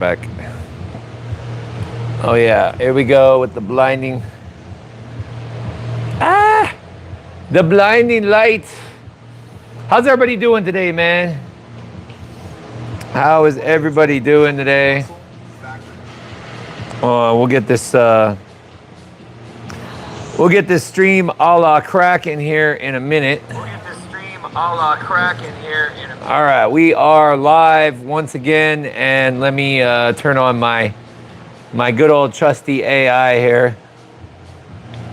back. Oh yeah, here we go with the blinding. The blinding light. How's everybody doing today, man? How is everybody doing today? We'll get this stream a la Kraken here in a minute. All right, we are live once again, and let me turn on my good old trusty AI here,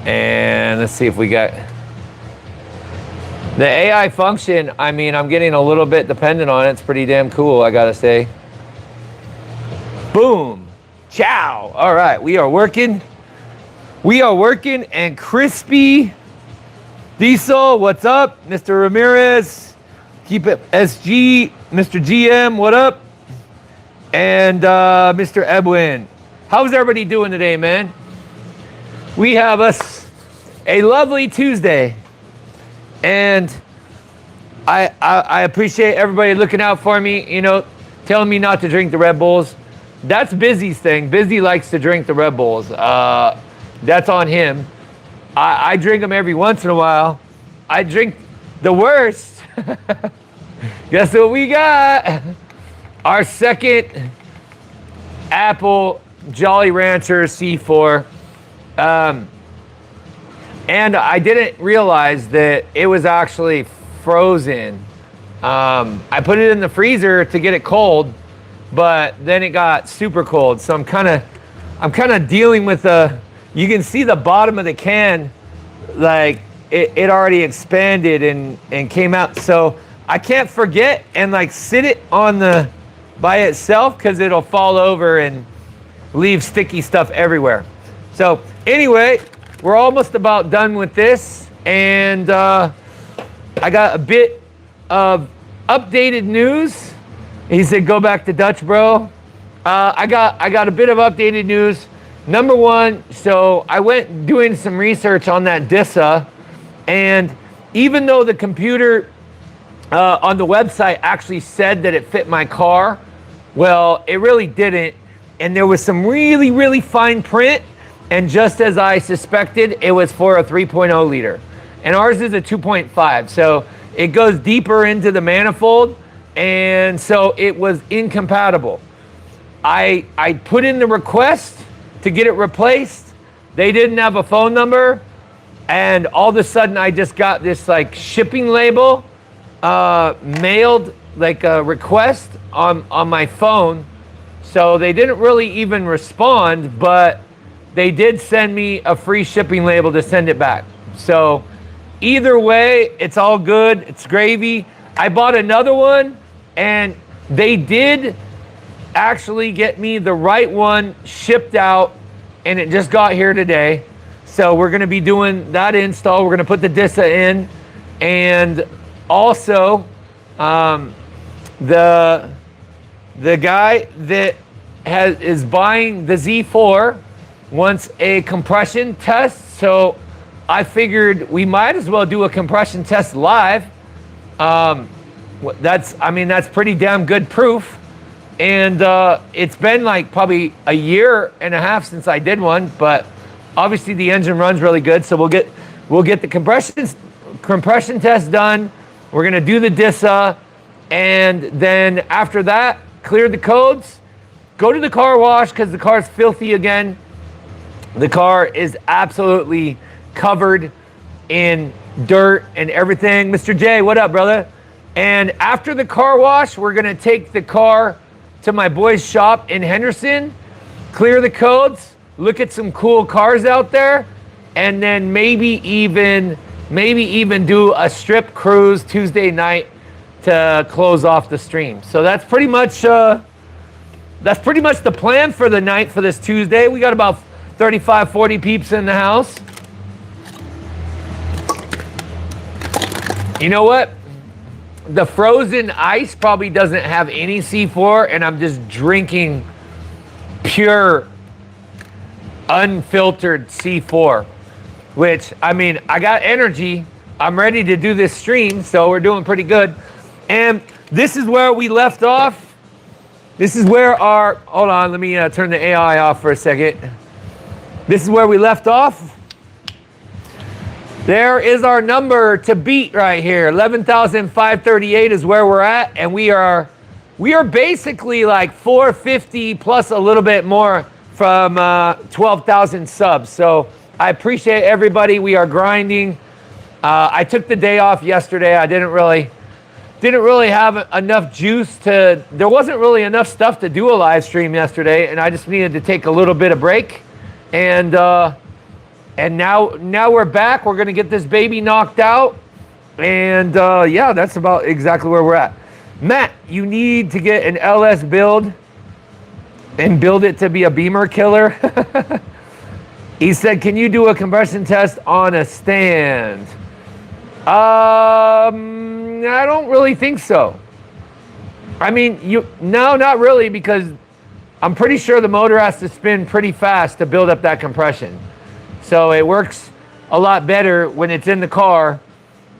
and let's see if we got the AI function. I mean, I'm getting a little bit dependent on it. It's pretty damn cool, I gotta say. Boom, ciao. All right, we are working and crispy. Disa, what's up? Mr. Ramirez, keep it SG. Mr. GM, what up? And Mr. Edwin, how's everybody doing today, man? We have us a lovely Tuesday, and I appreciate everybody looking out for me, you know, telling me not to drink the Red Bulls. That's Busy's thing. Busy likes to drink the Red Bulls. That's on him. I drink them every once in a while. I drink the worst. Guess what we got? Our second Apple Jolly Rancher C4. And I didn't realize that it was actually frozen. I put it in the freezer to get it cold, but then it got super cold. So I'm kind of dealing with you can see the bottom of the can, like it already expanded and came out. So I can't forget and like sit it on by itself, because it'll fall over and leave sticky stuff everywhere. So anyway, we're almost about done with this, and I got a bit of updated news. He said, go back to Dutch, bro. I got a bit of updated news. Number one, so I went doing some research on that Disa, and even though the computer on the website actually said that it fit my car, well, it really didn't. And there was some really, really fine print, and just as I suspected, it was for a 3.0 liter. And ours is a 2.5, so it goes deeper into the manifold, and so it was incompatible. I put in the request to get it replaced. They didn't have a phone number, and all of a sudden I just got this like shipping label mailed, like a request on my phone. So they didn't really even respond, but they did send me a free shipping label to send it back. So either way, it's all good. It's gravy. I bought another one, and they did actually get me the right one shipped out, and it just got here today. So we're going to be doing that install. We're going to put the Disa in, and also the guy that is buying the Z4 wants a compression test, so I figured we might as well do a compression test live. That's pretty damn good proof. And it's been like probably a year and a half since I did one, but obviously the engine runs really good. So we'll get the compression test done. We're gonna do the Disa, and then after that, clear the codes, go to the car wash because the car's filthy again. The car is absolutely covered in dirt and everything. Mr. J, what up, brother? And after the car wash, we're gonna take the car to my boy's shop in Henderson, clear the codes, look at some cool cars out there, and then maybe even do a strip cruise Tuesday night to close off the stream. So that's pretty much the plan for the night for this Tuesday. We got about 35, 40 peeps in the house. You know what? The frozen ice probably doesn't have any C4, and I'm just drinking pure, unfiltered C4, which, I mean, I got energy. I'm ready to do this stream, so we're doing pretty good. And this is where we left off This is where our, hold on, let me turn the AI off for a second. This is where we left off. There is our number to beat right here. 11,538 is where we're at, and we are basically like 450 plus a little bit more from 12,000 subs. So I appreciate everybody. We are grinding. I took the day off yesterday. I didn't really have enough juice to, there wasn't really enough stuff to do a live stream yesterday, and I just needed to take a little bit of break. And now we're back. We're gonna get this baby knocked out, and yeah, that's about exactly where we're at. Matt, you need to get an LS build and build it to be a beamer killer. He said, can you do a compression test on a stand? I don't really think so. I mean, no, not really, because I'm pretty sure the motor has to spin pretty fast to build up that compression. So it works a lot better when it's in the car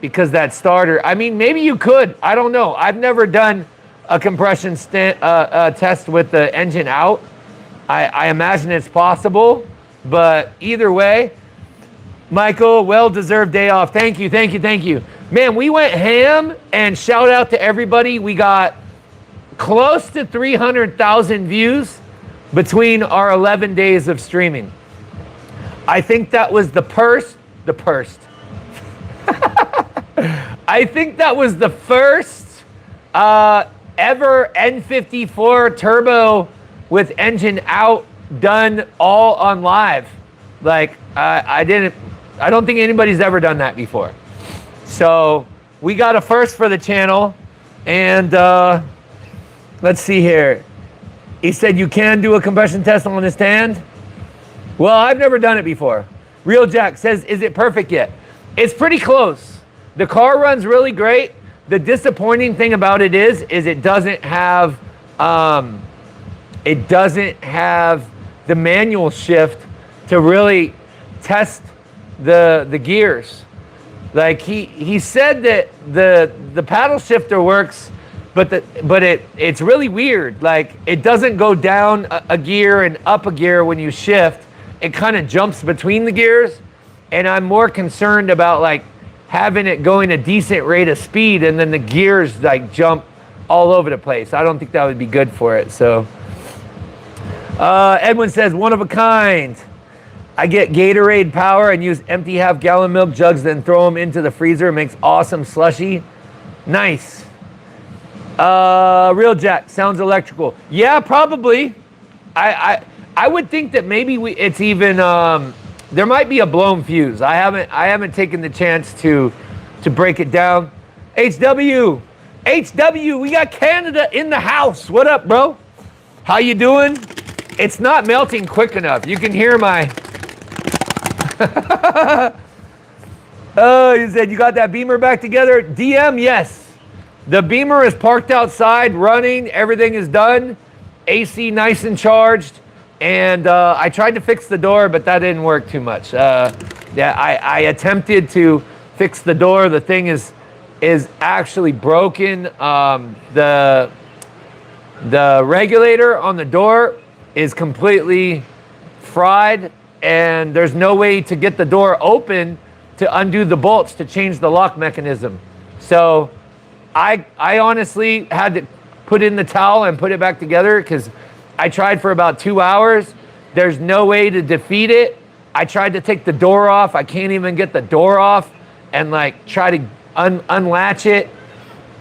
because that starter. I mean, maybe you could. I don't know. I've never done a compression test with the engine out. I imagine it's possible, but either way, Michael, well-deserved day off. Thank you, thank you, thank you. Man, we went ham, and shout out to everybody. We got close to 300,000 views between our 11 days of streaming. I think that was the first. I think that was the first ever N54 turbo with engine out done all on live. Like I don't think anybody's ever done that before. So we got a first for the channel, and let's see here. He said you can do a compression test on the stand. Well, I've never done it before. Real Jack says, is it perfect yet? It's pretty close. The car runs really great. The disappointing thing about it is it doesn't have the manual shift to really test the gears. Like he said that the paddle shifter works, but it's really weird. Like it doesn't go down a gear and up a gear when you shift. It kind of jumps between the gears, and I'm more concerned about like having it going a decent rate of speed and then the gears like jump all over the place. I don't think that would be good for it. So Edwin says, one of a kind. I get Gatorade power and use empty half-gallon milk jugs, then throw them into the freezer. It makes awesome slushy. Nice. Real Jack, sounds electrical. Yeah, probably. I would think that maybe it's even there might be a blown fuse. I haven't taken the chance to break it down. HW, we got Canada in the house. What up, bro? How you doing? It's not melting quick enough. You can hear my. Oh, you said you got that Beamer back together. DM, yes. The Beamer is parked outside, running. Everything is done. AC nice and charged. And I tried to fix the door, but that didn't work too much. Yeah, I attempted to fix the door. The thing is actually broken. The regulator on the door is completely fried, and there's no way to get the door open to undo the bolts to change the lock mechanism. So I honestly had to put in the towel and put it back together because I tried for about 2 hours. There's no way to defeat it. I tried to take the door off. I can't even get the door off and like try to unlatch it.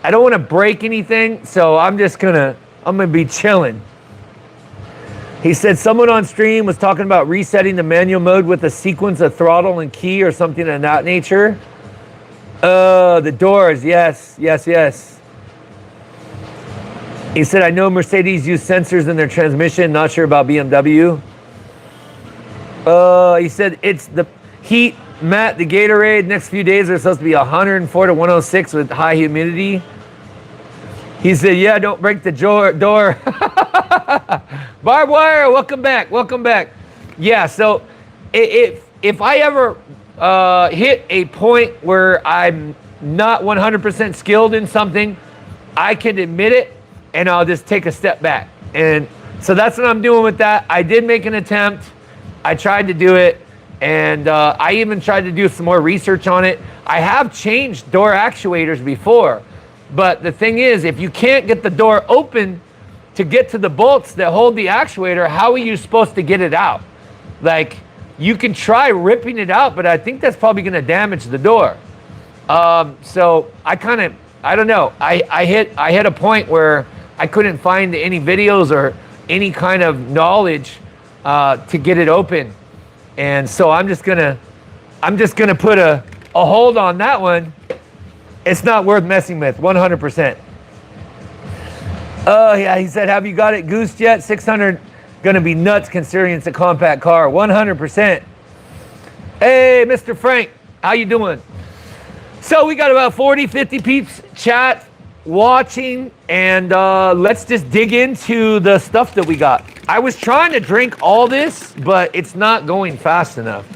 I don't want to break anything, so I'm gonna be chilling. He said someone on stream was talking about resetting the manual mode with a sequence of throttle and key or something of that nature. The doors, yes. He said, I know Mercedes use sensors in their transmission, not sure about BMW. He said, it's the heat. Matt, the Gatorade, next few days are supposed to be 104 to 106 with high humidity. He said, yeah, don't break the door. Barbed wire, welcome back. Yeah, so if I ever hit a point where I'm not 100% skilled in something, I can admit it, and I'll just take a step back And so that's what I'm doing with that. I did make an attempt. I tried to do it, and I even tried to do some more research on it. I have changed door actuators before, but the thing is, if you can't get the door open to get to the bolts that hold the actuator, how are you supposed to get it out? Like, you can try ripping it out, but I think that's probably going to damage the door. So I don't know. I hit a point where I couldn't find any videos or any kind of knowledge to get it open, and so I'm just gonna put a hold on that one. It's not worth messing with, 100%. Oh yeah, he said, have you got it goosed yet? 600 gonna be nuts considering it's a compact car. 100%. Hey, Mr. Frank, how you doing? So we got about 40, 50 peeps chat watching, and let's just dig into the stuff that we got. I was trying to drink all this, but it's not going fast enough.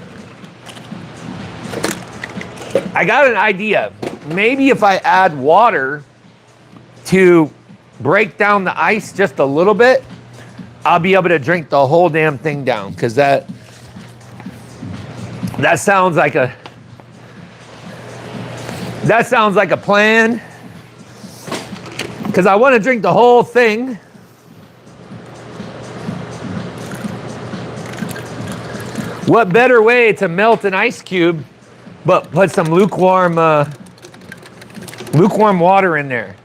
I got an idea. Maybe if I add water to break down the ice just a little bit, I'll be able to drink the whole damn thing down, because that sounds like a plan. Because I want to drink the whole thing. What better way to melt an ice cube but put some lukewarm water in there?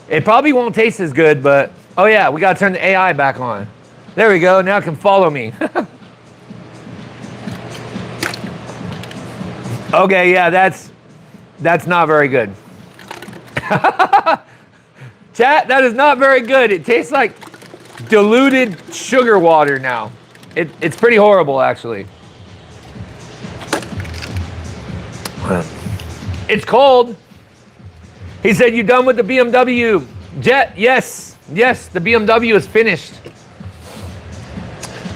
It probably won't taste as good, but oh yeah, we got to turn the AI back on. There we go. Now it can follow me. Okay, yeah, that's not very good. Chat, that is not very good. It tastes like diluted sugar water now. It's pretty horrible, actually. It's cold. He said, you done with the BMW? Jet, yes. Yes, the BMW is finished.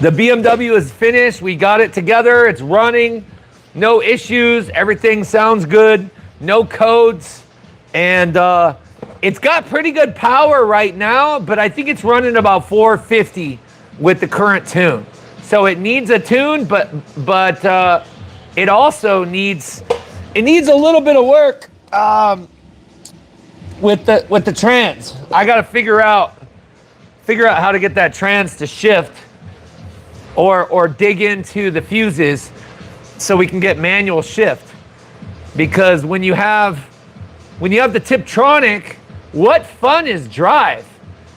The BMW is finished. We got it together. It's running. No issues. Everything sounds good. No codes. And it's got pretty good power right now, but I think it's running about 450 with the current tune. So it needs a tune, but it also needs a little bit of work with the trans. I got to figure out how to get that trans to shift, or dig into the fuses so we can get manual shift. Because when you have the Tiptronic, what fun is drive?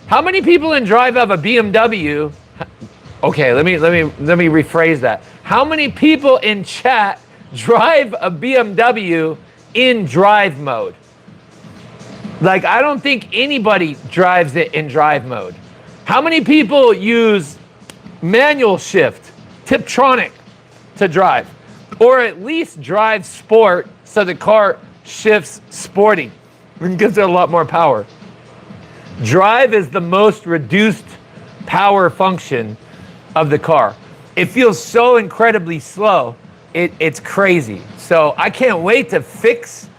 How many people in drive have a BMW? Okay, let me rephrase that. How many people in chat drive a BMW in drive mode? Like, I don't think anybody drives it in drive mode. How many people use manual shift, Tiptronic, to drive? Or at least drive sport so the car shifts sporty and gives it a lot more power. Drive is the most reduced power function of the car. It feels so incredibly slow. It's crazy. So I can't wait to fix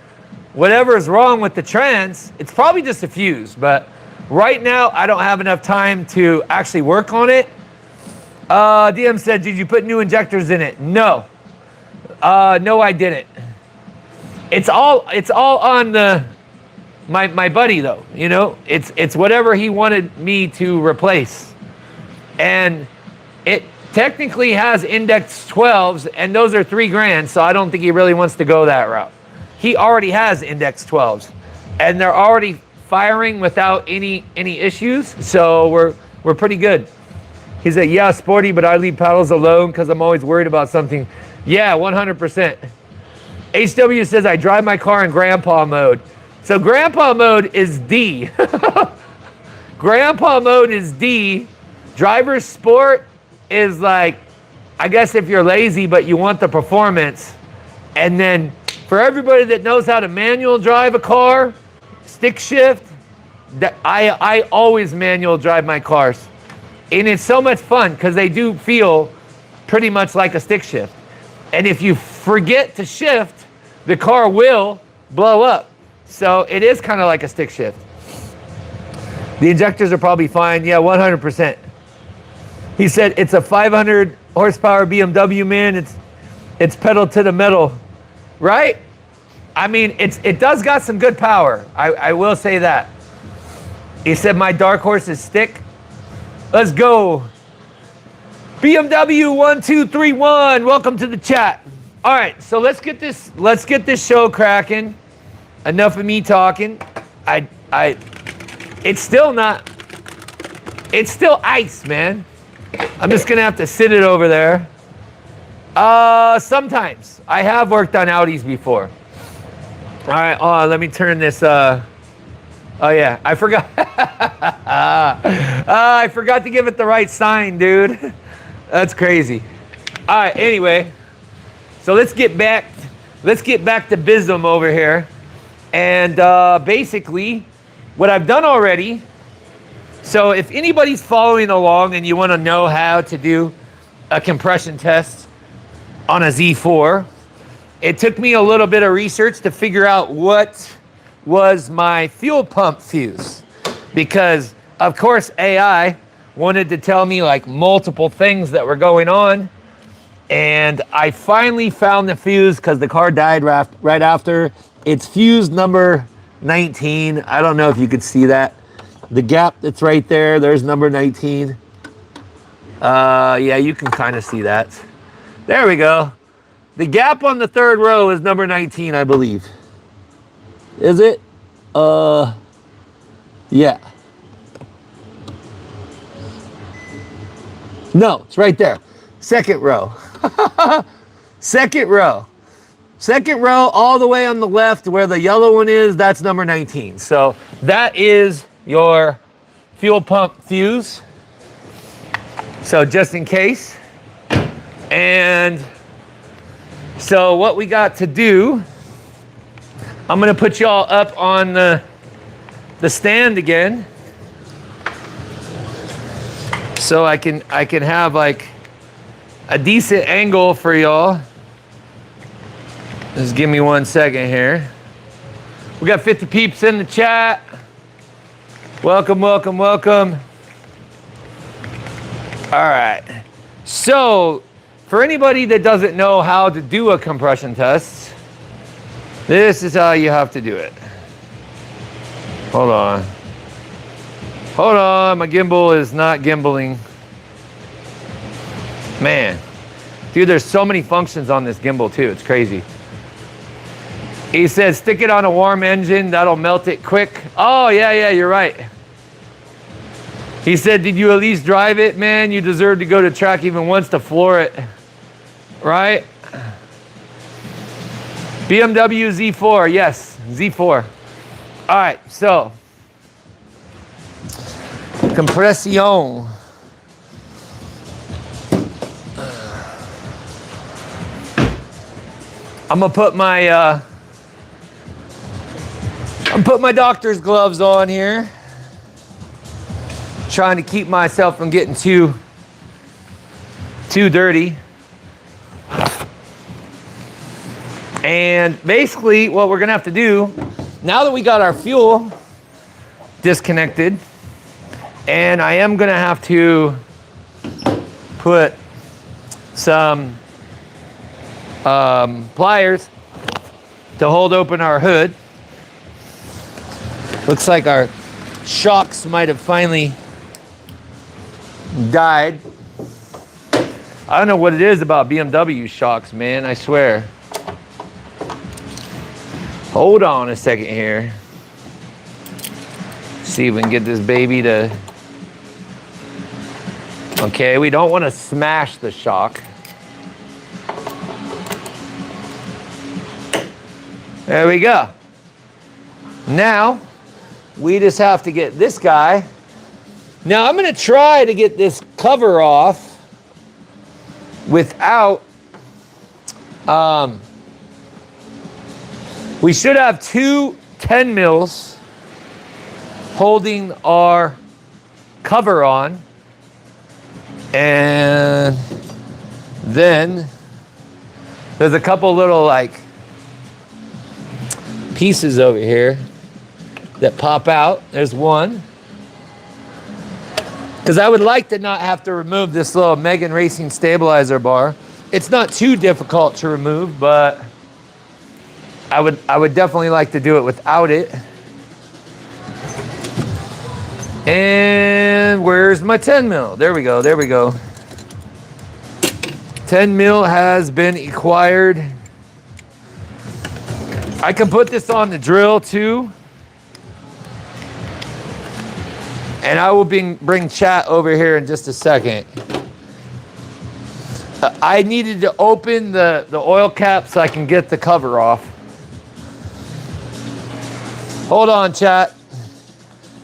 whatever is wrong with the trans. It's probably just a fuse, but right now I don't have enough time to actually work on it. DM said, did you put new injectors in it? No. No, I didn't. It's all on my buddy though, you know? It's whatever he wanted me to replace. And it technically has index 12s, and those are $3,000, so I don't think he really wants to go that route. He already has index 12s, and they're already firing without any issues, so we're pretty good. He said, yeah, sporty, but I leave paddles alone because I'm always worried about something. Yeah, 100%. HW says, I drive my car in grandpa mode. So grandpa mode is D. Grandpa mode is D. Driver's sport is like, I guess if you're lazy but you want the performance. And then for everybody that knows how to manual drive a car, stick shift, I always manual drive my cars. And it's so much fun because they do feel pretty much like a stick shift. And if you forget to shift, the car will blow up. So it is kind of like a stick shift. The injectors are probably fine. Yeah, 100%. He said it's a 500 horsepower BMW, man. It's pedal to the metal, right? I mean, it does got some good power. I will say that. He said my dark horse is stick. Let's go. BMW 1231. Welcome to the chat. All right, so let's get this show cracking. Enough of me talking. It's still ice, man. I'm just gonna have to sit it over there. Sometimes. I have worked on Audis before. All right, let me turn this, oh yeah, I forgot. I forgot to give it the right sign, dude. That's crazy. All right, anyway, so let's get back to Bism over here. And basically, what I've done already, so if anybody's following along and you want to know how to do a compression test on a Z4, it took me a little bit of research to figure out what was my fuel pump fuse. Because, of course, AI wanted to tell me like multiple things that were going on. And I finally found the fuse because the car died right after. It's fuse number 19. I don't know if you could see that. The gap that's right there, there's number 19. Yeah, you can kind of see that. There we go. The gap on the third row is number 19, I believe. Is it? Yeah. No, it's right there. Second row. Second row. Second row all the way on the left where the yellow one is, that's number 19. So that is your fuel pump fuse. So just in case. And so what we got to do, I'm gonna put y'all up on the stand again. So I can have like a decent angle for y'all. Just give me 1 second here. We got 50 peeps in the chat. Welcome, welcome, welcome. All right. So for anybody that doesn't know how to do a compression test, this is how you have to do it. Hold on. Hold on, my gimbal is not gimbaling. Man. Dude, there's so many functions on this gimbal too, it's crazy. He says, stick it on a warm engine, that'll melt it quick. Oh, yeah, you're right. He said, did you at least drive it? Man, you deserve to go to track even once to floor it. Right? BMW Z4, yes, Z4. All right, so. Compression. I'm gonna put my doctor's gloves on here. Trying to keep myself from getting too dirty. And basically what we're gonna have to do, now that we got our fuel disconnected, and I am gonna have to put some pliers to hold open our hood. Looks like our shocks might have finally died. I don't know what it is about BMW shocks, man, I swear. Hold on a second here. See if we can get this baby to... Okay, we don't want to smash the shock. There we go. Now, we just have to get this guy. Now, I'm going to try to get this cover off without... we should have two 10 mils holding our cover on. And then there's a couple little like pieces over here that pop out. There's one. because I would like to not have to remove this little Megan Racing stabilizer bar. It's not too difficult to remove, but I would definitely like to do it without it. And where's my 10 mil? There we go, there we go. 10 mil has been acquired. I can put this on the drill too. And I will bring chat over here in just a second. I needed to open the oil cap so I can get the cover off. Hold on, chat.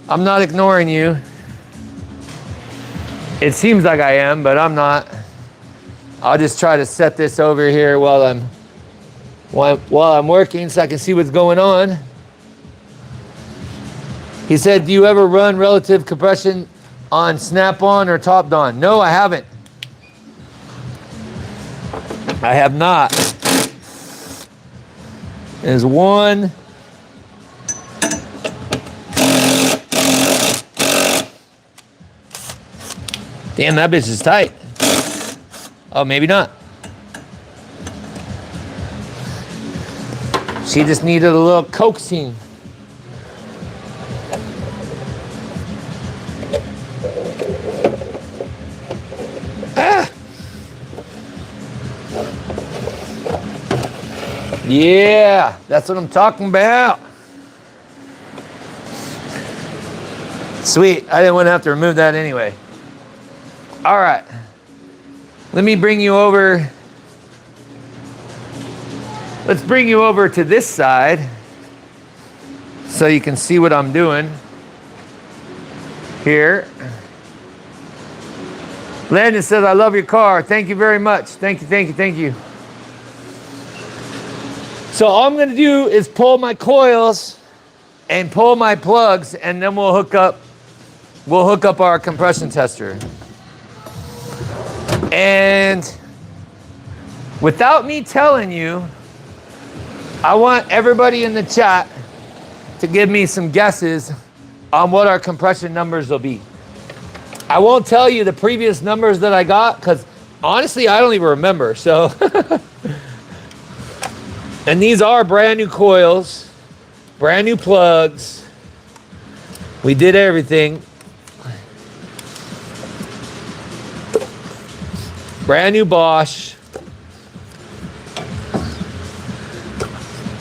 I'm not ignoring you. It seems like I am, but I'm not. I'll just try to set this over here while I'm working so I can see what's going on. He said, do you ever run relative compression on snap-on or top-on? No, I haven't. I have not. There's one. Damn, that bitch is tight. Oh, maybe not. She just needed a little coaxing. Ah. Yeah, that's what I'm talking about. Sweet, I didn't want to have to remove that anyway. All right, let me bring you over. Let's bring you over to this side so you can see what I'm doing here. Landon says, I love your car. Thank you very much. Thank you, thank you, thank you. So all I'm gonna do is pull my coils and pull my plugs, and then we'll hook up our compression tester. And without me telling you, I want everybody in the chat to give me some guesses on what our compression numbers will be. I won't tell you the previous numbers that I got because honestly, I don't even remember. So, and these are brand new coils, brand new plugs. We did everything. Brand new Bosch.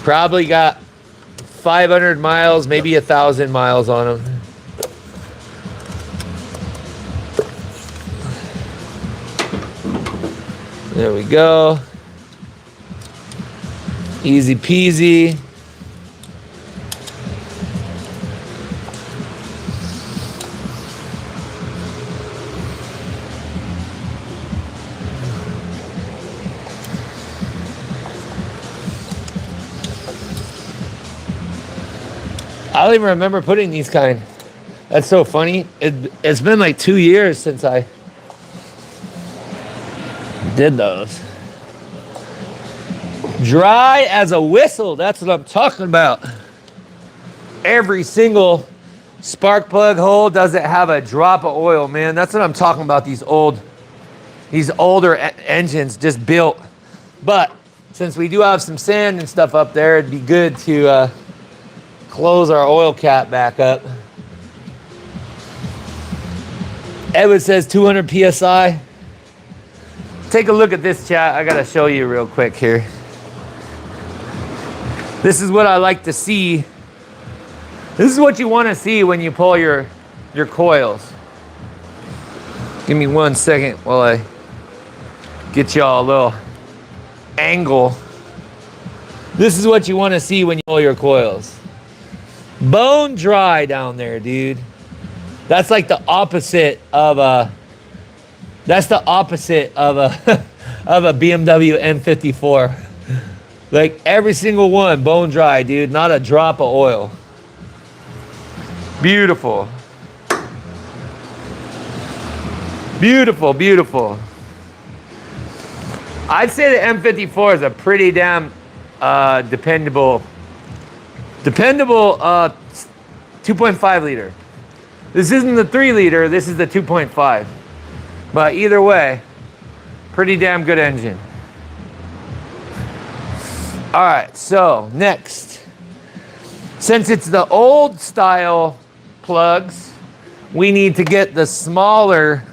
Probably got 500 miles, maybe 1,000 miles on them. There we go. Easy peasy. I don't even remember putting these kind. That's so funny. It's been like 2 years since I did those. Dry as a whistle. That's what I'm talking about. Every single spark plug hole doesn't have a drop of oil, man. That's what I'm talking about. These older engines just built. But since we do have some sand and stuff up there, it'd be good to close our oil cap back up. Edward says 200 PSI. Take a look at this, chat. I gotta show you real quick here. This is what I like to see. This is what you want to see when you pull your coils. Give me 1 second while I get y'all a little angle. This is what you want to see when you pull your coils. Bone dry down there, dude. That's like the opposite of a. That's the opposite of a of a BMW M54. Like every single one, bone dry, dude. Not a drop of oil. Beautiful. Beautiful, beautiful. I'd say the M54 is a pretty damn dependable 2.5 liter. This isn't the 3 liter, this is the 2.5. But either way, pretty damn good engine. All right, so next. Since it's the old style plugs, we need to get the smaller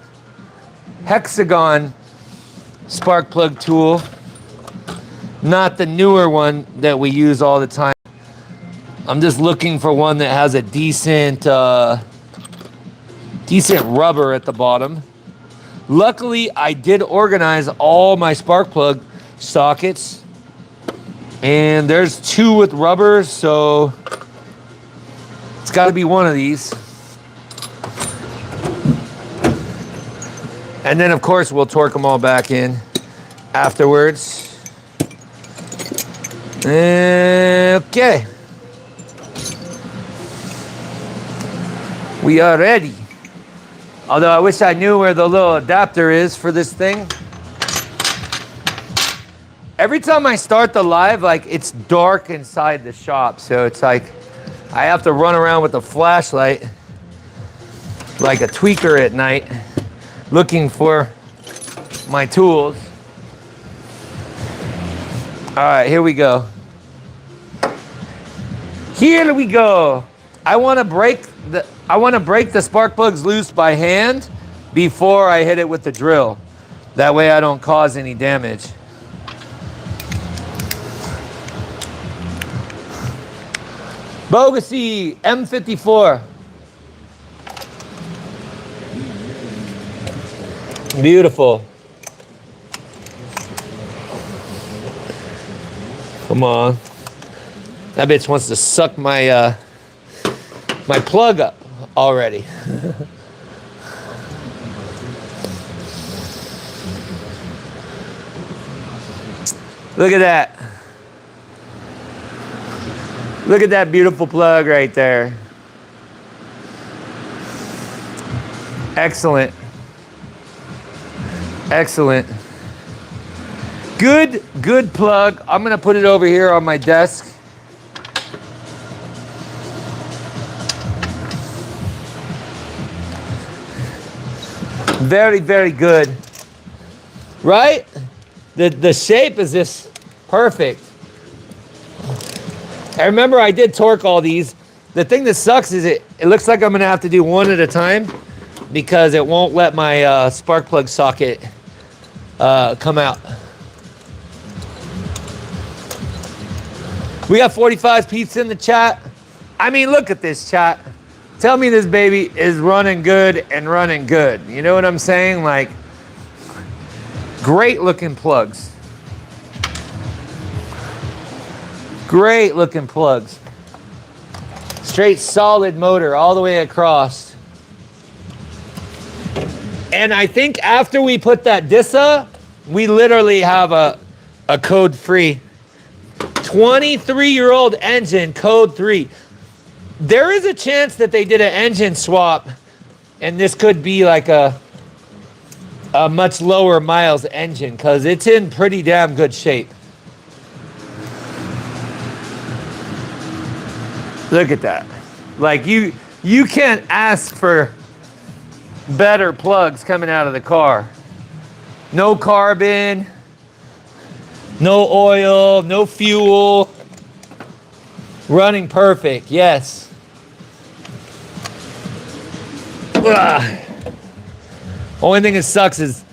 hexagon spark plug tool, not the newer one that we use all the time. I'm just looking for one that has a decent rubber at the bottom. Luckily, I did organize all my spark plug sockets, and there's 2 with rubbers, so it's got to be one of these. And then, of course, we'll torque them all back in afterwards. Okay. We are ready. Although I wish I knew where the little adapter is for this thing. Every time I start the live, like, it's dark inside the shop, so it's like I have to run around with a flashlight like a tweaker at night looking for my tools. All right, here we go. Here we go. I want to break the spark plugs loose by hand before I hit it with the drill. That way I don't cause any damage. Bogacy M54. Beautiful. Come on. That bitch wants to suck my my plug up already. Look at that. Look at that beautiful plug right there. Excellent. Excellent. Good plug. I'm gonna put it over here on my desk. Very, very good. Right? The shape is just perfect. I remember I did torque all these. The thing that sucks is it looks like I'm gonna have to do one at a time because it won't let my spark plug socket come out. We got 45 peeps in the chat. I mean, look at this chat. Tell me this baby is running good and running good. You know what I'm saying? Like, great looking plugs. Great looking plugs. Straight solid motor all the way across. And I think after we put that Disa, we literally have a code free 23-year-old engine, code 3. There is a chance that they did an engine swap and this could be like a much lower miles engine because it's in pretty damn good shape. Look at that. Like you can't ask for better plugs coming out of the car. No carbon, no oil, no fuel. Running perfect, yes. Ugh. Only thing that sucks is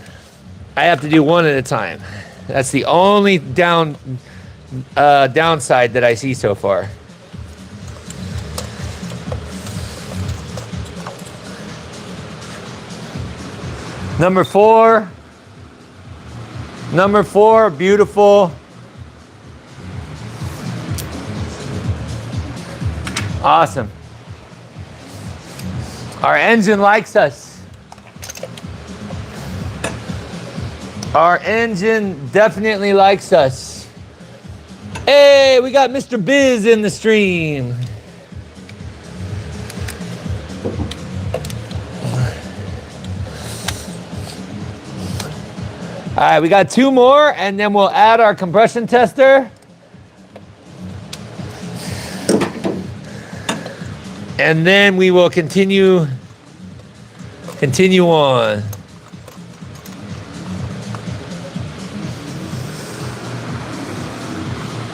I have to do one at a time. That's the only downside that I see so far. Number 4. Number 4, beautiful. Awesome. Our engine likes us. Our engine definitely likes us. Hey, we got Mr. Biz in the stream. All right, we got 2 more, and then we'll add our compression tester. And then we will continue Continue on.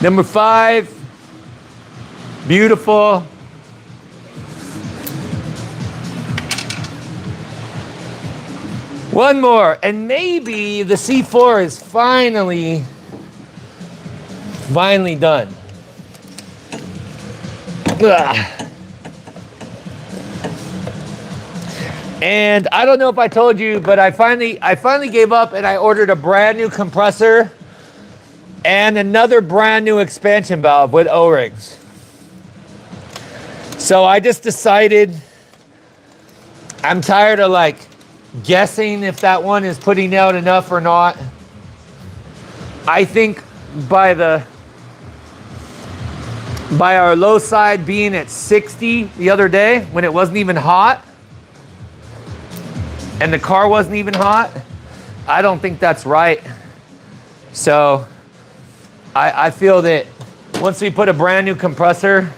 Number 5. Beautiful. One more, and maybe the C4 is finally done. Ugh. And I don't know if I told you, but I finally gave up and I ordered a brand new compressor and another brand new expansion valve with O-rings. So I just decided I'm tired of like guessing if that one is putting out enough or not. I think by our low side being at 60 the other day when it wasn't even hot and the car wasn't even hot, I don't think that's right. So I feel that once we put a brand new compressor,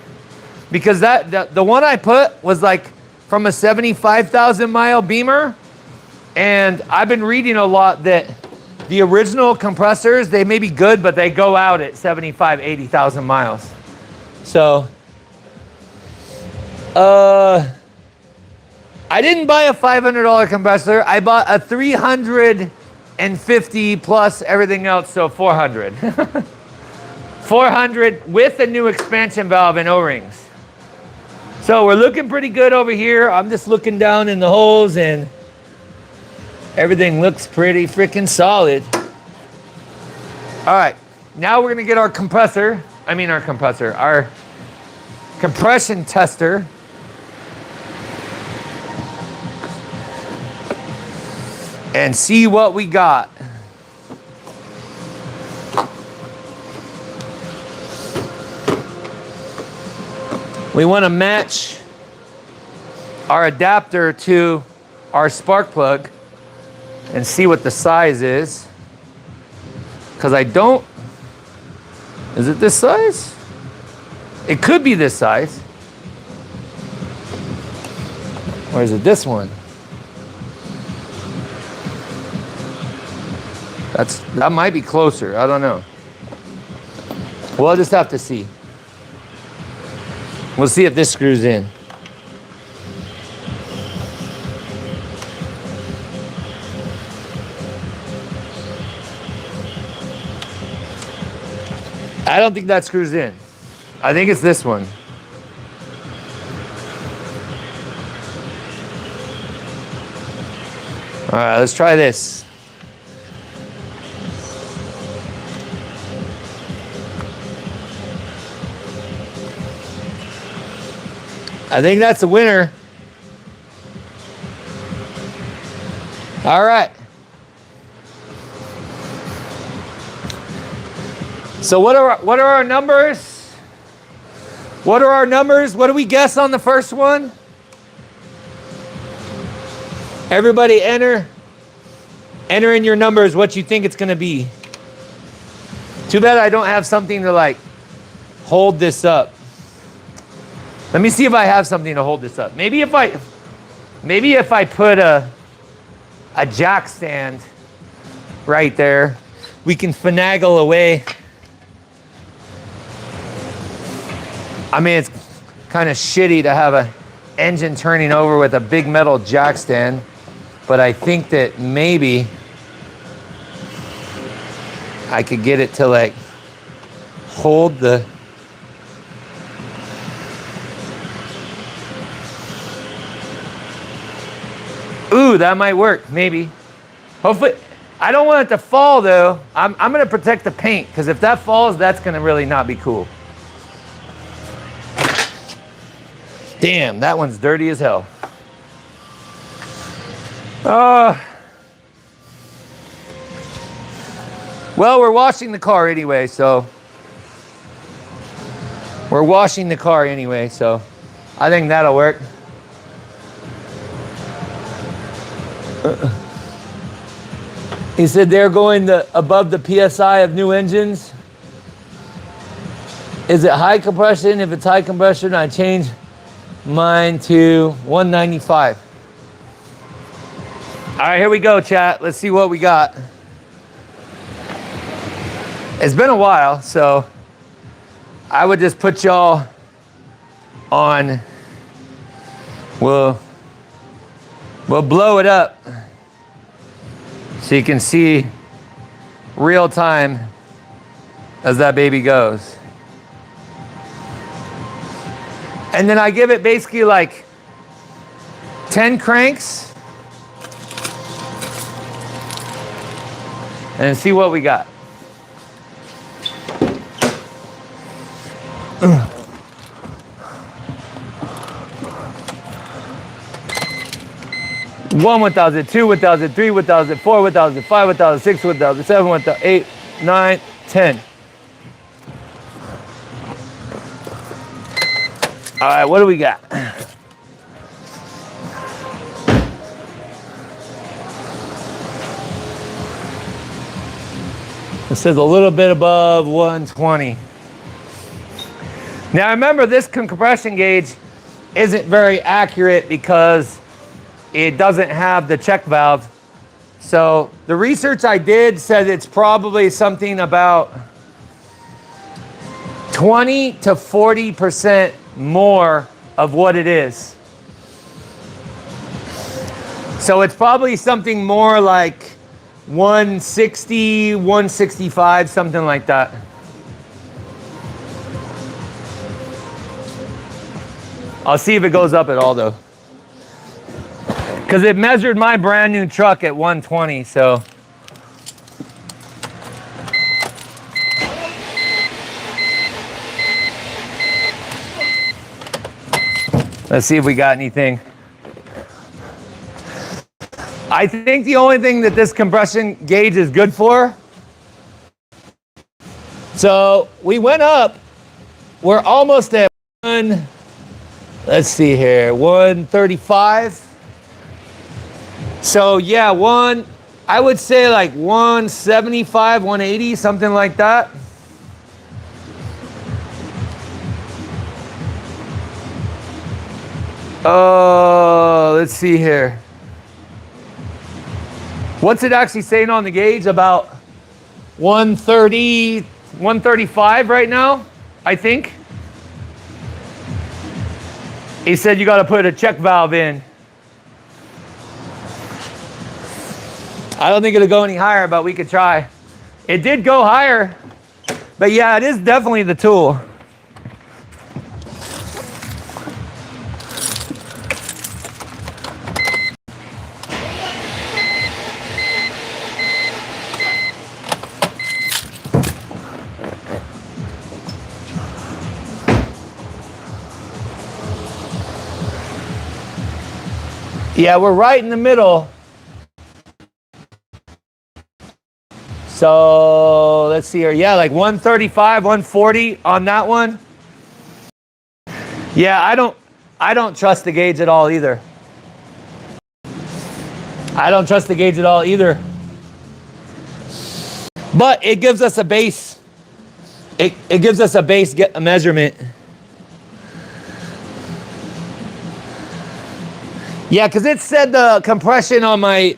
because the one I put was like from a 75,000 mile Beamer, and I've been reading a lot that the original compressors, they may be good, but they go out at 75, 80,000 miles. So, I didn't buy a $500 compressor. I bought a $350 plus everything else, so $400. $400 with a new expansion valve and O-rings. So we're looking pretty good over here. I'm just looking down in the holes and everything looks pretty freaking solid. All right, now we're gonna get our compression tester. And see what we got. We want to match our adapter to our spark plug and see what the size is. Because is it this size? It could be this size. Or is it this one? That might be closer. I don't know. We'll just have to see. We'll see if this screws in. I don't think that screws in. I think it's this one. All right, let's try this. I think that's the winner. All right. So what are our numbers? What are our numbers? What do we guess on the first one? Everybody enter in your numbers what you think it's going to be. Too bad I don't have something to like hold this up. Let me see if I have something to hold this up. Maybe if I put a jack stand right there, we can finagle away. I mean, it's kind of shitty to have an engine turning over with a big metal jack stand, but I think that maybe I could get it to like hold the Ooh, that might work, maybe. Hopefully, I don't want it to fall though. I'm gonna protect the paint, because if that falls, that's gonna really not be cool. Damn, that one's dirty as hell. Well, we're washing the car anyway, so. We're washing the car anyway, so I think that'll work. He said they're going above the PSI of new engines. Is it high compression? If it's high compression, I change mine to 195. All right, here we go, chat. Let's see what we got. It's been a while, so I would just put y'all on. We'll blow it up so you can see real time as that baby goes. And then I give it basically like 10 cranks and see what we got. One 1,000, 2 1,000, 3 1,000, 4 1,000, 5 1,000, 6 1,000, 7 1,000, 8, 9, 10. All right, what do we got? It says a little bit above 120. Now remember, this compression gauge isn't very accurate because it doesn't have the check valve. So the research I did said it's probably something about 20 to 40% more of what it is. So it's probably something more like 160, 165, something like that. I'll see if it goes up at all though. Because it measured my brand new truck at 120, so. Let's see if we got anything. I think the only thing that this compression gauge is good for. So we went up, we're almost at let's see here, 135. So yeah, I would say like 175, 180, something like that. Oh, let's see here. What's it actually saying on the gauge? About 130, 135 right now, I think. He said you got to put a check valve in. I don't think it'll go any higher, but we could try. It did go higher, but yeah, it is definitely the tool. Yeah, we're right in the middle. So let's see here. Yeah, like 135, 140 on that one. Yeah, I don't trust the gauge at all either. I don't trust the gauge at all either. But it gives us a base. It gives us a base measurement. Yeah, because it said the compression on my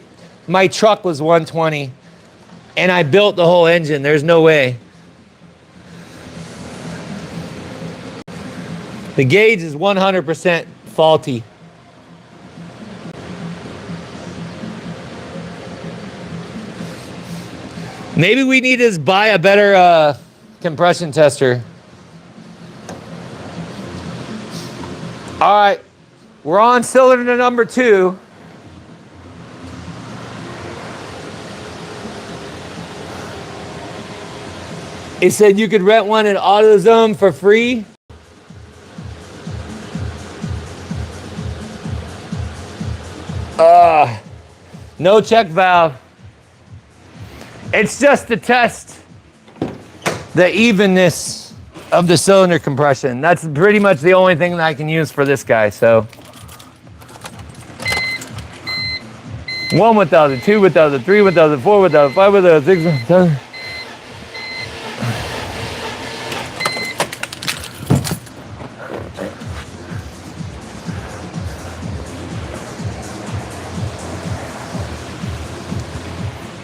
truck was 120. And I built the whole engine. There's no way. The gauge is 100% faulty. Maybe we need to buy a better compression tester. All right, we're on cylinder number 2. It said you could rent one in AutoZone for free. No check valve. It's just to test the evenness of the cylinder compression. That's pretty much the only thing that I can use for this guy, so. 1 1,000, 2 1,000, 3 1,000, 4 1,000, 5 1,000, 6 1,000.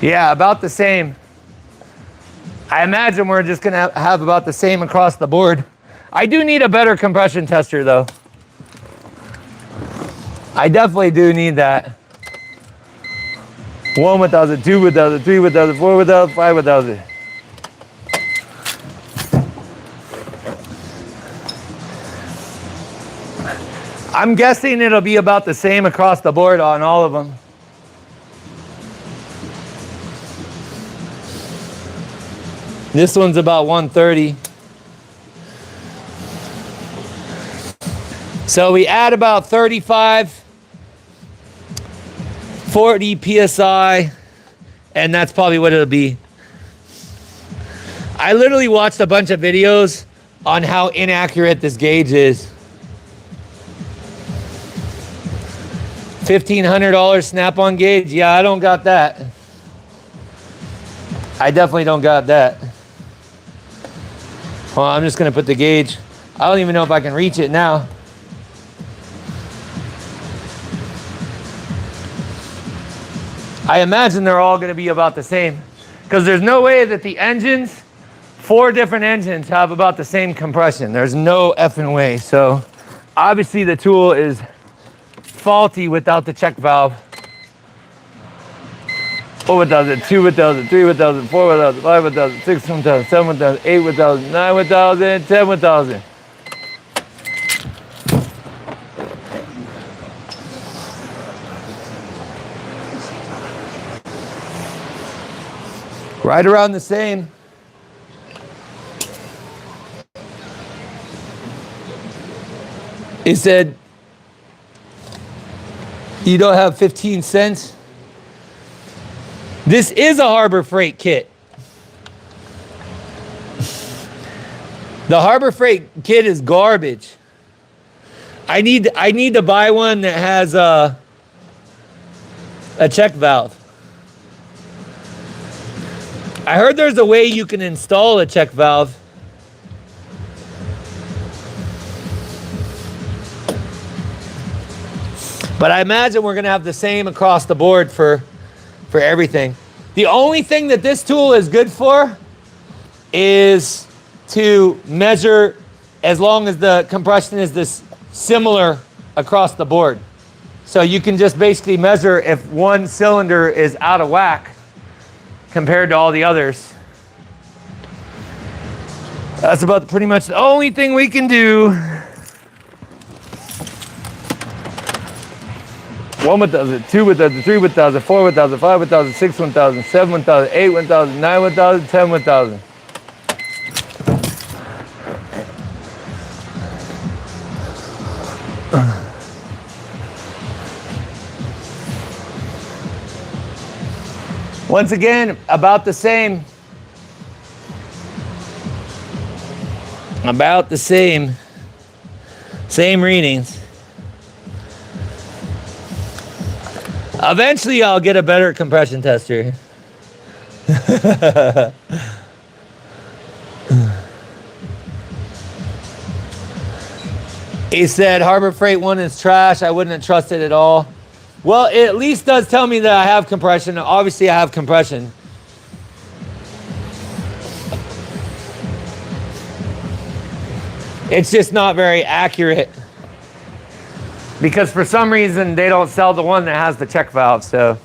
Yeah, about the same. I imagine we're just gonna have about the same across the board. I do need a better compression tester though. I definitely do need that. 1 1000, 2 1000, 3 1000, 4 1000, 5 1000. I'm guessing it'll be about the same across the board on all of them. This one's about 130. So we add about 35, 40 PSI, and that's probably what it'll be. I literally watched a bunch of videos on how inaccurate this gauge is. $1,500 snap-on gauge? Yeah, I don't got that. I definitely don't got that. Well, I'm just gonna put the gauge. I don't even know if I can reach it now. I imagine they're all gonna be about the same because there's no way that the engines, 4 different engines have about the same compression. There's no effing way. So obviously the tool is faulty without the check valve. 4 1000, 2 1000, 3 1000, 4 1000, 5 1000, 6 1000, 7 1000, 8 1000, 9 1000, 10 1000. Right around the same. He said, you don't have 15 cents? This is a Harbor Freight kit. The Harbor Freight kit is garbage. I need to buy one that has a check valve. I heard there's a way you can install a check valve. But I imagine we're gonna have the same across the board for everything. The only thing that this tool is good for is to measure as long as the compression is this similar across the board. So you can just basically measure if one cylinder is out of whack compared to all the others. That's about pretty much the only thing we can do. 1 1000, 2 1000, 3 1000, 4 1000, 5 1000, 6 1000, 7 1000, 8 1000, 9 1000, 10 1000. Once again, about the same. About the same. Same readings. Eventually, I'll get a better compression tester. He said, Harbor Freight one is trash. I wouldn't trust it at all. Well, it at least does tell me that I have compression. Obviously, I have compression. It's just not very accurate. Because for some reason, they don't sell the one that has the check valve, so.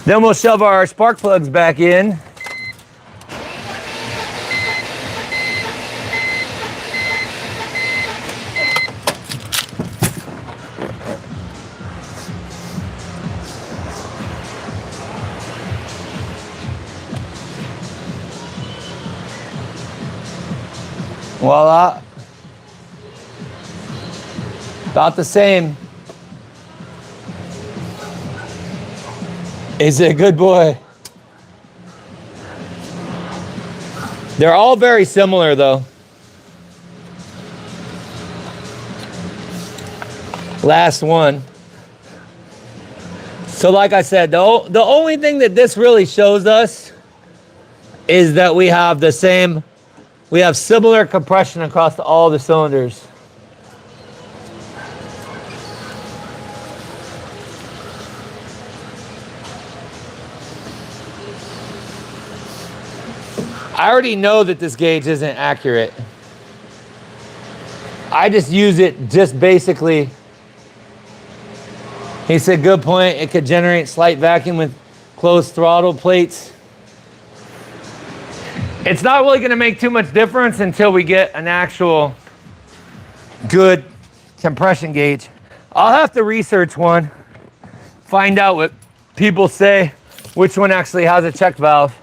Then we'll shove our spark plugs back in. Voila. About the same. He's a good boy. They're all very similar though. Last one. So like I said, the only thing that this really shows us is that we have the same, we have similar compression across all the cylinders. I already know that this gauge isn't accurate. I just use it just basically. He said, good point. It could generate slight vacuum with closed throttle plates. It's not really going to make too much difference until we get an actual good compression gauge. I'll have to research one, find out what people say, which one actually has a check valve.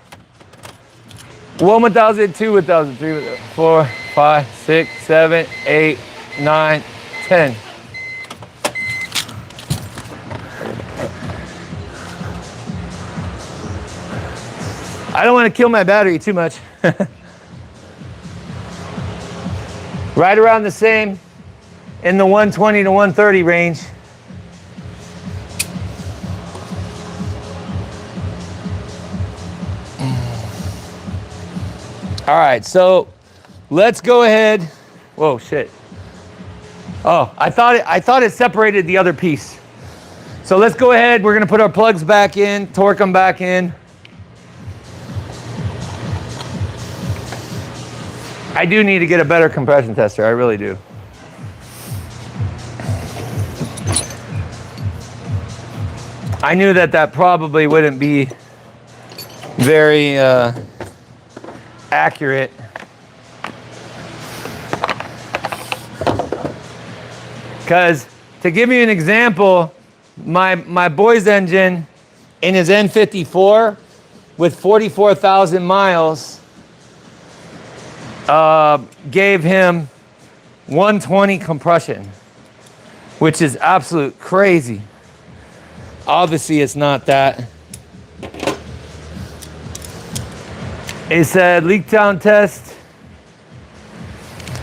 1 without it, 2 without it, 3 without it, 4, 5, 6, 7, 8, 9, 10. I don't want to kill my battery too much. Right around the same in the 120 to 130 range. All right, so let's go ahead. Whoa, shit. Oh, I thought it separated the other piece. So let's go ahead. We're gonna put our plugs back in, torque them back in. I do need to get a better compression tester, I really do. I knew that probably wouldn't be very accurate. Because to give you an example, my boy's engine in his N54 with 44,000 miles gave him 120 compression, which is absolute crazy. Obviously it's not that. It said leak down test.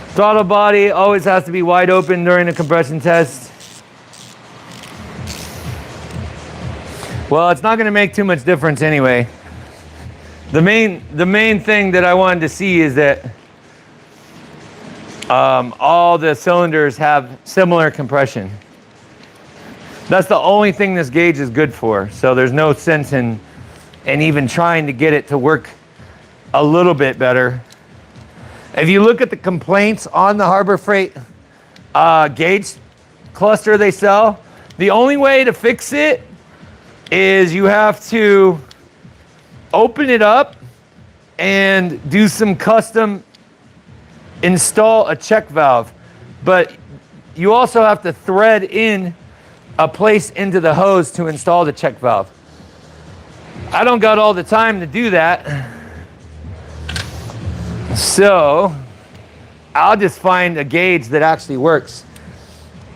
Throttle body always has to be wide open during the compression test. Well, it's not going to make too much difference anyway. The main thing that I wanted to see is that all the cylinders have similar compression. That's the only thing this gauge is good for. So there's no sense in even trying to get it to work a little bit better. If you look at the complaints on the Harbor Freight gauge cluster they sell, the only way to fix it is you have to open it up and do some custom install a check valve. But you also have to thread in a place into the hose to install the check valve. I don't got all the time to do that. So I'll just find a gauge that actually works.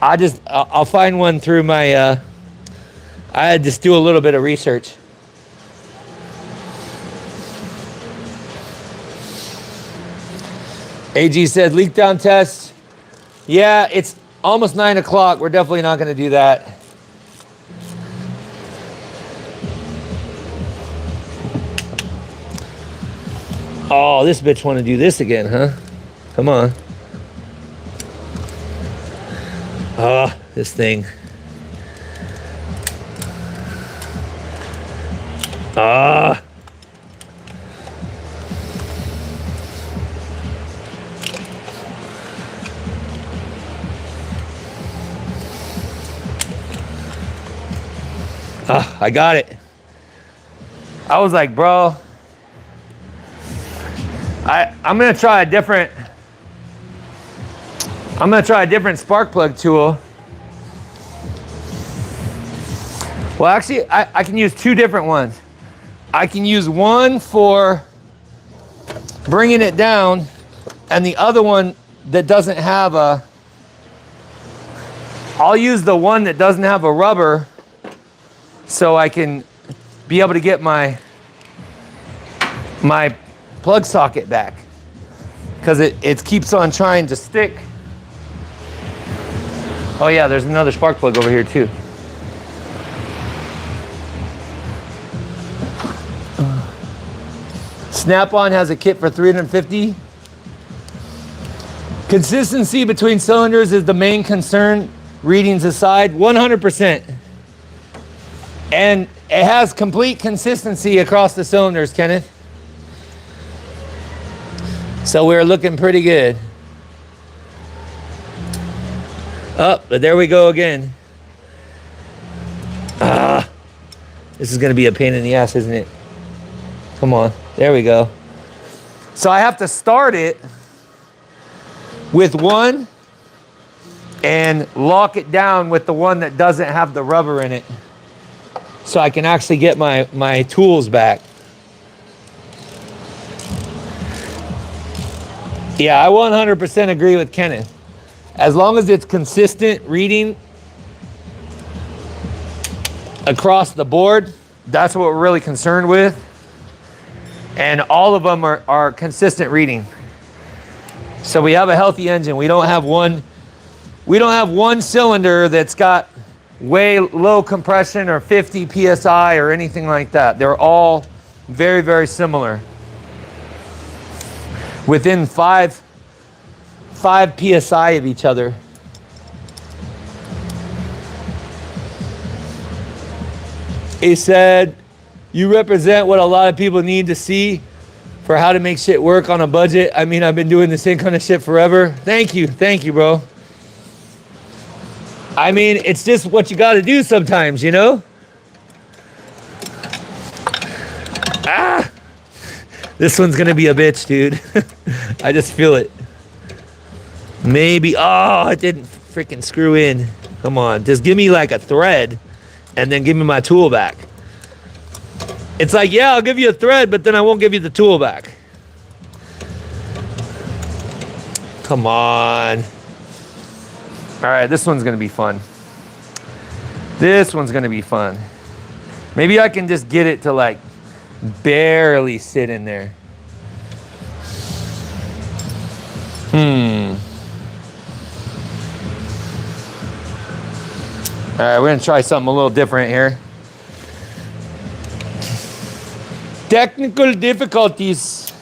I'll find one through my, I just do a little bit of research. AG said leak down test. Yeah, it's almost 9 o'clock. We're definitely not going to do that. Oh, this bitch want to do this again, huh? Come on. Oh, this thing. Ah. I got it. I was like, bro, I'm gonna try a different spark plug tool. Well, actually, I can use two different ones. I can use one for bringing it down, and the other one that doesn't have a, I'll use the one that doesn't have a rubber so I can be able to get my plug socket back, because it keeps on trying to stick. Oh yeah, there's another spark plug over here too. Snap-on has a kit for $350. Consistency between cylinders is the main concern, readings aside, 100%. And it has complete consistency across the cylinders, Kenneth. So we're looking pretty good. Oh, but there we go again. This is gonna be a pain in the ass, isn't it? Come on, there we go. So I have to start it with one and lock it down with the one that doesn't have the rubber in it, so I can actually get my tools back. Yeah, I 100% agree with Kenneth. As long as it's consistent reading across the board, that's what we're really concerned with. And all of them are consistent reading. So we have a healthy engine. We don't have one cylinder that's got way low compression or 50 PSI or anything like that. They're all very, very similar. Within 5 PSI of each other. He said, you represent what a lot of people need to see for how to make shit work on a budget. I mean, I've been doing the same kind of shit forever. Thank you, bro. I mean, it's just what you gotta do sometimes, you know? This one's gonna be a bitch, dude. I just feel it. Maybe, oh, it didn't freaking screw in. Come on, just give me like a thread and then give me my tool back. It's like, yeah, I'll give you a thread, but then I won't give you the tool back. Come on. All right, this one's gonna be fun. This one's gonna be fun. Maybe I can just get it to like barely sit in there. All right, we're gonna try something a little different here. Technical difficulties.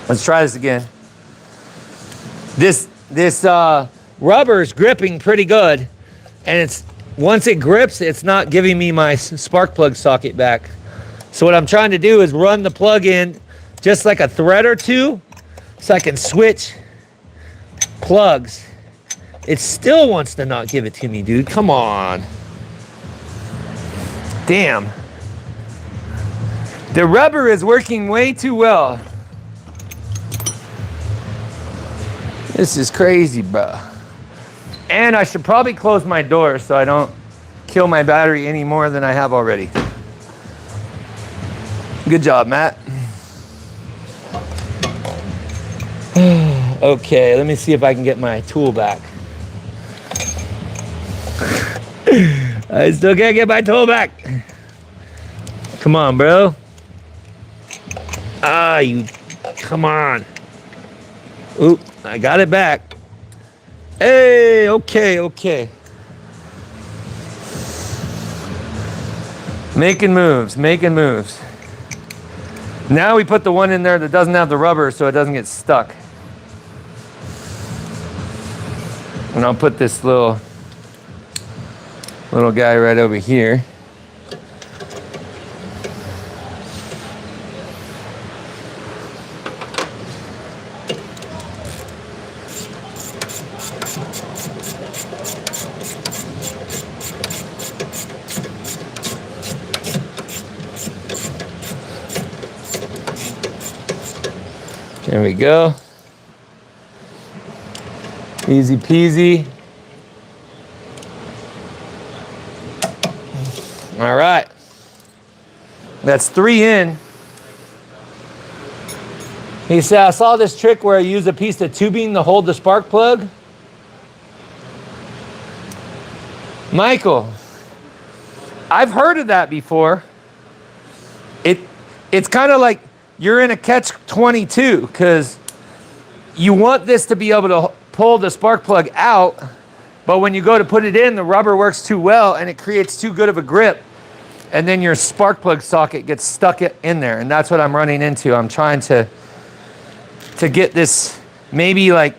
Let's try this again. This rubber is gripping pretty good, and it's once it grips, it's not giving me my spark plug socket back. So what I'm trying to do is run the plug in just like a thread or two, so I can switch plugs. It still wants to not give it to me, dude. Come on. Damn. The rubber is working way too well. This is crazy, bro. And I should probably close my door so I don't kill my battery any more than I have already. Good job, Matt. Okay, let me see if I can get my tool back. I still can't get my tool back. Come on, bro. Come on. Oop, I got it back. Hey, okay. Making moves. Now we put the one in there that doesn't have the rubber so it doesn't get stuck. And I'll put this little guy right over here. There we go. Easy peasy. All right. That's 3 in. He said, I saw this trick where I use a piece of tubing to hold the spark plug. Michael, I've heard of that before. It's kind of like you're in a catch-22 because you want this to be able to pull the spark plug out, but when you go to put it in, the rubber works too well and it creates too good of a grip, and then your spark plug socket gets stuck in there, and that's what I'm running into. I'm trying to get this, maybe like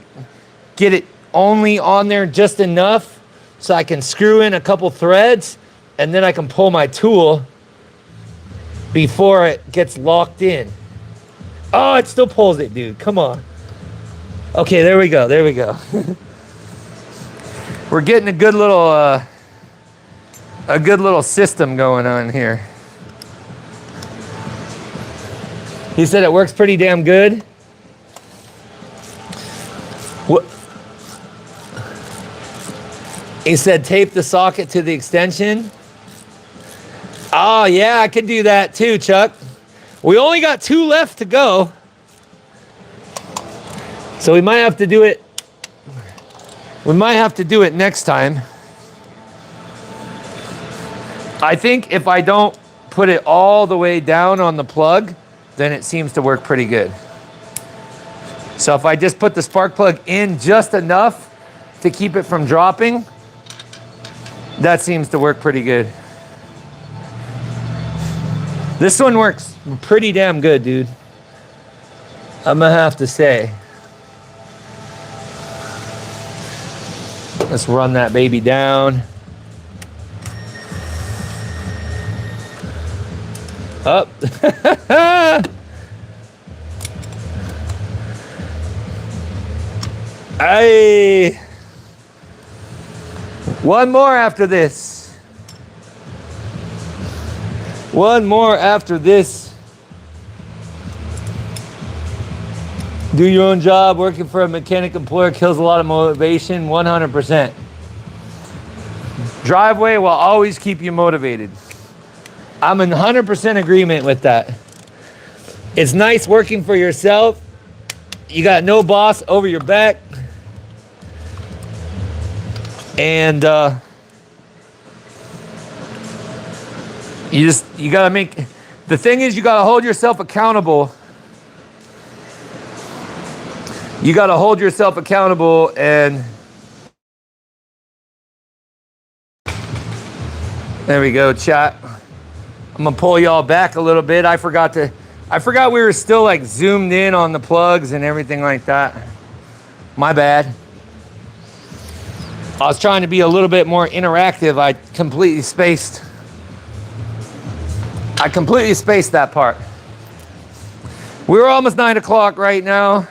get it only on there just enough so I can screw in a couple threads and then I can pull my tool before it gets locked in. Oh, it still pulls it, dude. Come on. Okay, there we go. There we go. We're getting a good little system going on here. He said it works pretty damn good. What? He said tape the socket to the extension. Oh yeah, I could do that too, Chuck. We only got 2 left to go. So we might have to do it. We might have to do it next time. I think if I don't put it all the way down on the plug, then it seems to work pretty good. So if I just put the spark plug in just enough to keep it from dropping, that seems to work pretty good. This one works pretty damn good, dude. I'm gonna have to say. Let's run that baby down. Up. Hey. One more after this. One more after this. Do your own job. Working for a mechanic employer kills a lot of motivation. 100%. Driveway will always keep you motivated. I'm in 100% agreement with that. It's nice working for yourself. You got no boss over your back. And you gotta make, the thing is you gotta hold yourself accountable. You gotta hold yourself accountable, and there we go, chat. I'm gonna pull y'all back a little bit. I forgot we were still like zoomed in on the plugs and everything like that. My bad. I was trying to be a little bit more interactive. I completely spaced that part. We're almost 9 o'clock right now.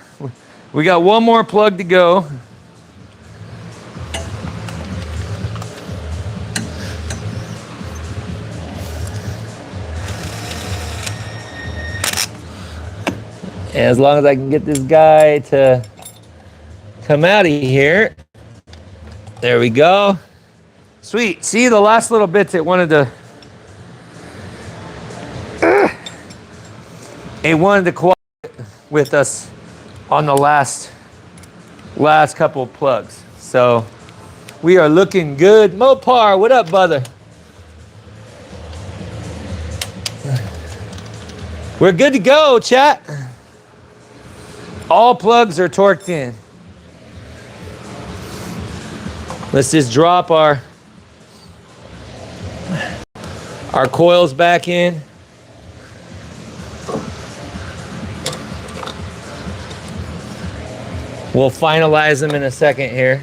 We got one more plug to go. And as long as I can get this guy to come out of here. There we go. Sweet. See, the last little bits it wanted to cooperate with us on the last couple of plugs. So we are looking good. Mopar, what up, brother? We're good to go, chat. All plugs are torqued in. Let's just drop our coils back in. We'll finalize them in a second here.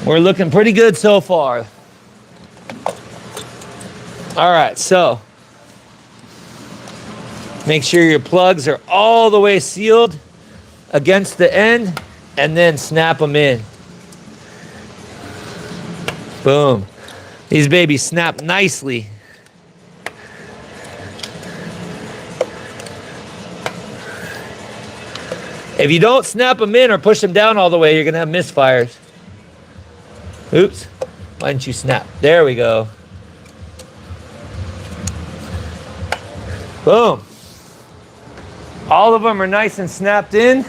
We're looking pretty good so far. All right, so make sure your plugs are all the way sealed against the end, and then snap them in. Boom. These babies snap nicely. If you don't snap them in or push them down all the way, you're gonna have misfires. Oops. Why didn't you snap? There we go. Boom. All of them are nice and snapped in.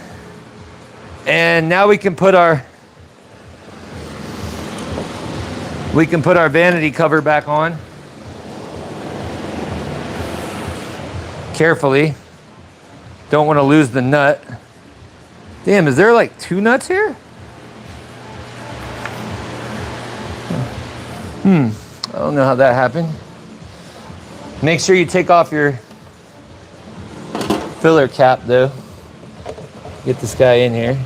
And now we can put our vanity cover back on. Carefully. Don't want to lose the nut. Damn, is there like 2 nuts here? I don't know how that happened. Make sure you take off your filler cap though. Get this guy in here.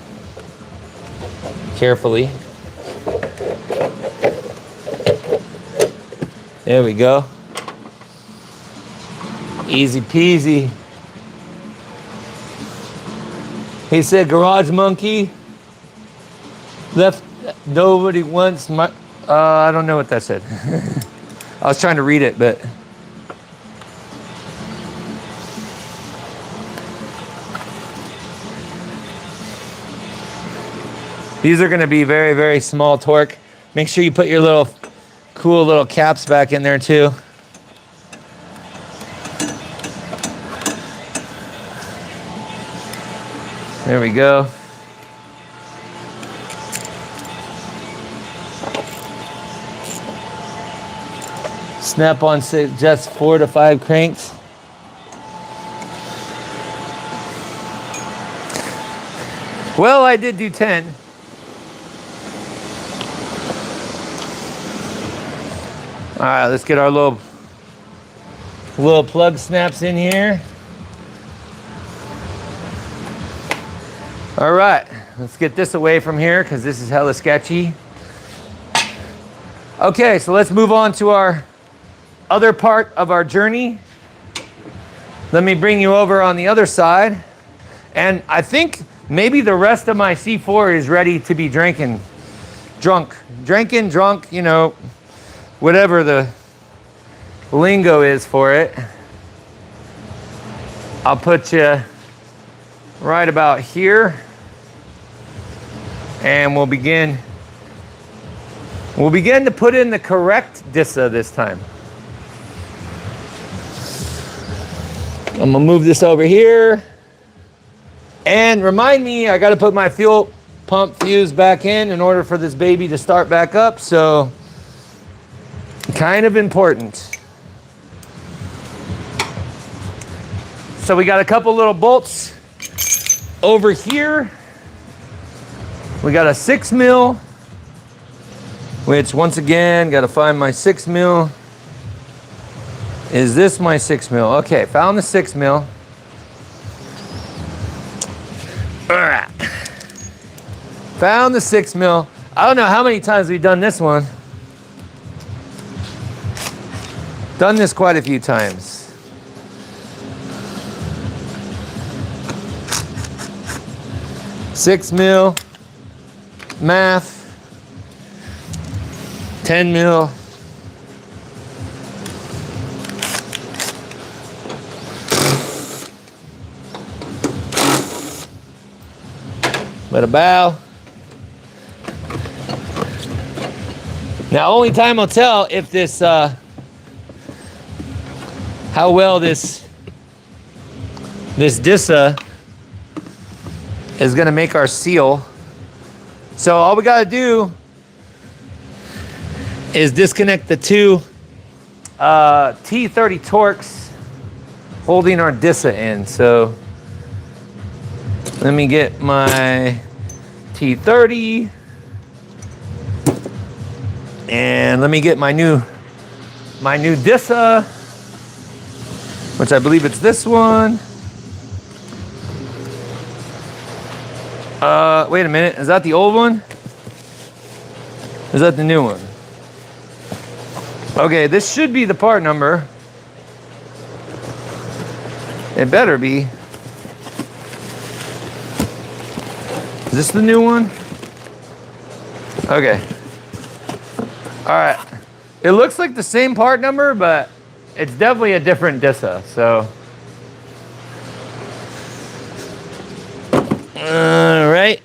Carefully. There we go. Easy peasy. He said, Garage Monkey left, nobody wants my, I don't know what that said. I was trying to read it, but. These are gonna be very, very small torque. Make sure you put your little cool little caps back in there too. There we go. Snap-on just 4 to 5 cranks. Well, I did do 10. All right, let's get our little plug snaps in here. All right, let's get this away from here because this is hella sketchy. Okay, so let's move on to our other part of our journey. Let me bring you over on the other side. And I think maybe the rest of my C4 is ready to be drunk, you know, whatever the lingo is for it. I'll put you right about here. And we'll begin to put in the correct Disa this time. I'm gonna move this over here. And remind me, I gotta put my fuel pump fuse back in order for this baby to start back up, so kind of important. So we got a couple little bolts over here. We got a 6 mil, which once again, got to find my 6 mil. Is this my 6 mil? Okay, found the 6 mil. All right. Found the 6 mil. I don't know how many times we've done this one. Done this quite a few times. $6 mil. Math, 10 mil. Let it bow. Now, only time will tell if this, how well this Disa is gonna make our seal. So all we gotta do is disconnect the two T30 Torx holding our Disa in. So let me get my T30 and let me get my new Disa, which I believe it's this one. Wait a minute, is that the old one? Is that the new one? Okay, this should be the part number. It better be. Is this the new one? Okay. All right. It looks like the same part number, but it's definitely a different Disa, so. All right.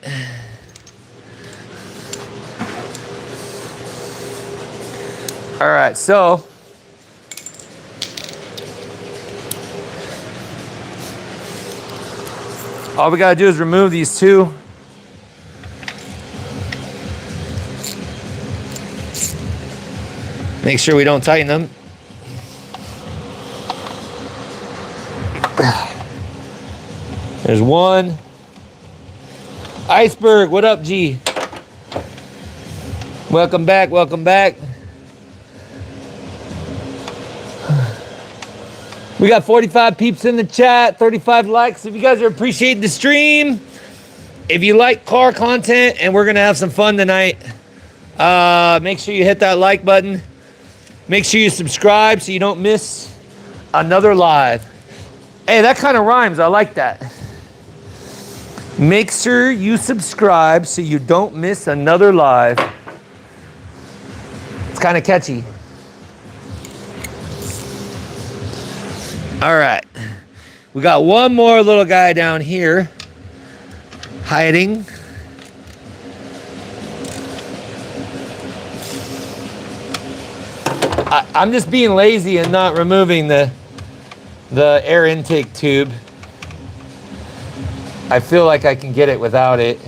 All right, so all we gotta do is remove these two. Make sure we don't tighten them. There's one. Iceberg, what up, G? Welcome back, welcome back. We got 45 peeps in the chat, 35 likes. If you guys are appreciating the stream, if you like car content and we're gonna have some fun tonight, make sure you hit that like button. Make sure you subscribe so you don't miss another live. Hey, that kind of rhymes. I like that. Make sure you subscribe so you don't miss another live. It's kind of catchy. All right. We got one more little guy down here hiding. I'm just being lazy and not removing the air intake tube. I feel like I can get it without it.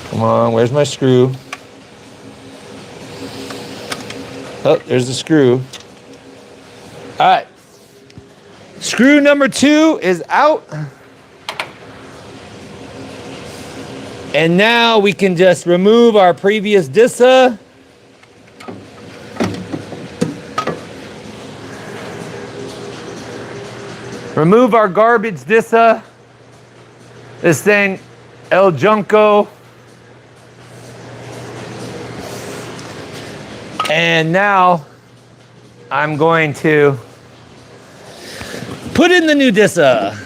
Come on, where's my screw? Oh, there's the screw. All right. Screw number 2 is out. And now we can just remove our previous Disa. Remove our garbage Disa. This thing, El Junco. And now I'm going to put in the new Disa.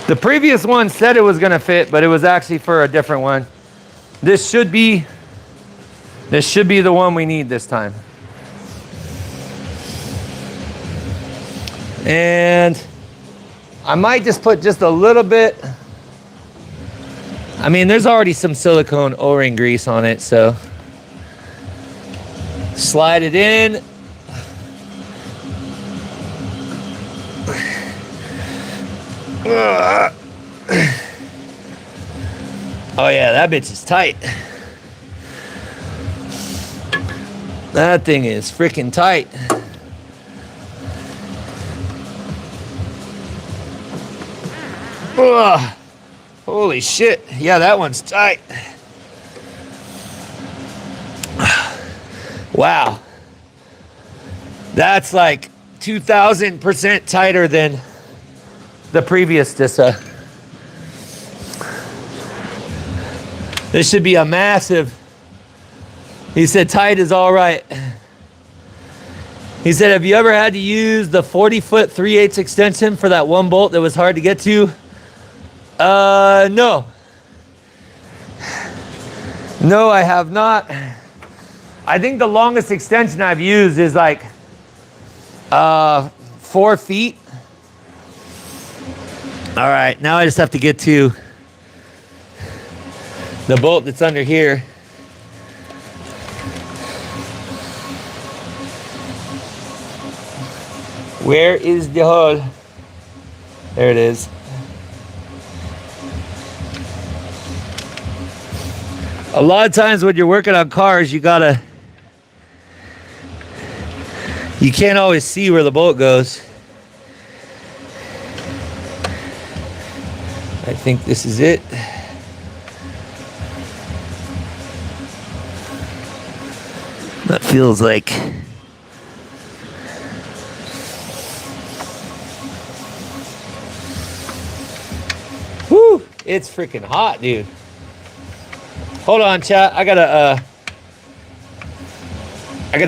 The previous one said it was going to fit, but it was actually for a different one. This should be the one we need this time. And I might just put just a little bit. I mean, there's already some silicone O-ring grease on it, so slide it in. Oh yeah, that bitch is tight. That thing is freaking tight. Ugh. Holy shit. Yeah, that one's tight. Wow. That's like 2,000% tighter than the previous Disa. This should be a massive. He said tight is all right. He said, have you ever had to use the 40-foot 3/8 extension for that one bolt that was hard to get to? No. No, I have not. I think the longest extension I've used is like 4 feet. All right, now I just have to get to the bolt that's under here. Where is the hole? There it is. A lot of times when you're working on cars, you can't always see where the bolt goes. I think this is it. That feels like. Whoo! It's freaking hot, dude. Hold on, chat. I gotta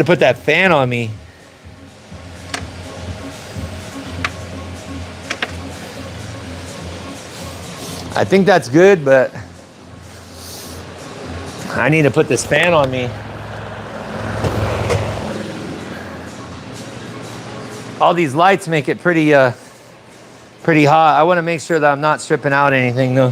put that fan on me. I think that's good, but I need to put this fan on me. All these lights make it pretty hot. I want to make sure that I'm not stripping out anything though.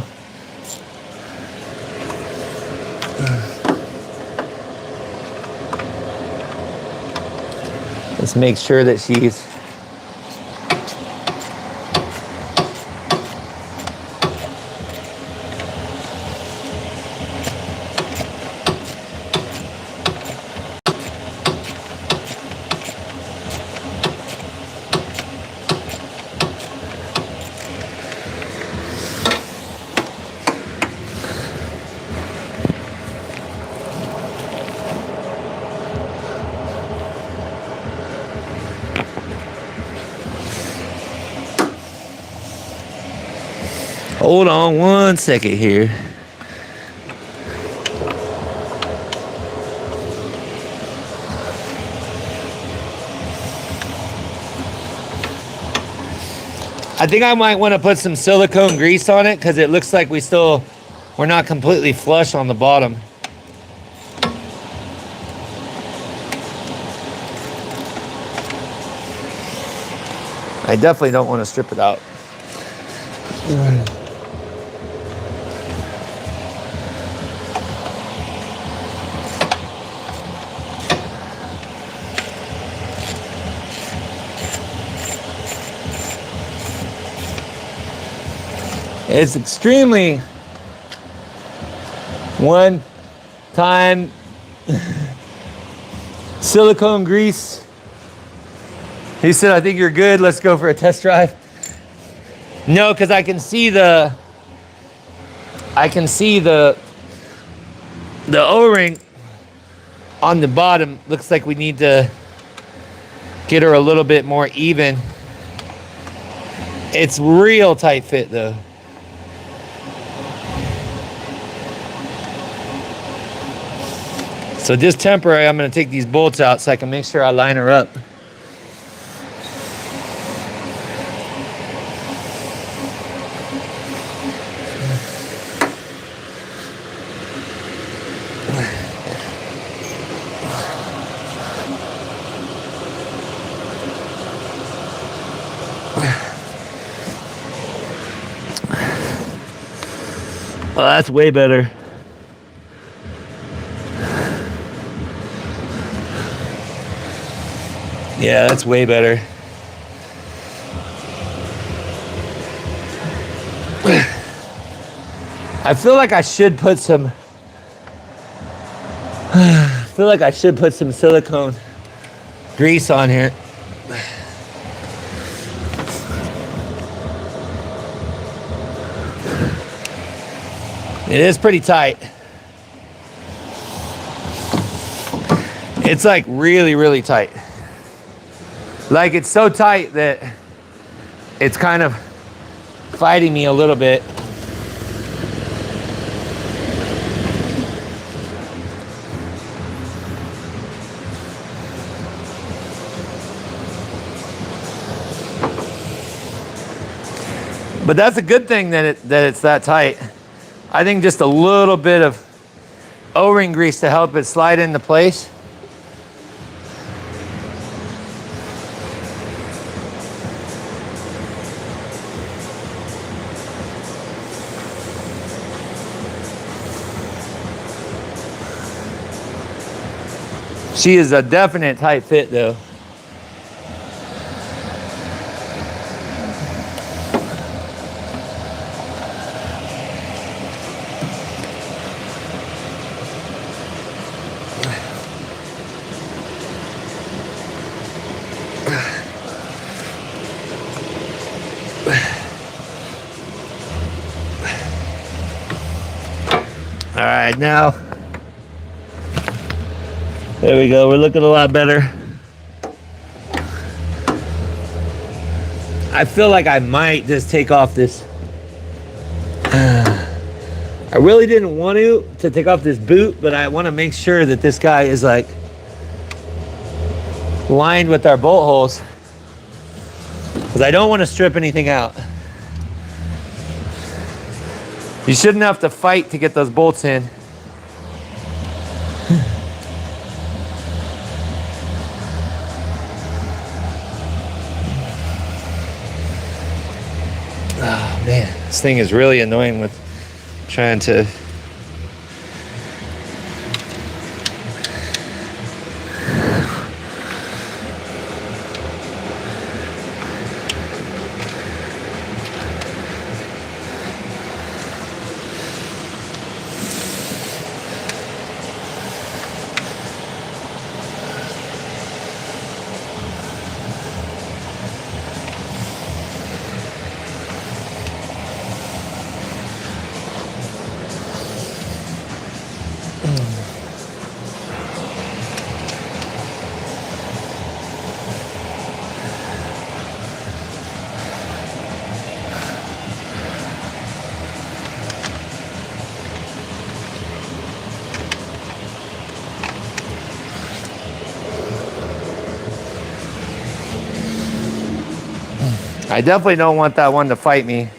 Let's make sure that she's Hold on 1 second here. I think I might want to put some silicone grease on it because it looks like we're not completely flush on the bottom. I definitely don't want to strip it out. It's extremely one-time silicone grease. He said, I think you're good. Let's go for a test drive. No, because I can see the O-ring on the bottom. Looks like we need to get her a little bit more even. It's real tight fit though. So just temporary, I'm gonna take these bolts out so I can make sure I line her up. Well, that's way better. Yeah, that's way better. I feel like I should put some silicone grease on here. It is pretty tight. It's like really, really tight. Like it's so tight that it's kind of fighting me a little bit. But that's a good thing that it's that tight. I think just a little bit of O-ring grease to help it slide into place. She is a definite tight fit though. All right, now, there we go. We're looking a lot better. I feel like I might just take off this. I really didn't want to take off this boot, but I want to make sure that this guy is like lined with our bolt holes because I don't want to strip anything out. You shouldn't have to fight to get those bolts in. Oh man, this thing is really annoying with trying to. I definitely don't want that one to fight me.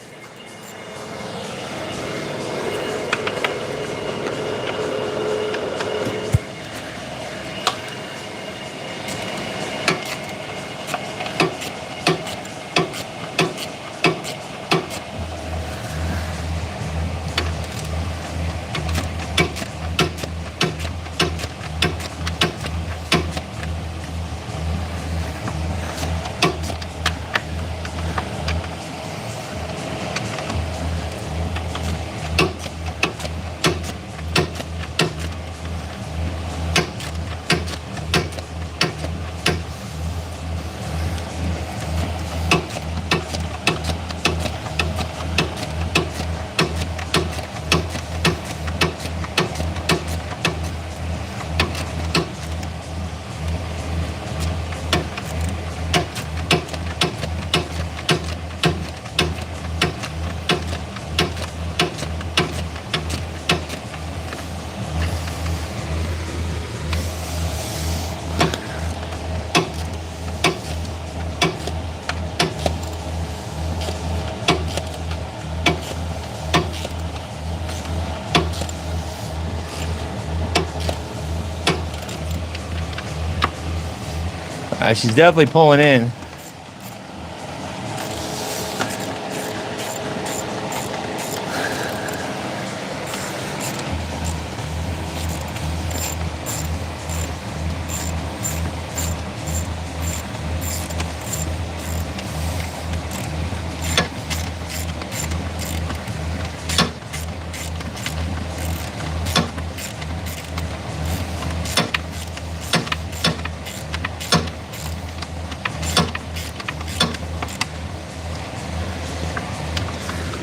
She's definitely pulling in.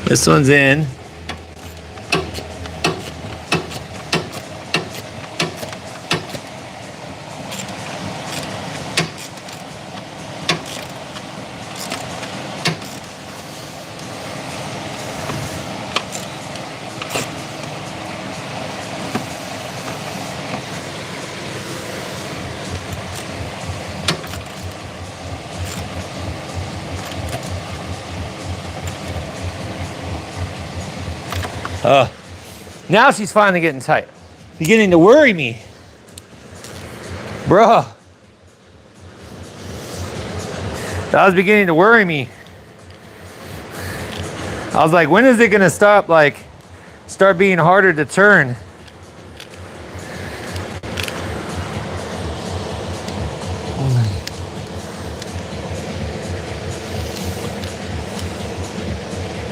This one's in. Now she's finally getting tight. Beginning to worry me. Bro. That was beginning to worry me. I was like, when is it gonna stop, like, start being harder to turn?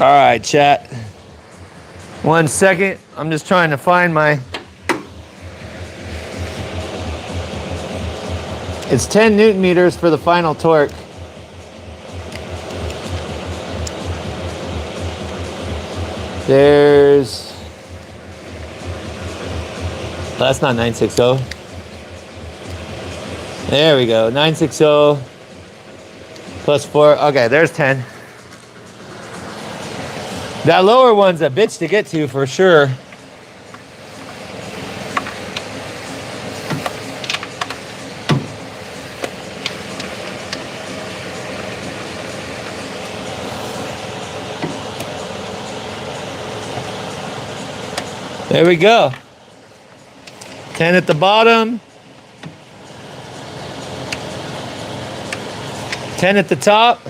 All right, chat. 1 second, I'm just trying to find my... It's 10 Newton meters for the final torque. There's... That's not 960. There we go, 960 plus 4. Okay, there's 10. That lower one's a bitch to get to for sure. There we go. 10 at the bottom. 10 at the top.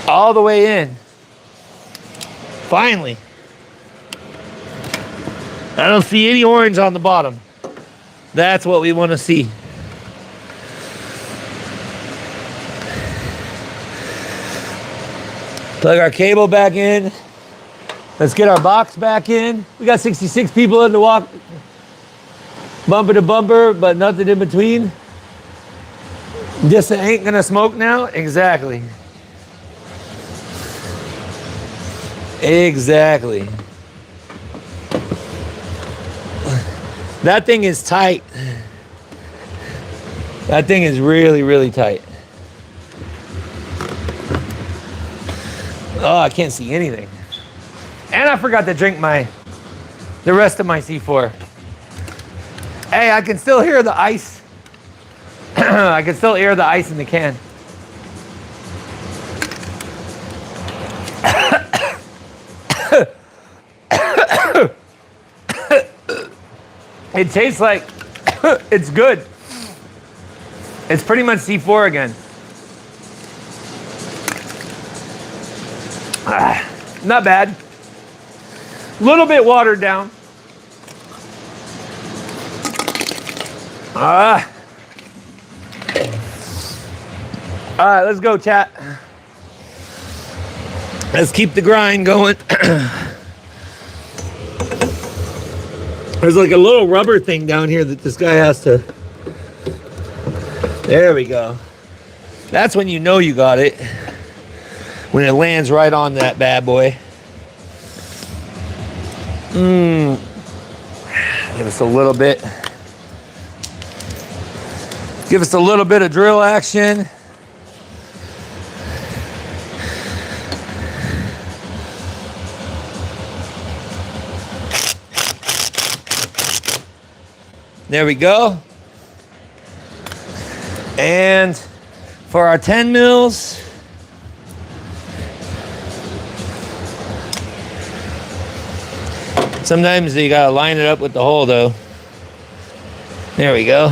All the way in. Finally. I don't see any orange on the bottom. That's what we want to see. Plug our cable back in. Let's get our box back in. We got 66 people in the walk. Bumper to bumper, but nothing in between. Disa ain't gonna smoke now? Exactly. Exactly. That thing is tight. That thing is really, really tight. Oh, I can't see anything. And I forgot to drink the rest of my C4. Hey, I can still hear the ice. I can still hear the ice in the can. It tastes like it's good. It's pretty much C4 again. Not bad. A little bit watered down. All right, let's go, chat. Let's keep the grind going. There's like a little rubber thing down here that this guy has to... There we go. That's when you know you got it. When it lands right on that bad boy. Give us a little bit. Give us a little bit of drill action. There we go. And for our 10 mils, sometimes you gotta line it up with the hole though. There we go.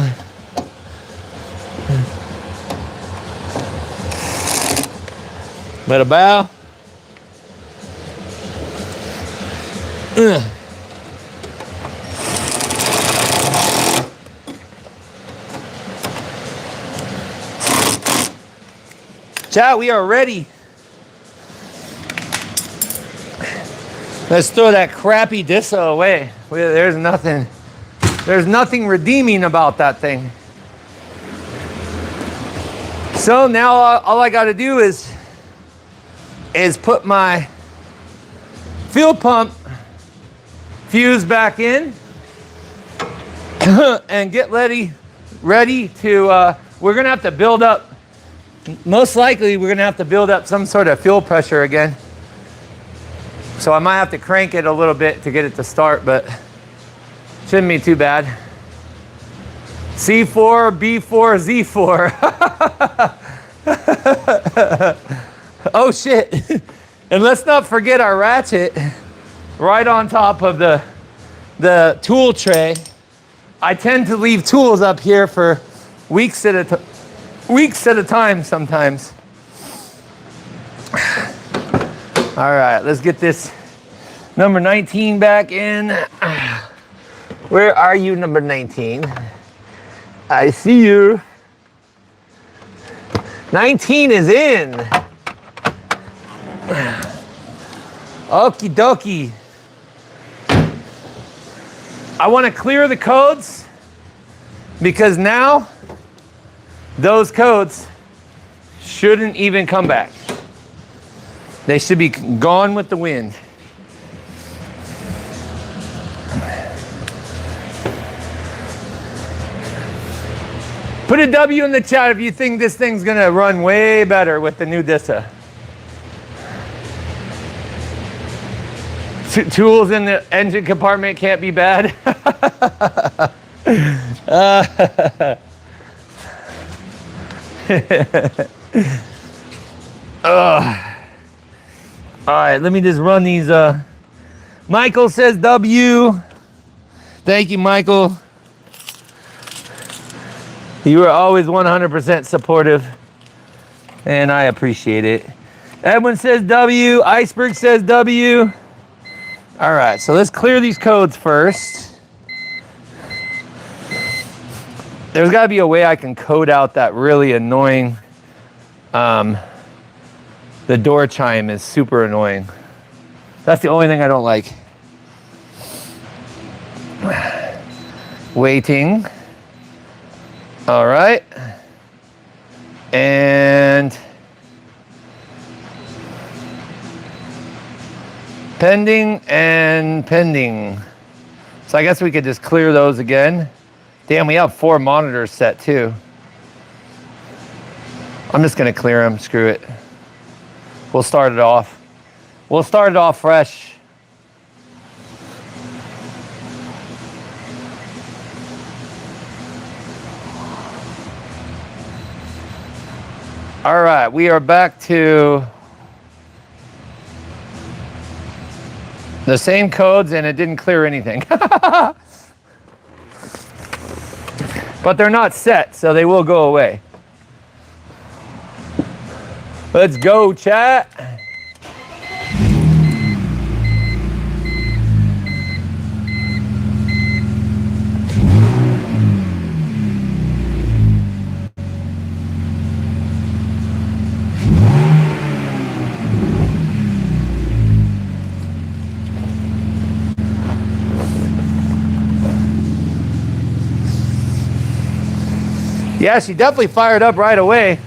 Let it bow. Chat, we are ready. Let's throw that crappy Disa away. There's nothing redeeming about that thing. So now all I got to do is put my fuel pump fuse back in and get ready to, we're going to have to build up, most likely we're going to have to build up some sort of fuel pressure again. So I might have to crank it a little bit to get it to start, but shouldn't be too bad. C4, B4, Z4. Oh shit. And let's not forget our ratchet right on top of the tool tray. I tend to leave tools up here for weeks at a time sometimes. All right, let's get this number 19 back in. Where are you, number 19? I see you. 19 is in. Okie dokie. I want to clear the codes because now those codes shouldn't even come back. They should be gone with the wind. Put a W in the chat if you think this thing's gonna run way better with the new Disa. Tools in the engine compartment can't be bad. All right, let me just run these. Michael says W. Thank you, Michael. You are always 100% supportive, and I appreciate it. Edwin says W. Iceberg says W. All right, so let's clear these codes first. There's got to be a way I can code out that really annoying. The door chime is super annoying. That's the only thing I don't like. Waiting. All right. And pending and pending. So I guess we could just clear those again. Damn, we have 4 monitors set too. I'm just gonna clear them, screw it. We'll start it off. We'll start it off fresh. All right, we are back to the same codes and it didn't clear anything. but they're not set, so they will go away. Let's go, chat. Yeah, she definitely fired up right away.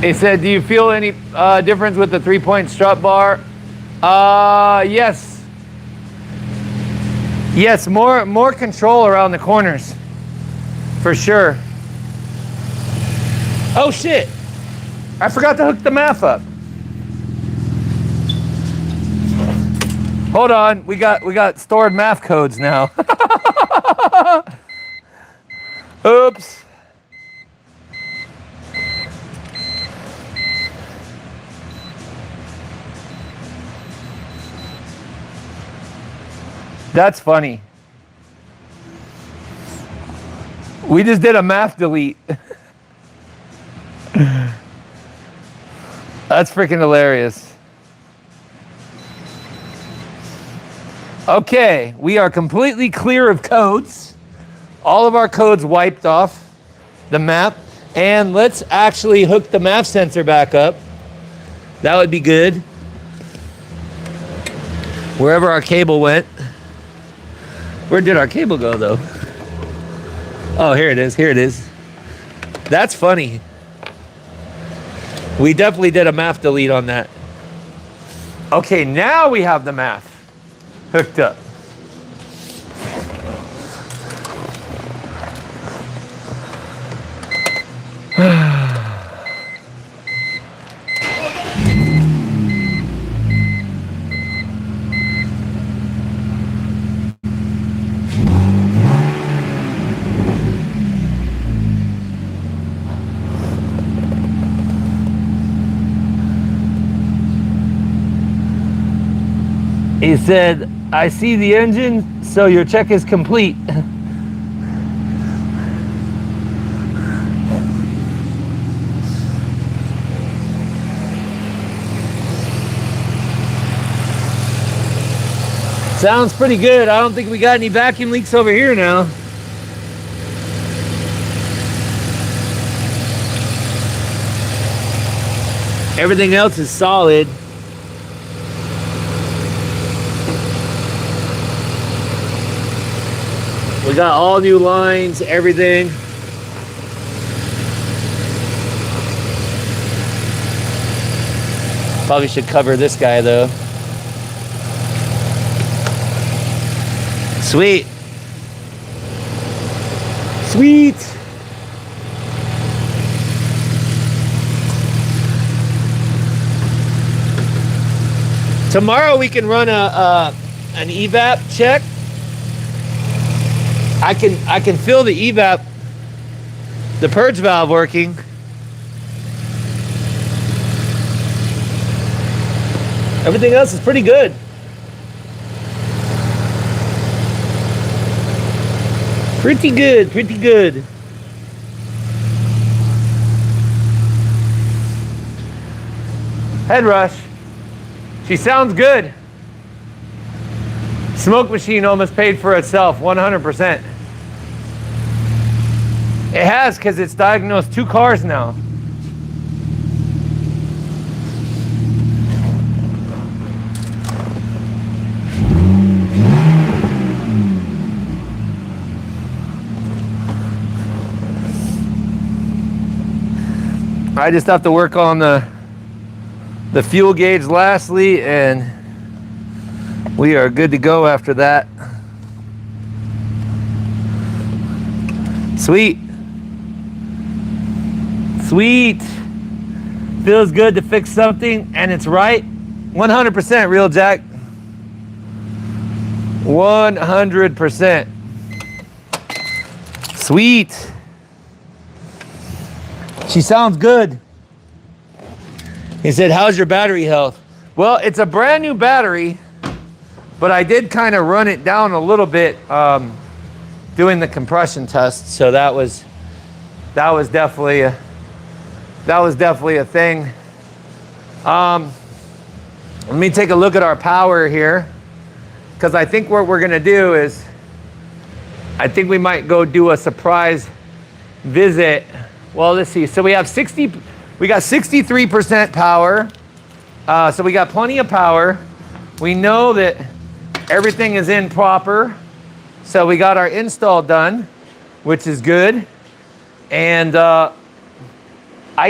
He said, do you feel any difference with the 3-point strut bar? Yes. Yes, more control around the corners. For sure. Oh shit. I forgot to hook the MAF up. Hold on, we got stored MAF codes now. Oops. That's funny. We just did a MAF delete. That's freaking hilarious. Okay, we are completely clear of codes. All of our codes wiped off the map. And let's actually hook the MAF sensor back up. That would be good. Wherever our cable went. Where did our cable go, though? Oh, here it is. Here it is. That's funny. We definitely did a MAF delete on that. Okay, now we have the MAF hooked up. He said, I see the engine, so your check is complete. Sounds pretty good. I don't think we got any vacuum leaks over here now. Everything else is solid. We got all new lines, everything. Probably should cover this guy though. Sweet. Sweet. Tomorrow we can run an evap check. I can feel the evap, the purge valve working. Everything else is pretty good. Pretty good, pretty good. Head rush. She sounds good. Smoke machine almost paid for itself, 100%. It has, because it's diagnosed 2 cars now. I just have to work on the fuel gauge lastly, and we are good to go after that. Sweet. Sweet. Feels good to fix something and it's right. 100% real Jack. 100%. Sweet. She sounds good. He said, how's your battery health? Well, it's a brand new battery, but I did kind of run it down a little bit doing the compression test. So that was definitely a thing. Let me take a look at our power here, because I think what we're gonna do is, I think we might go do a surprise visit. Well, let's see. So we got 63% power. So we got plenty of power. We know that everything is in proper. So we got our install done, which is good. And I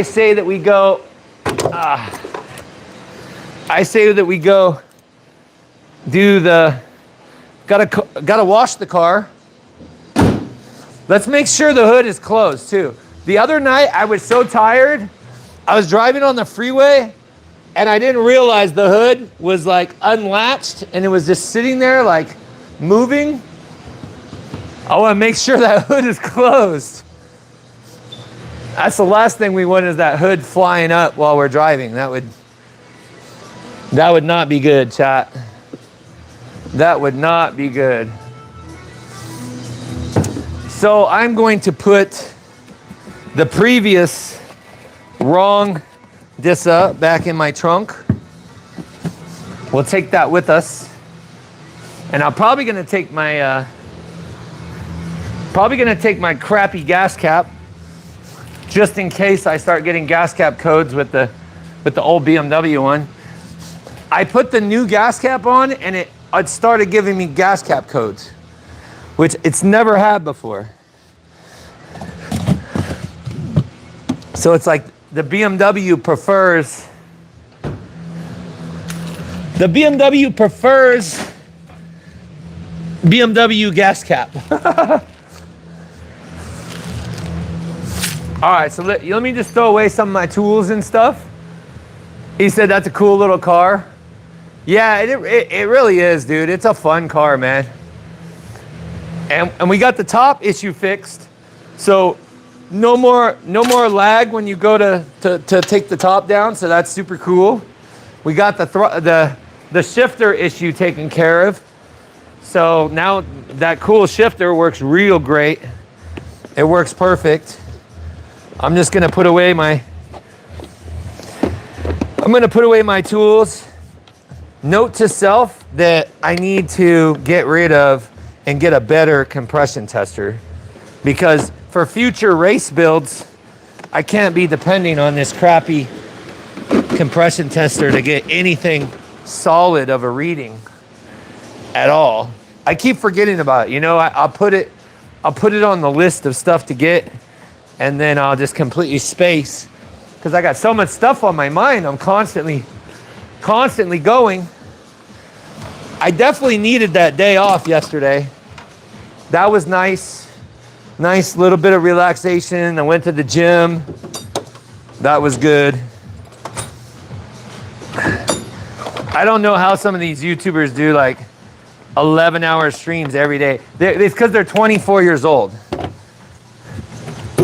say that we go do the, gotta wash the car. Let's make sure the hood is closed too. The other night I was so tired, I was driving on the freeway and I didn't realize the hood was like unlatched and it was just sitting there like moving. I wanna make sure that hood is closed. That's the last thing we want, is that hood flying up while we're driving. That would not be good, chat. That would not be good. So I'm going to put the previous wrong Disa back in my trunk. We'll take that with us. And I'm probably gonna take my crappy gas cap, just in case I start getting gas cap codes with the old BMW one. I put the new gas cap on and it started giving me gas cap codes, which it's never had before. So it's like the BMW prefers BMW gas cap. All right, so let me just throw away some of my tools and stuff. He said that's a cool little car. Yeah, it really is, dude. It's a fun car, man. And we got the top issue fixed. So no more lag when you go to take the top down, so that's super cool. We got the shifter issue taken care of. So now that cool shifter works real great. It works perfect. I'm just gonna put away my tools. Note to self that I need to get rid of and get a better compression tester, because for future race builds, I can't be depending on this crappy compression tester to get anything solid of a reading at all. I keep forgetting about it. You know, I'll put it on the list of stuff to get, and then I'll just completely space, because I got so much stuff on my mind. I'm constantly going. I definitely needed that day off yesterday. That was nice. Nice little bit of relaxation. I went to the gym. That was good. I don't know how some of these YouTubers do like 11-hour streams every day. It's because they're 24 years old.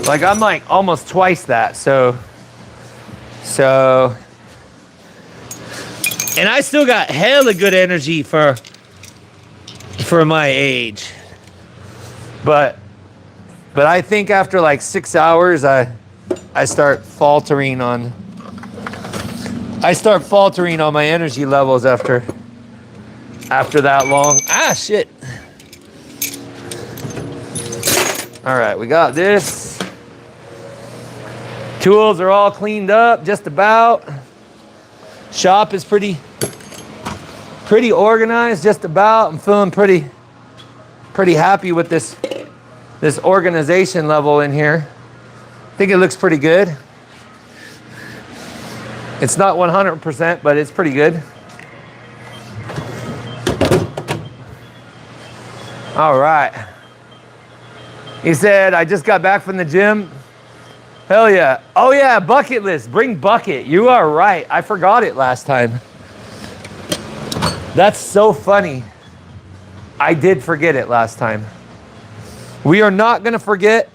Like I'm like almost twice that. So, and I still got hella good energy for my age. But I think after like 6 hours, I start faltering on my energy levels after that long. Ah, shit. All right, we got this. Tools are all cleaned up, just about. Shop is pretty organized, just about. I'm feeling pretty happy with this organization level in here. I think it looks pretty good. It's not 100%, but it's pretty good. All right. He said, I just got back from the gym. Hell yeah. Oh yeah, bucket list. Bring bucket. You are right. I forgot it last time. That's so funny. I did forget it last time. We are not gonna forget.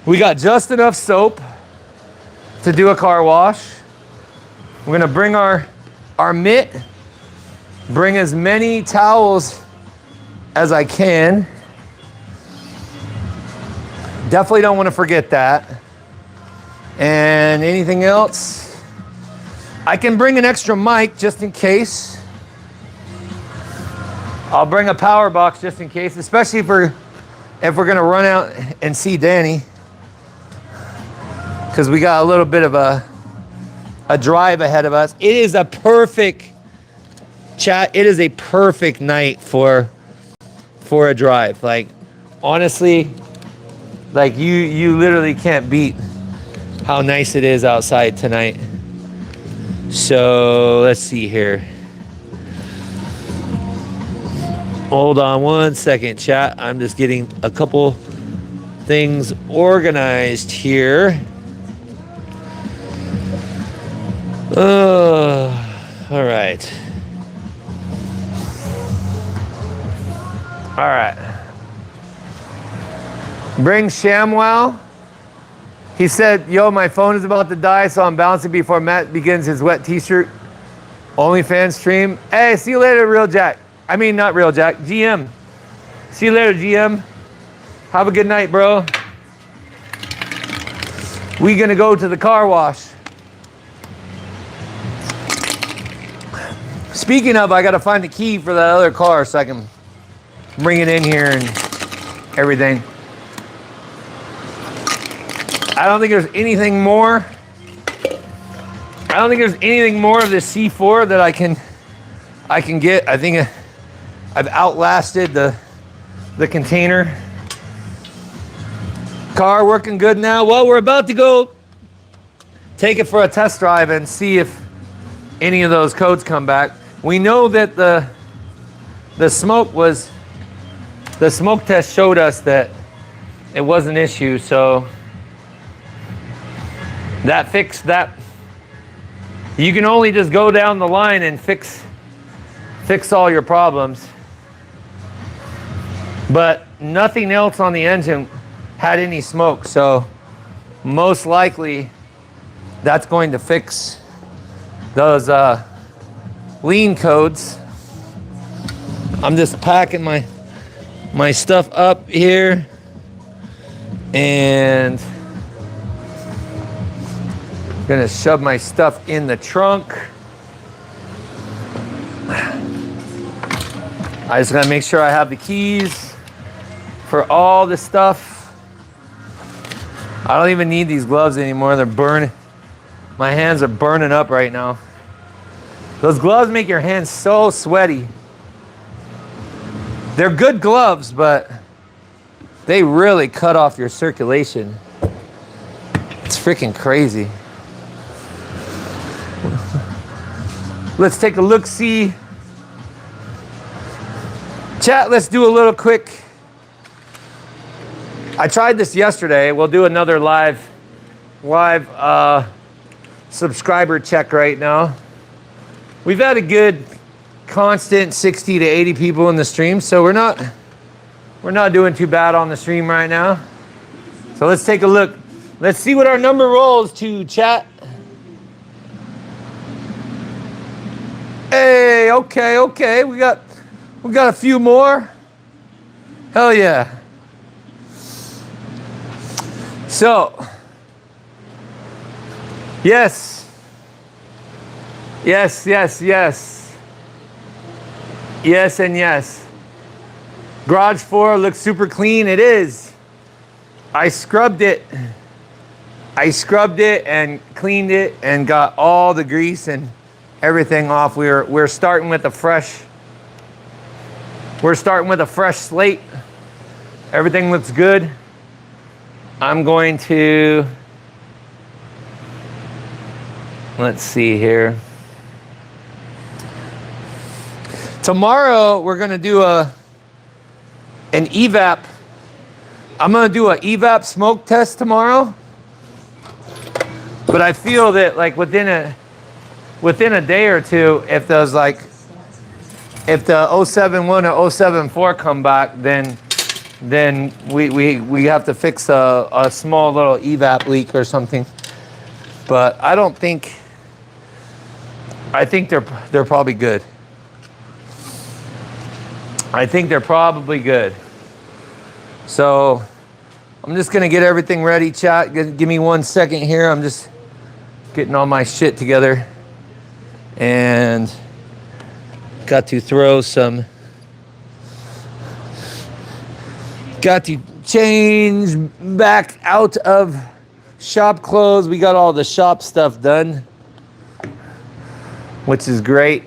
We got just enough soap to do a car wash. We're gonna bring our mitt, bring as many towels as I can. Definitely don't want to forget that. And anything else? I can bring an extra mic just in case. I'll bring a power box just in case, especially if we're gonna run out and see Danny, because we got a little bit of a drive ahead of us. It is a perfect chat. It is a perfect night for a drive. Like, honestly, like you literally can't beat how nice it is outside tonight. So let's see here. Hold on one second, chat. I'm just getting a couple things organized here. All right. All right. Bring ShamWow. He said, yo, my phone is about to die, so I'm bouncing before Matt begins his wet t-shirt OnlyFans stream. Hey, see you later, Real Jack. I mean, not Real Jack, GM. See you later, GM. Have a good night, bro. We gonna go to the car wash. Speaking of, I gotta find the key for that other car so I can bring it in here and everything. I don't think there's anything more. I don't think there's anything more of this C4 that I can get. I think I've outlasted the container. Car working good now. Well, we're about to go take it for a test drive and see if any of those codes come back. We know that the smoke test showed us that it was an issue, so that fixed that. You can only just go down the line and fix all your problems. But nothing else on the engine had any smoke, so most likely that's going to fix those lean codes. I'm just packing my stuff up here and gonna shove my stuff in the trunk. I just gotta make sure I have the keys for all the stuff. I don't even need these gloves anymore. They're burning. My hands are burning up right now. Those gloves make your hands so sweaty. They're good gloves, but they really cut off your circulation. It's freaking crazy. Let's take a look-see. Chat, let's do a little quick. I tried this yesterday. We'll do another live subscriber check right now. We've had a good constant 60 to 80 people in the stream, so we're not doing too bad on the stream right now. So let's take a look. Let's see what our number rolls to, chat. Hey, okay. We got a few more. Hell yeah. So, yes. Yes and yes. Garage 4 looks super clean. It is. I scrubbed it and cleaned it and got all the grease and everything off. We're starting with a fresh slate. Everything looks good. I'm going to, let's see here. Tomorrow we're gonna do an evap. I'm gonna do an evap smoke test tomorrow. But I feel that like within a day or two, if the 071 or 074 come back, then we have to fix a small little evap leak or something. But I don't think I think they're probably good. I think they're probably good. So I'm just gonna get everything ready, chat. Give me 1 second here. I'm just getting all my shit together and got to change back out of shop clothes. We got all the shop stuff done, which is great.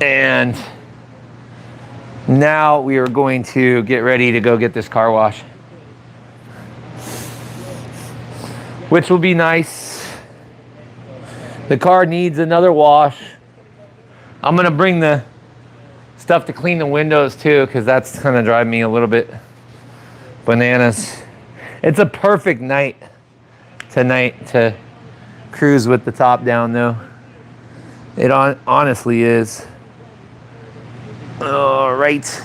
And now we are going to get ready to go get this car wash, which will be nice. The car needs another wash. I'm gonna bring the stuff to clean the windows too, because that's gonna drive me a little bit bananas. It's a perfect night tonight to cruise with the top down though. It honestly is. All right.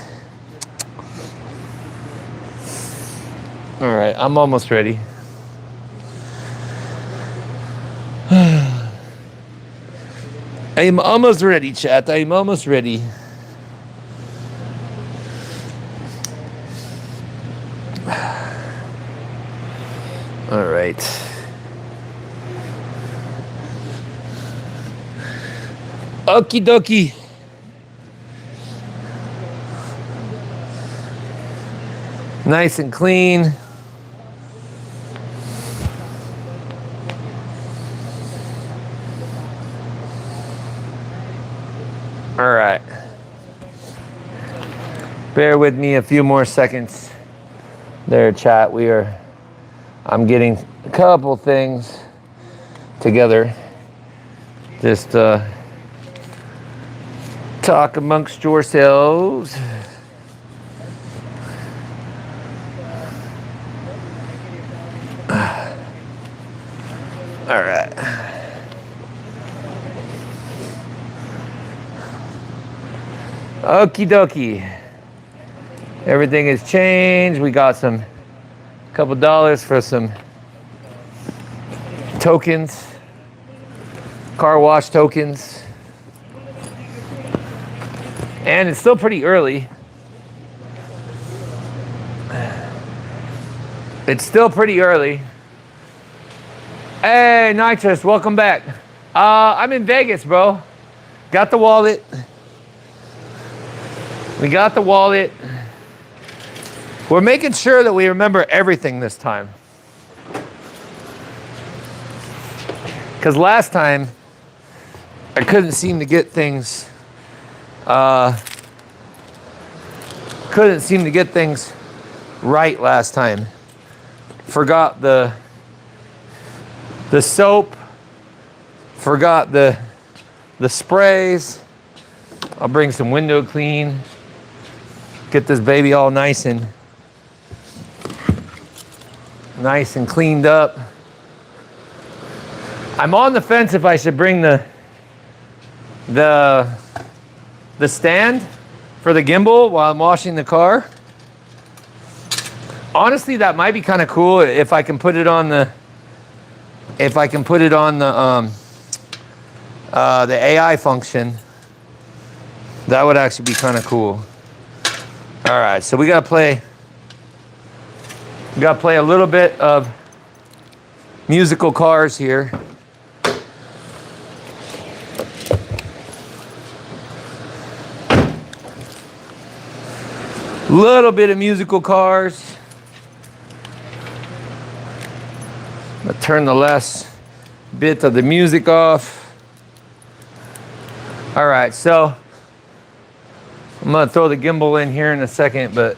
All right, I'm almost ready. I am almost ready, chat. I am almost ready. All right. Okie dokie. Nice and clean. All right. Bear with me a few more seconds there, chat. I'm getting a couple things together. Just talk amongst yourselves. All right. Okie dokie. Everything has changed. We got a couple dollars for some tokens, car wash tokens. And it's still pretty early. It's still pretty early. Hey, Nitrous, welcome back. I'm in Vegas, bro. Got the wallet. We got the wallet. We're making sure that we remember everything this time. Because last time, I couldn't seem to get things, right last time. Forgot the soap, forgot the sprays. I'll bring some window clean, get this baby all nice and cleaned up. I'm on the fence if I should bring the stand for the gimbal while I'm washing the car. Honestly, that might be kind of cool if I can put it on the AI function. That would actually be kind of cool. All right, so we gotta play a little bit of musical cars here. Little bit of musical cars. I'm gonna turn the last bit of the music off. All right, so I'm gonna throw the gimbal in here in a second, but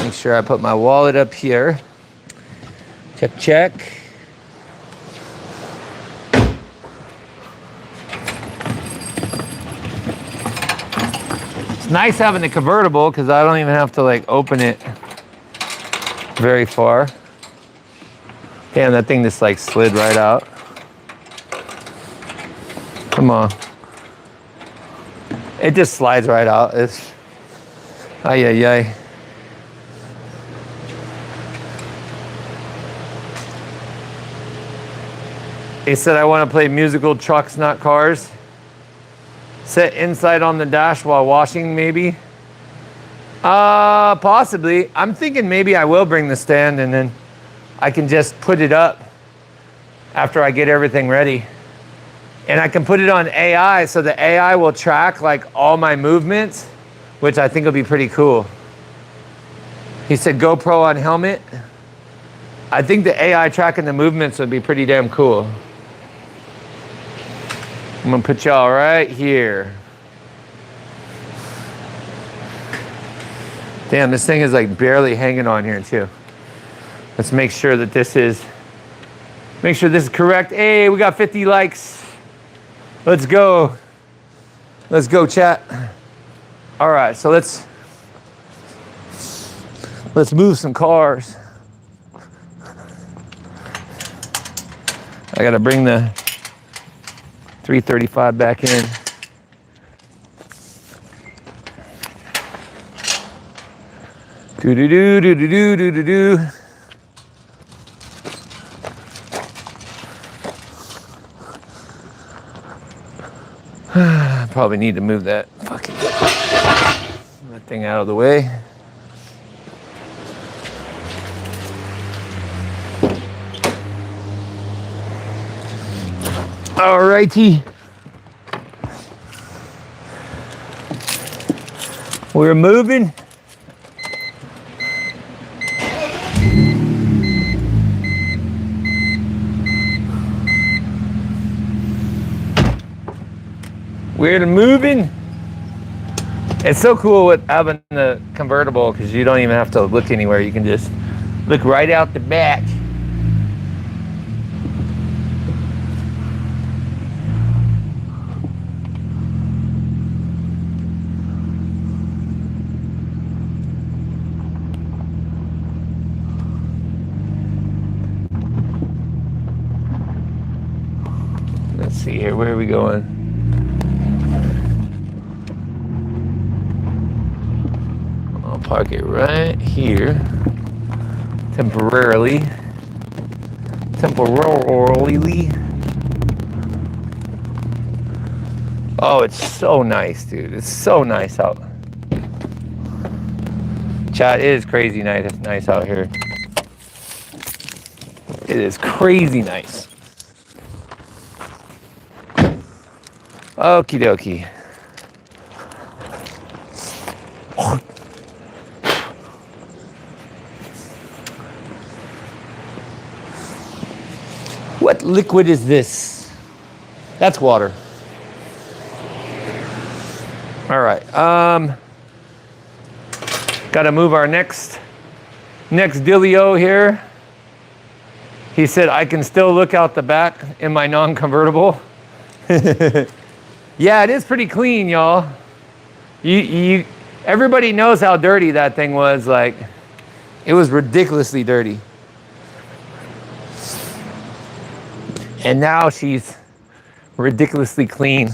make sure I put my wallet up here. Check, check. It's nice having the convertible because I don't even have to like open it very far. Damn, that thing just like slid right out. Come on. It just slides right out. It's ay ay ay. He said, I want to play musical trucks, not cars. Sit inside on the dash while washing, maybe. Possibly. I'm thinking maybe I will bring the stand and then I can just put it up after I get everything ready. And I can put it on AI so the AI will track like all my movements, which I think will be pretty cool. He said GoPro on helmet. I think the AI tracking the movements would be pretty damn cool. I'm gonna put y'all right here. Damn, this thing is like barely hanging on here too. Let's make sure that this is correct. Hey, we got 50 likes. Let's go. Let's go, chat. All right, so let's move some cars. I gotta bring the 335 back in. Do. Probably need to move that thing out of the way. All righty. We're moving. We're moving. It's so cool with having the convertible because you don't even have to look anywhere. You can just look right out the back. Let's see here, where are we going? I'll park it right here. Temporarily. Oh, it's so nice, dude. It's so nice out. Chat, it is crazy nice out here. It is crazy nice. Okie dokie. What liquid is this? That's water. All right. Got to move our next dealio here. He said I can still look out the back in my non-convertible. Yeah, it is pretty clean, y'all. Everybody knows how dirty that thing was. Like, it was ridiculously dirty. And now she's ridiculously clean.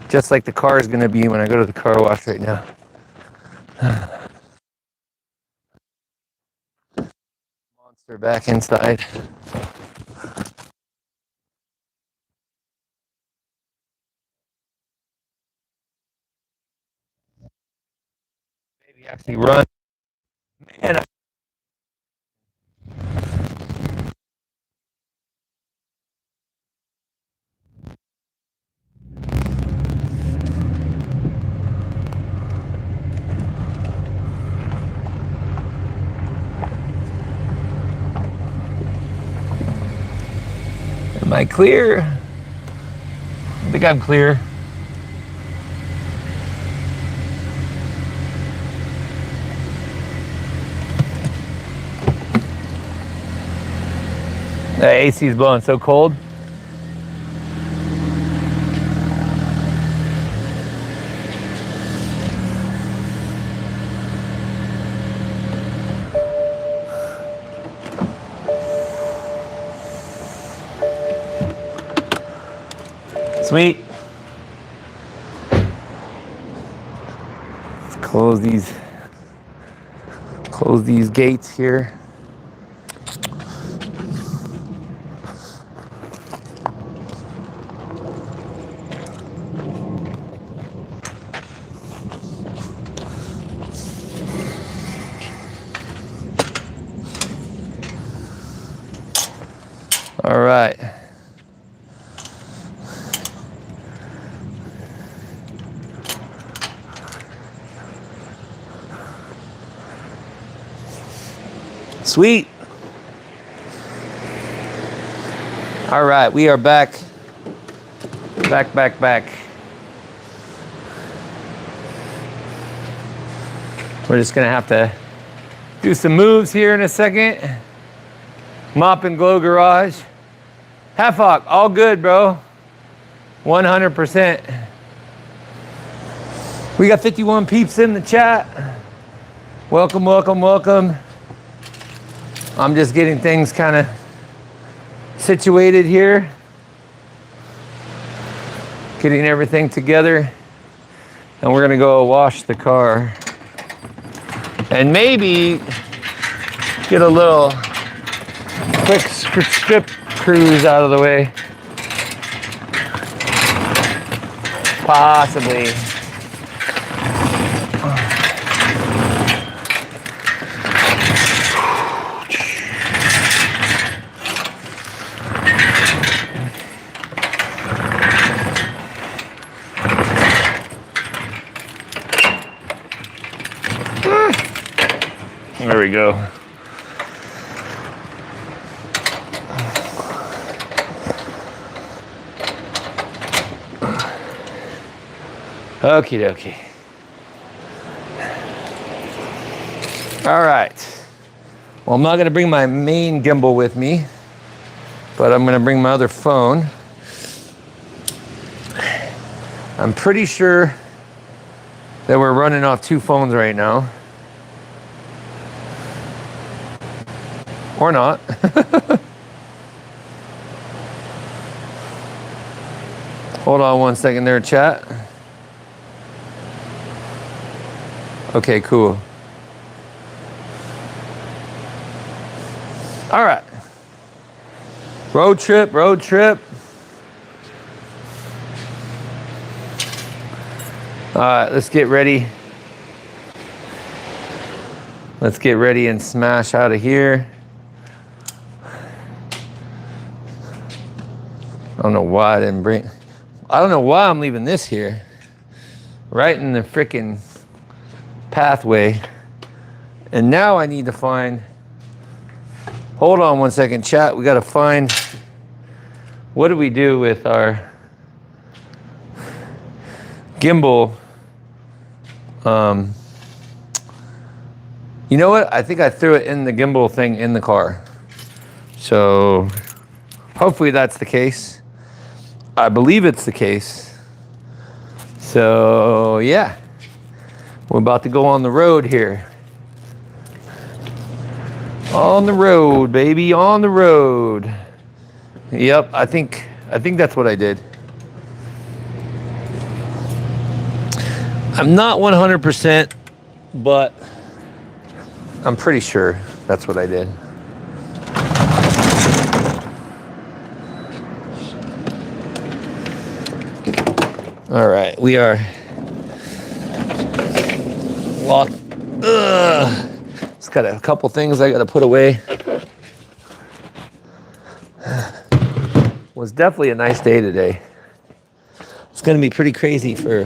Just like the car is gonna be when I go to the car wash right now. Monster back inside. Maybe actually run. Man, am I clear? I think I'm clear. The AC is blowing so cold. Sweet. Let's close these gates here. right. Sweet. All right, we are back. Back. We're just gonna have to do some moves here in a second. Mop and glow garage. Half-Hawk, all good, bro. 100%. We got 51 peeps in the chat. Welcome. I'm just getting things kind of situated here. Getting everything together. And we're gonna go wash the car. And maybe get a little quick strip cruise out of the way. Possibly. There we go. Okie dokie. All right. Well, I'm not going to bring my main gimbal with me, but I'm going to bring my other phone. I'm pretty sure that we're running off 2 phones right now. Or not. Hold on 1 second there, chat. Okay, cool. All right. Road trip. All right, let's get ready. Let's get ready and smash out of here. I don't know why I don't know why I'm leaving this here. Right in the frickin' pathway. And now I need to find, hold on 1 second, chat. We gotta find, what do we do with our gimbal? You know what? I think I threw it in the gimbal thing in the car. So hopefully that's the case. I believe it's the case. So yeah, we're about to go on the road here. On the road, baby, on the road. Yep, I think that's what I did. I'm not 100%, but I'm pretty sure that's what I did. All right, we are locked. It's got a couple things I got to put away. Was definitely a nice day today. It's going to be pretty crazy for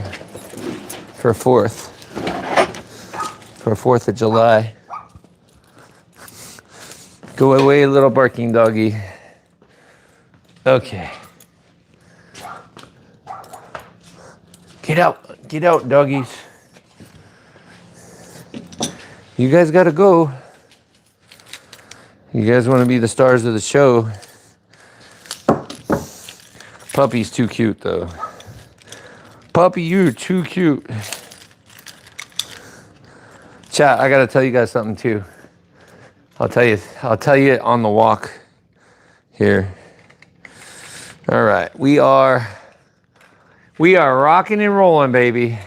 4th of July. Go away, little barking doggy. Okay. Get out, doggies. You guys gotta go. You guys want to be the stars of the show. Puppy's too cute, though. Puppy, you're too cute. Chat, I gotta tell you guys something too. I'll tell you it on the walk here. All right, we are rocking and rolling, baby.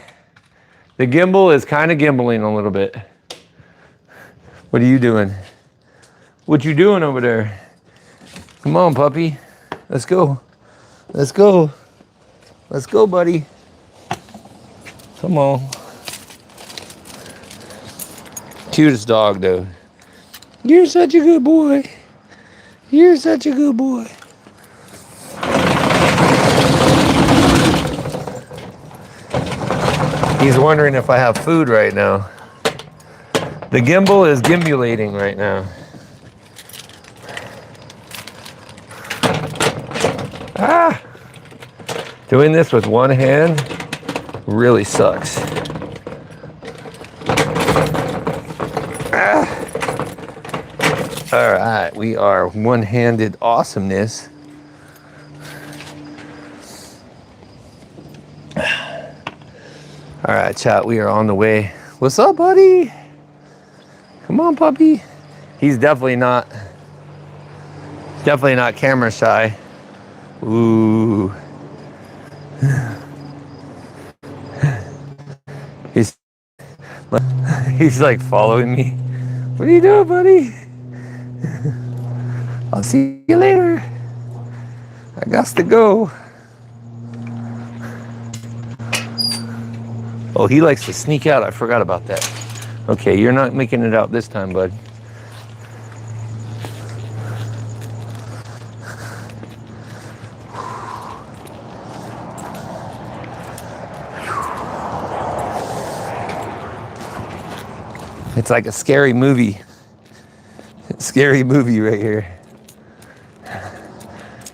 The gimbal is kind of gimbling a little bit. What are you doing? What you doing over there? Come on, puppy. Let's go. Let's go. Let's go, buddy. Come on. Cutest dog, though. You're such a good boy. You're such a good boy. He's wondering if I have food right now. The gimbal is gimbulating right now. Ah! Doing this with one hand really sucks. Ah! All right, we are one-handed awesomeness. All right, chat, we are on the way. What's up, buddy? Come on, puppy. He's definitely not camera shy. Ooh. He's like following me. What are you doing, buddy? I'll see you later. I got to go. Oh, he likes to sneak out. I forgot about that. Okay, you're not making it out this time, bud. It's like a scary movie. Scary movie right here.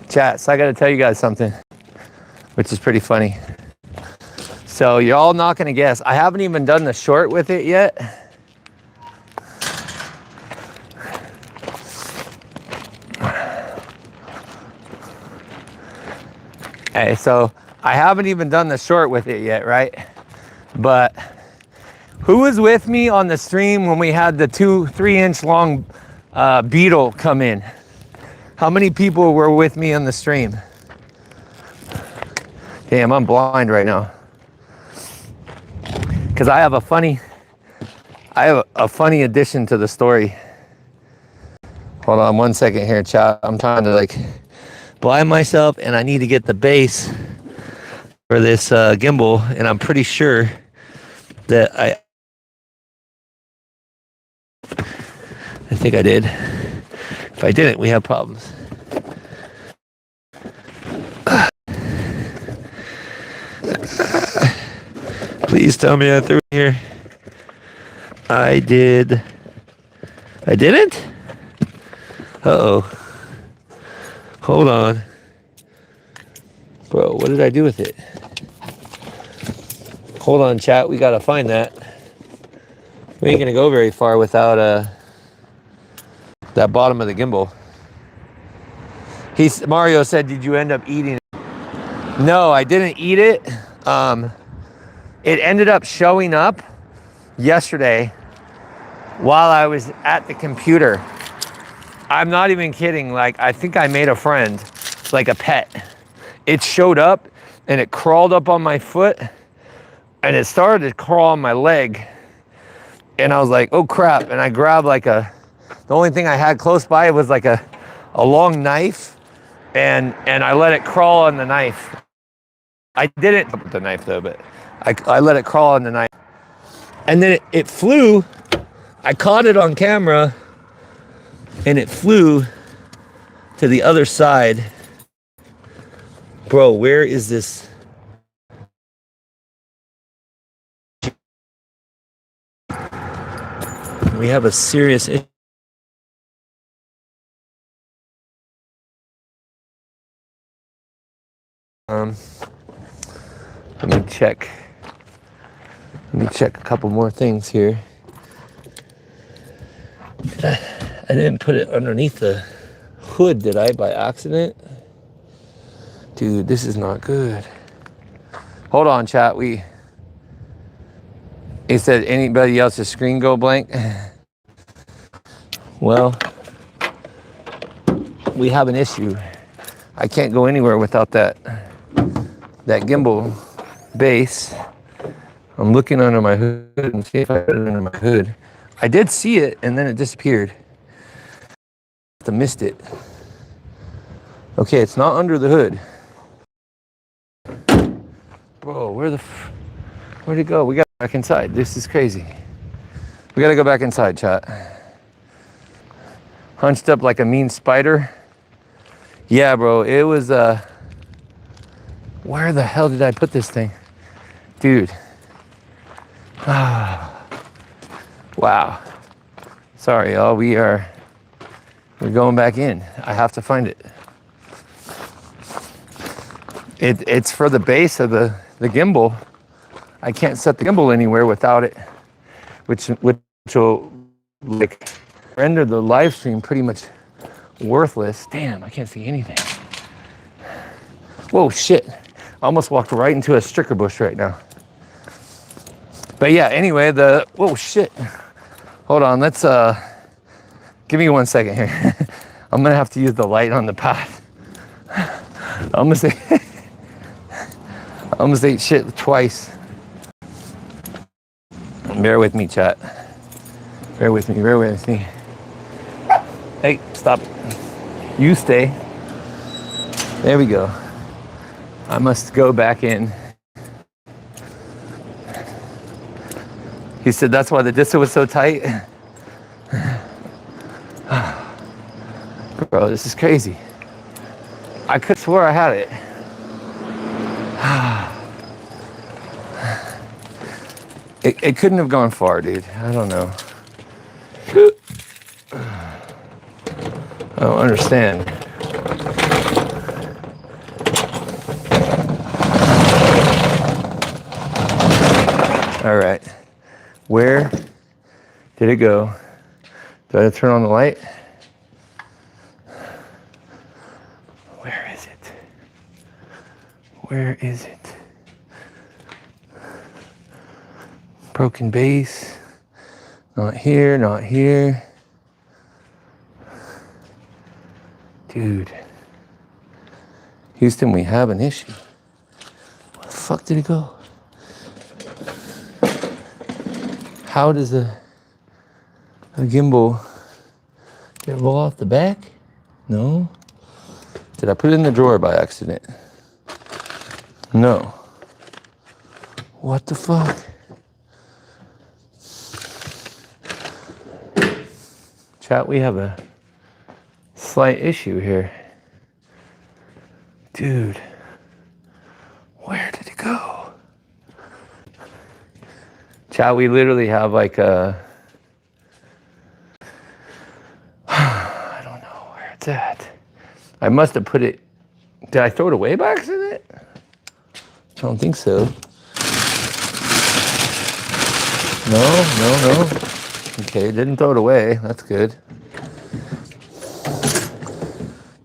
Chat, so I gotta tell you guys something, which is pretty funny. So you're all not gonna guess. I haven't even done the short with it yet. Hey, so I haven't even done the short with it yet, right? But who was with me on the stream when we had the 3-inch long beetle come in? How many people were with me on the stream? Damn, I'm blind right now. Because I have a funny addition to the story. Hold on 1 second here, chat. I'm trying to like blind myself, and I need to get the base for this gimbal, and I'm pretty sure that I think I did. If I didn't, we have problems. Please tell me I threw it here. I did. I didn't? Uh-oh. Hold on. Bro, what did I do with it? Hold on, chat. We gotta find that. We ain't gonna go very far without that bottom of the gimbal. Mario said, did you end up eating it? No, I didn't eat it. It ended up showing up yesterday while I was at the computer. I'm not even kidding. Like, I think I made a friend, like a pet. It showed up and it crawled up on my foot and it started to crawl on my leg. And I was like, oh crap. And I grabbed like the only thing I had close by was like a long knife, and I let it crawl on the knife. I didn't with the knife though, but I let it crawl on the knife. And then it flew. I caught it on camera and it flew to the other side. Bro, where is this? We have a serious issue. Let me check a couple more things here. I didn't put it underneath the hood, did I, by accident? Dude, this is not good. Hold on, chat. He said, anybody else's screen go blank? Well, we have an issue. I can't go anywhere without that gimbal base. I'm looking under my hood and see if I put it under my hood. I did see it and then it disappeared. I missed it. Okay, it's not under the hood. Bro, where'd it go? We got back inside. This is crazy. We gotta go back inside, chat. Hunched up like a mean spider. Yeah, bro, it was where the hell did I put this thing? Dude, Wow. Sorry, y'all. We're going back in. I have to find it. It's for the base of the gimbal. I can't set the gimbal anywhere without it, which will like render the live stream pretty much worthless. Damn, I can't see anything. Whoa, shit. I almost walked right into a stricker bush right now. But yeah, anyway, whoa, shit. Hold on, let's, give me 1 second here. I'm gonna have to use the light on the path. I'm gonna say shit twice. Bear with me, chat. Bear with me. Hey, stop. You stay. There we go. I must go back in. He said that's why the Disa was so tight. Bro, this is crazy. I could swear I had it. It couldn't have gone far, dude. I don't know. I don't understand. All right. Where did it go? Do I have to turn on the light? Where is it? Where is it? Broken base. Not here, not here. Dude. Houston, we have an issue. Where the fuck did it go? How does a gimbal, did it roll off the back? No. Did I put it in the drawer by accident? No. What the fuck? Chat, we have a slight issue here. Dude, where did it go? Chat, we literally have like a, I don't know where it's at. I must have put it, did I throw it away by accident? I don't think so. No. Okay, didn't throw it away, that's good.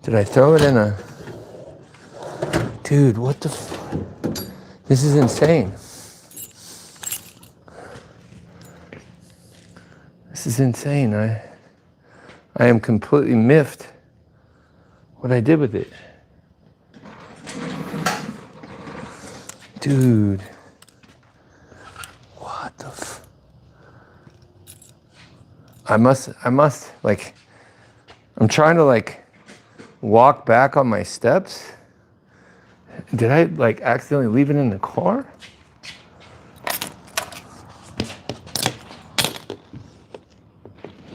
Did I throw it in a, dude, what the this is insane. This is insane. I am completely miffed what I did with it. Dude. What the I must, like, I'm trying to, like, walk back on my steps. Did I, like, accidentally leave it in the car?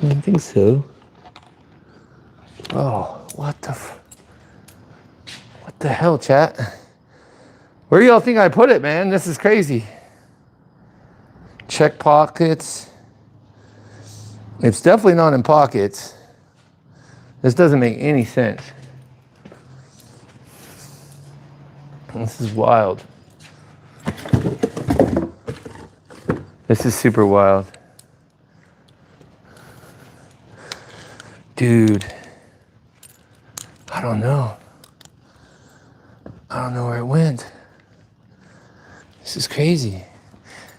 I don't think so. Oh, what the hell, chat? Where do y'all think I put it, man? This is crazy. Check pockets. It's definitely not in pockets. This doesn't make any sense. This is wild. This is super wild. Dude, I don't know. I don't know where it went. This is crazy.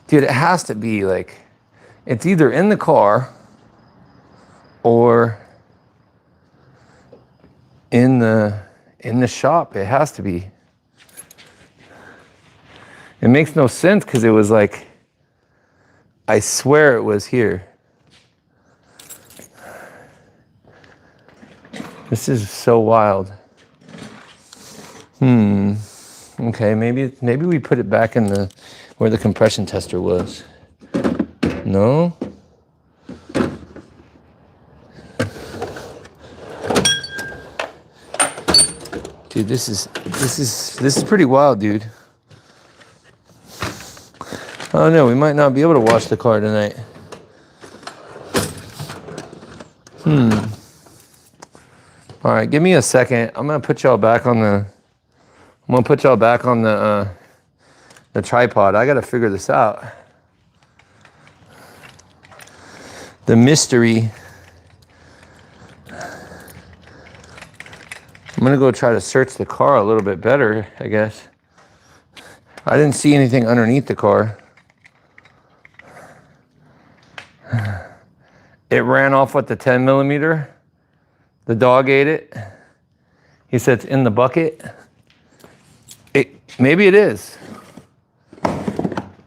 Dude, it has to be like, it's either in the car or in the shop. It has to be. It makes no sense because it was like, I swear it was here. This is so wild. Okay, maybe we put it back in the where the compression tester was. No? Dude, this is pretty wild, dude. I don't know. We might not be able to wash the car tonight. All right, give me a second. I'm gonna put y'all back on the. I'm gonna put y'all back on the tripod. I gotta figure this out. The mystery. I'm gonna go try to search the car a little bit better, I guess. I didn't see anything underneath the car. It ran off with the 10 millimeter. The dog ate it. He said it's in the bucket. Maybe it is.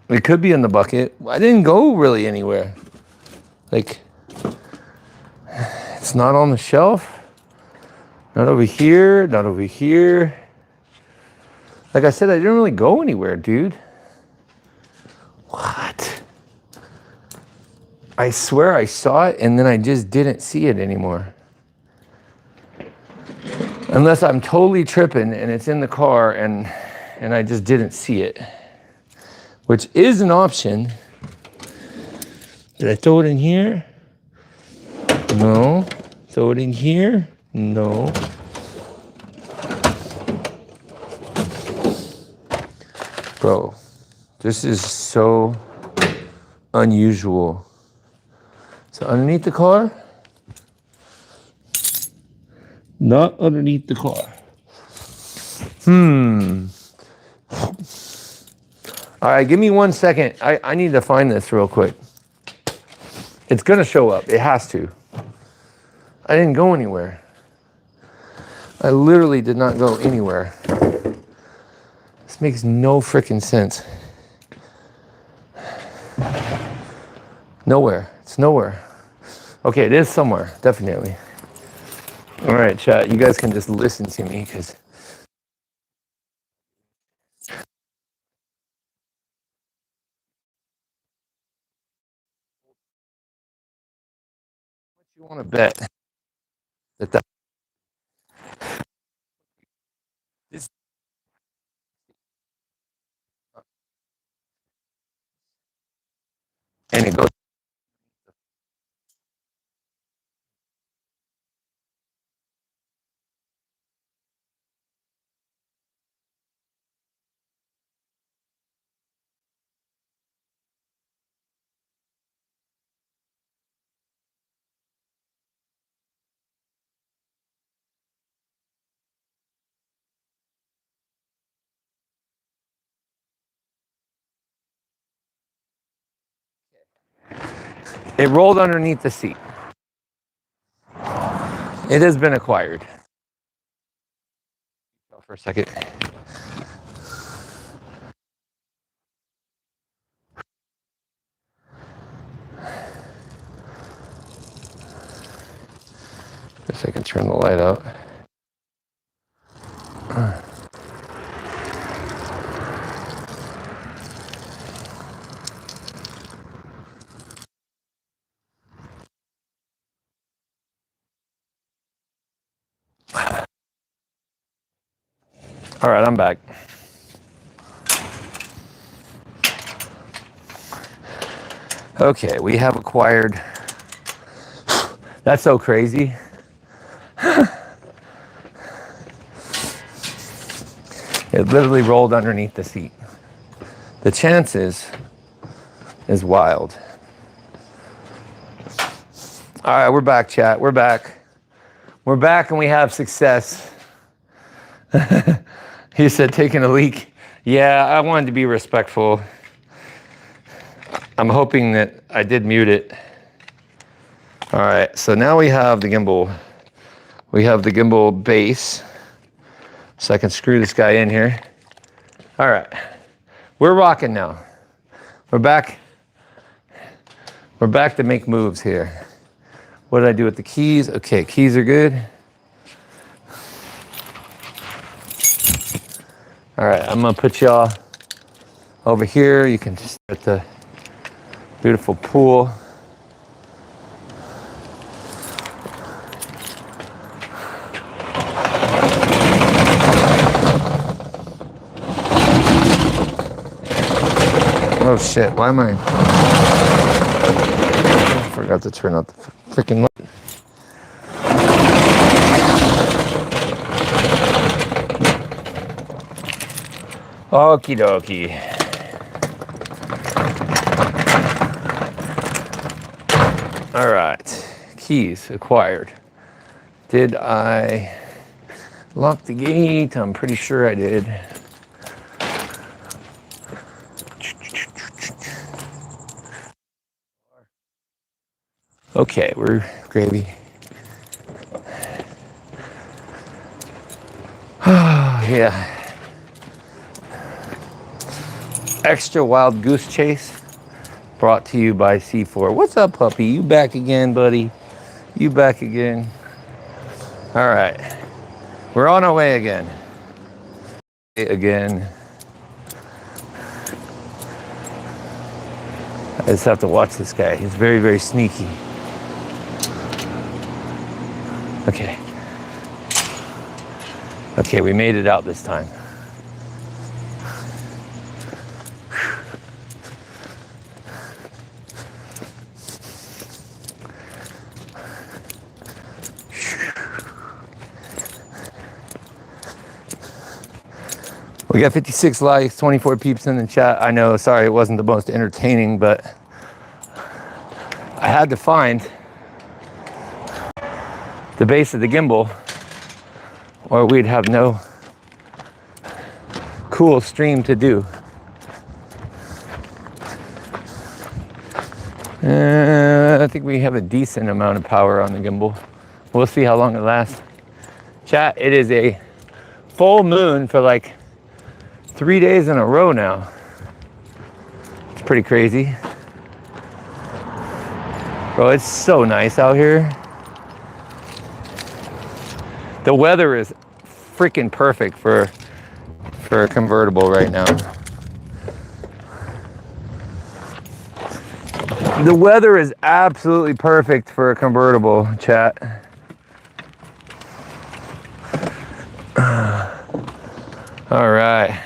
It could be in the bucket. I didn't go really anywhere. Like, it's not on the shelf. Not over here, not over here. Like I said, I didn't really go anywhere, dude. What? I swear I saw it and then I just didn't see it anymore. Unless I'm totally tripping and it's in the car and I just didn't see it. Which is an option. Did I throw it in here? No. Throw it in here? No. Bro, this is so unusual. So underneath the car? Not underneath the car. All right, give me 1 second. I need to find this real quick. It's gonna show up, it has to. I didn't go anywhere. I literally did not go anywhere. This makes no freaking sense. Nowhere, it's nowhere. Okay, it is somewhere, definitely. All right, chat, you guys can just listen to me because you want to bet that this and it goes. It rolled underneath the seat. It has been acquired. For a second. Guess I can turn the light out. All right, I'm back. Okay, we have acquired. That's so crazy. It literally rolled underneath the seat. The chances is wild. All right, we're back, chat. We're back. We're back and we have success. He said taking a leak. Yeah, I wanted to be respectful. I'm hoping that I did mute it. All right, so now we have the gimbal. We have the gimbal base. So I can screw this guy in here. All right, we're rocking now. We're back. We're back to make moves here. What did I do with the keys? Okay, keys are good. All right, I'm gonna put y'all over here. You can just at the beautiful pool. Oh shit, why am I? I forgot to turn out the freaking light. Okie dokie. All right, keys acquired. Did I lock the gate? I'm pretty sure I did. Okay, we're gravy. Yeah. Extra wild goose chase brought to you by C4. What's up, puppy? You back again, buddy? You back again? All right. We're on our way again. Again. I just have to watch this guy. He's very, very sneaky. Okay. Okay, we made it out this time. We got 56 likes, 24 peeps in the chat. I know, sorry, it wasn't the most entertaining, but I had to find the base of the gimbal or we'd have no cool stream to do. I think we have a decent amount of power on the gimbal. We'll see how long it lasts. Chat, it is a full moon for like 3 days in a row now. It's pretty crazy. Bro, it's so nice out here. The weather is freaking perfect for a convertible right now. The weather is absolutely perfect for a convertible, chat. All right.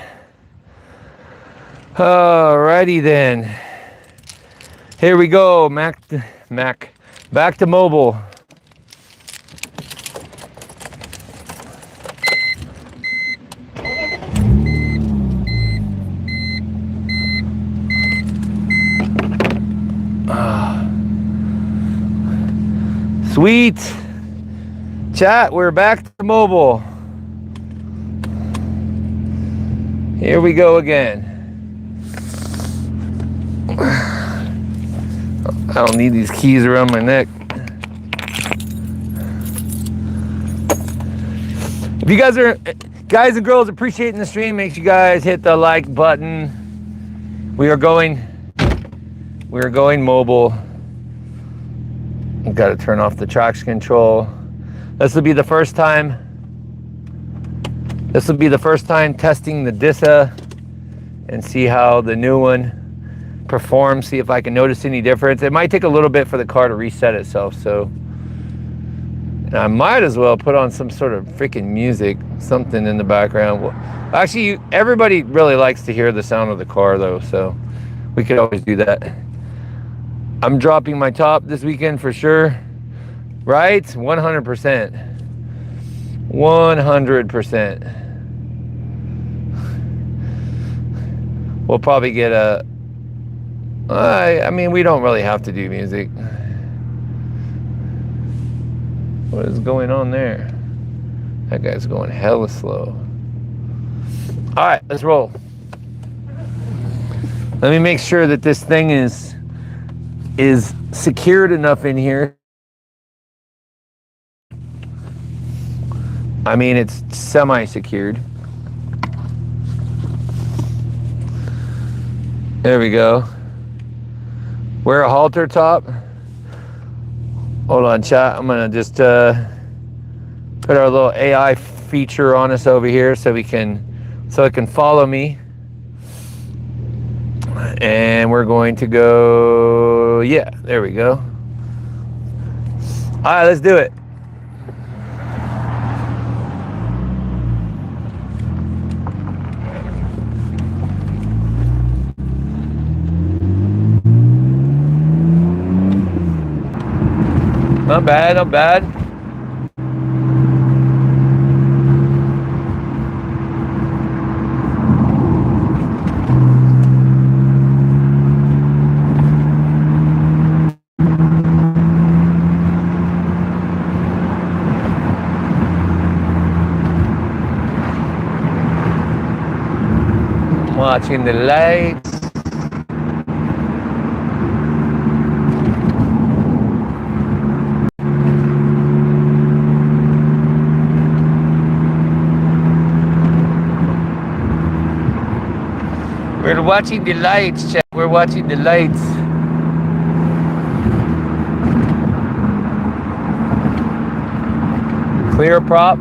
Alrighty then. Here we go, back to mobile. Sweet. Chat, we're back to mobile. Here we go again. I don't need these keys around my neck. If you guys are, guys and girls, appreciating the stream, make sure you guys hit the like button. We are going mobile. I've got to turn off the traction control. This will be the first time testing the Disa and see how the new one performs, see if I can notice any difference. It might take a little bit for the car to reset itself, so. And I might as well put on some sort of freaking music, something in the background. Well, actually, everybody really likes to hear the sound of the car though, so we could always do that. I'm dropping my top this weekend for sure, right? 100%. 100%. We'll probably get a, I mean, we don't really have to do music. What is going on there? That guy's going hella slow. All right, let's roll. Let me make sure that this thing is secured enough in here. I mean, it's semi-secured. There we go. Wear a halter top. Hold on, chat. I'm gonna just put our little AI feature on us over here so it can follow me. And we're going to go, yeah, there we go. All right, let's do it. Not bad, not bad. Watching the lights. We're watching the lights, chat. We're watching the lights. Clear prop.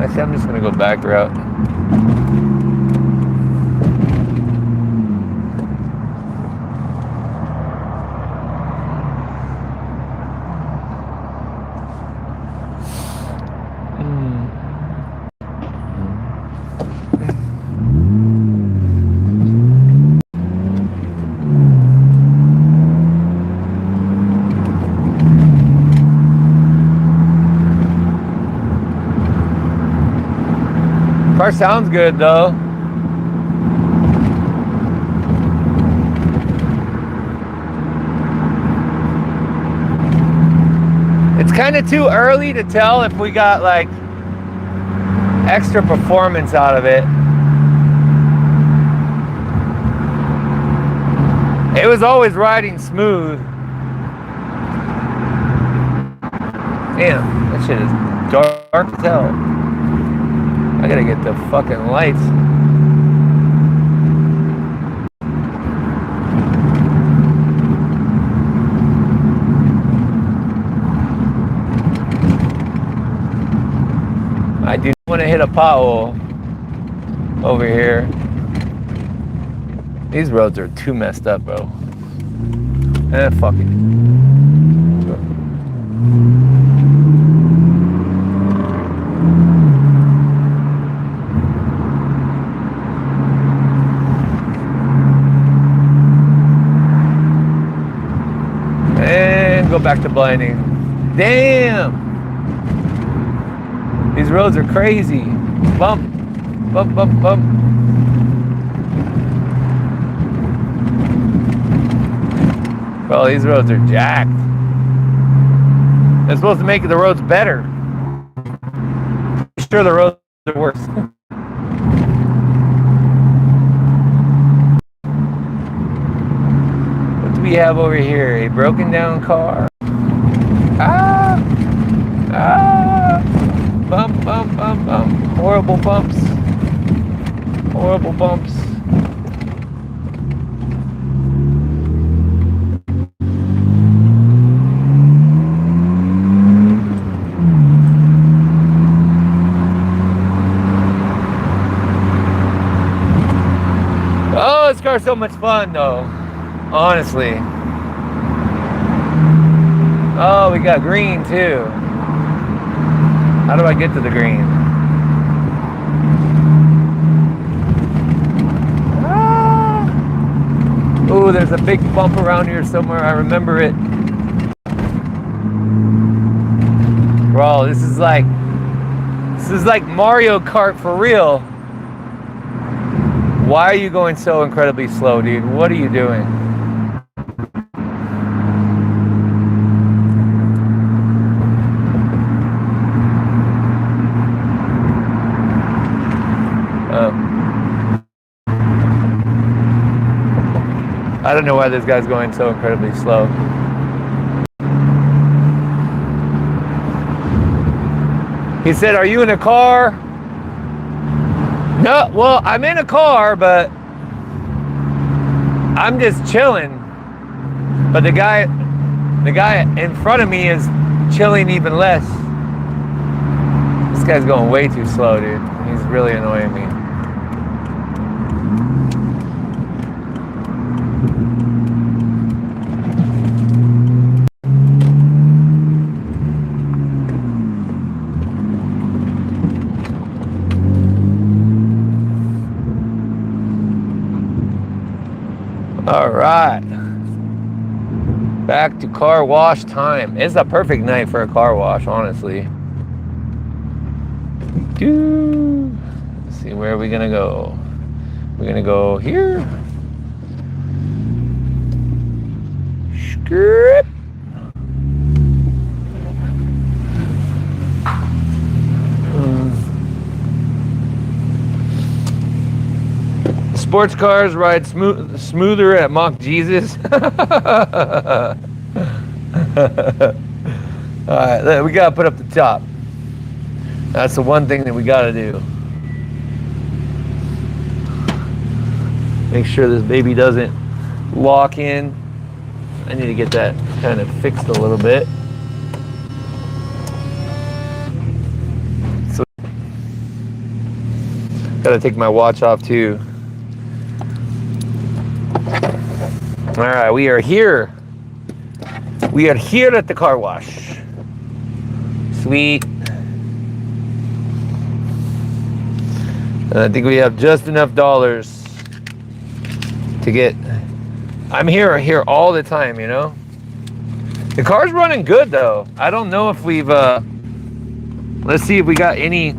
Actually, I'm just gonna go back route. Car sounds good though. It's kind of too early to tell if we got like extra performance out of it. It was always riding smooth. Damn, that shit is dark as hell. I gotta get the fucking lights. I do want to hit a pothole over here. These roads are too messed up, bro. Fuck it. Go back to blinding. Damn! These roads are crazy. Bump, bump, bump, bump. Bro, these roads are jacked. They're supposed to make the roads better. I'm sure the roads are worse. We have over here a broken down car. Bump, bump, bump, bump. Horrible bumps. Horrible bumps. Oh, this car's so much fun though. Honestly. Oh, we got green too. How do I get to the green? Oh, there's a big bump around here somewhere. I remember it. Bro, this is like Mario Kart for real. Why are you going so incredibly slow, dude? What are you doing? I don't know why this guy's going so incredibly slow. He said, "Are you in a car?" No, well, I'm in a car, but I'm just chilling. But the guy in front of me is chilling even less. This guy's going way too slow, dude. He's really annoying me. All right. Back to car wash time. It's a perfect night for a car wash, honestly. Let's see, where are we gonna go? We're gonna go here. Script. Sports cars ride smoother at Mock Jesus. All right, we gotta put up the top. That's the one thing that we gotta do. Make sure this baby doesn't lock in. I need to get that kind of fixed a little bit. So, gotta take my watch off too. All right, we are here. We are here at the car wash. Sweet. And I think we have just enough dollars to get. I'm here all the time, you know. The car's running good though. I don't know if we've. Let's see if we got any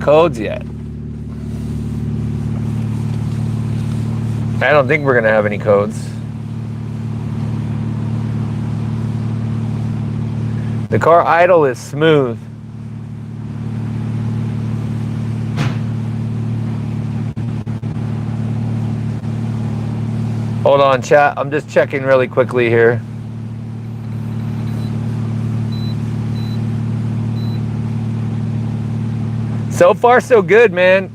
codes yet. I don't think we're gonna have any codes. The car idle is smooth. Hold on, chat. I'm just checking really quickly here. So far, so good, man.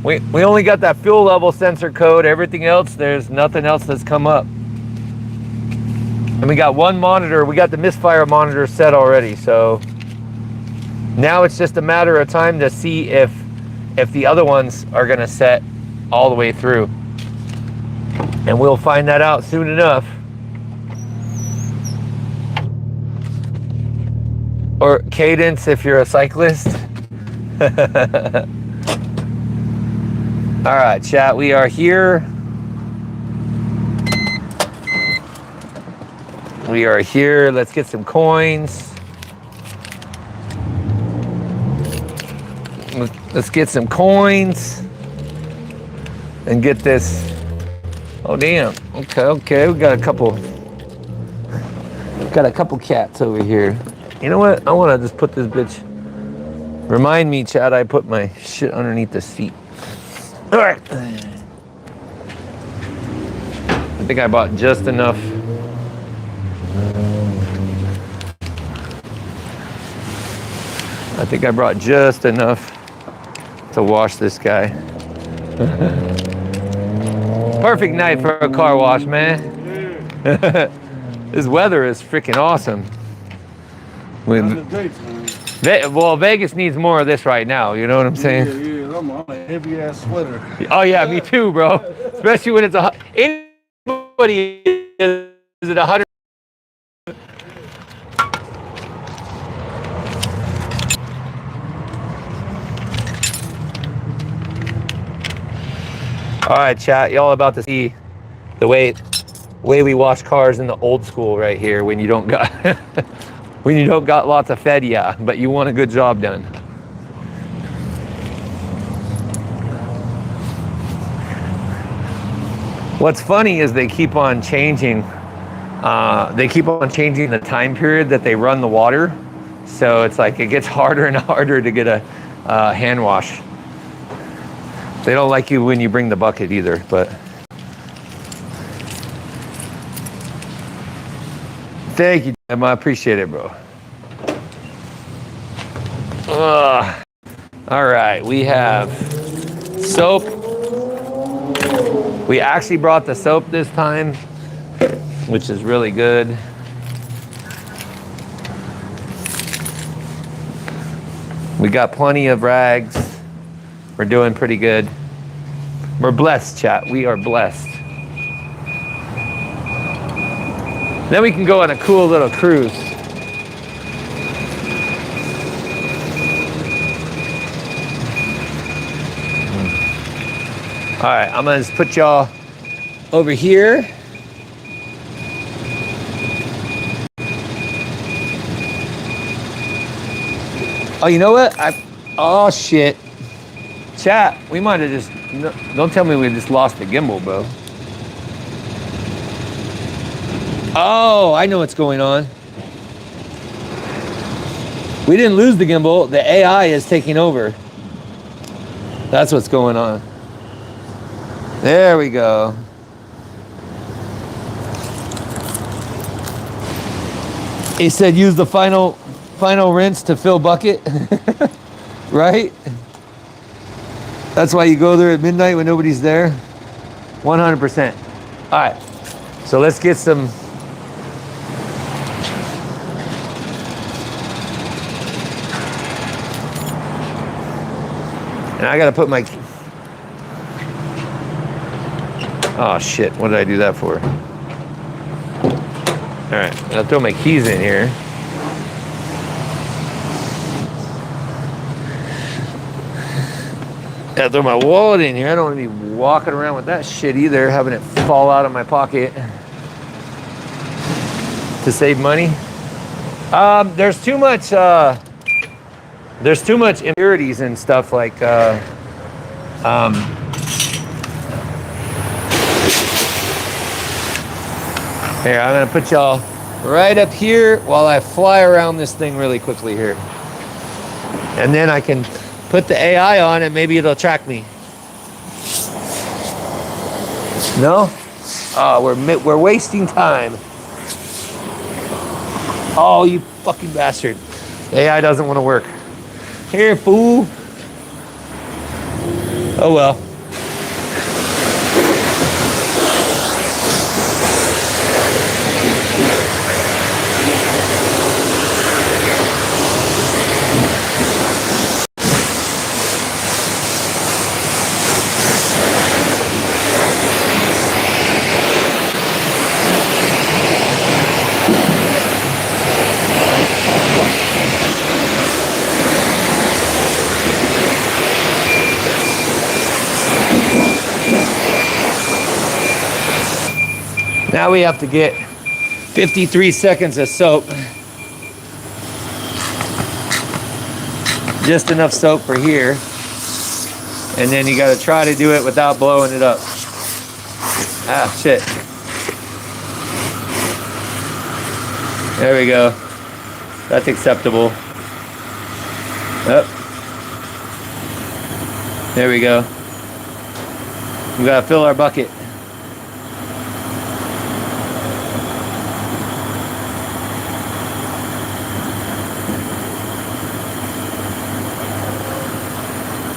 We only got that fuel level sensor code. Everything else, there's nothing else that's come up. And we got one monitor. We got the misfire monitor set already. So now it's just a matter of time to see if the other ones are gonna set all the way through. And we'll find that out soon enough. Or cadence if you're a cyclist. All right, chat, we are here. We are here. Let's get some coins. Let's get some coins and get this. Oh, damn. Okay. We got a couple cats over here. You know what? I want to just put this bitch. Remind me, Chad, I put my shit underneath the seat. All right. I think I bought just enough. I think I brought just enough to wash this guy. Perfect night for a car wash, man. This weather is freaking awesome. Well, Vegas needs more of this right now. You know what I'm saying? Yeah. I'm a heavy ass sweater. Oh yeah, me too, bro. Especially when it's anybody is it 100. All right, chat. Y'all about to see the way we wash cars in the old school right here. When you don't got when you don't got lots of fed, yeah, but you want a good job done. What's funny is they keep on changing. They keep on changing the time period that they run the water, so it's like it gets harder and harder to get a hand wash. They don't like you when you bring the bucket either, but thank you, Tim. I appreciate it, bro. All right, we have soap. We actually brought the soap this time, which is really good. We got plenty of rags. We're doing pretty good. We're blessed, chat. We are blessed. Then we can go on a cool little cruise. All right, I'm gonna just put y'all over here. Oh, you know what? Oh shit. Chat, we might have just, no, don't tell me we just lost the gimbal, bro. Oh, I know what's going on. We didn't lose the gimbal. The AI is taking over. That's what's going on. There we go. He said use the final rinse to fill bucket. Right? That's why you go there at midnight when nobody's there. 100%. All right. So let's get some. And I gotta put my, oh shit, what did I do that for? All right, I'll throw my keys in here. Gotta throw my wallet in here. I don't want to be walking around with that shit either, having it fall out of my pocket to save money. There's too much impurities and stuff like here, I'm gonna put y'all right up here while I fly around this thing really quickly here. And then I can put the AI on and maybe it'll track me. No? Oh, we're wasting time. Oh, you fucking bastard. The AI doesn't want to work. Here, fool. Oh well. Now we have to get 53 seconds of soap. Just enough soap for here. And then you gotta try to do it without blowing it up. Ah, shit. There we go. That's acceptable. Up. There we go. We gotta fill our bucket.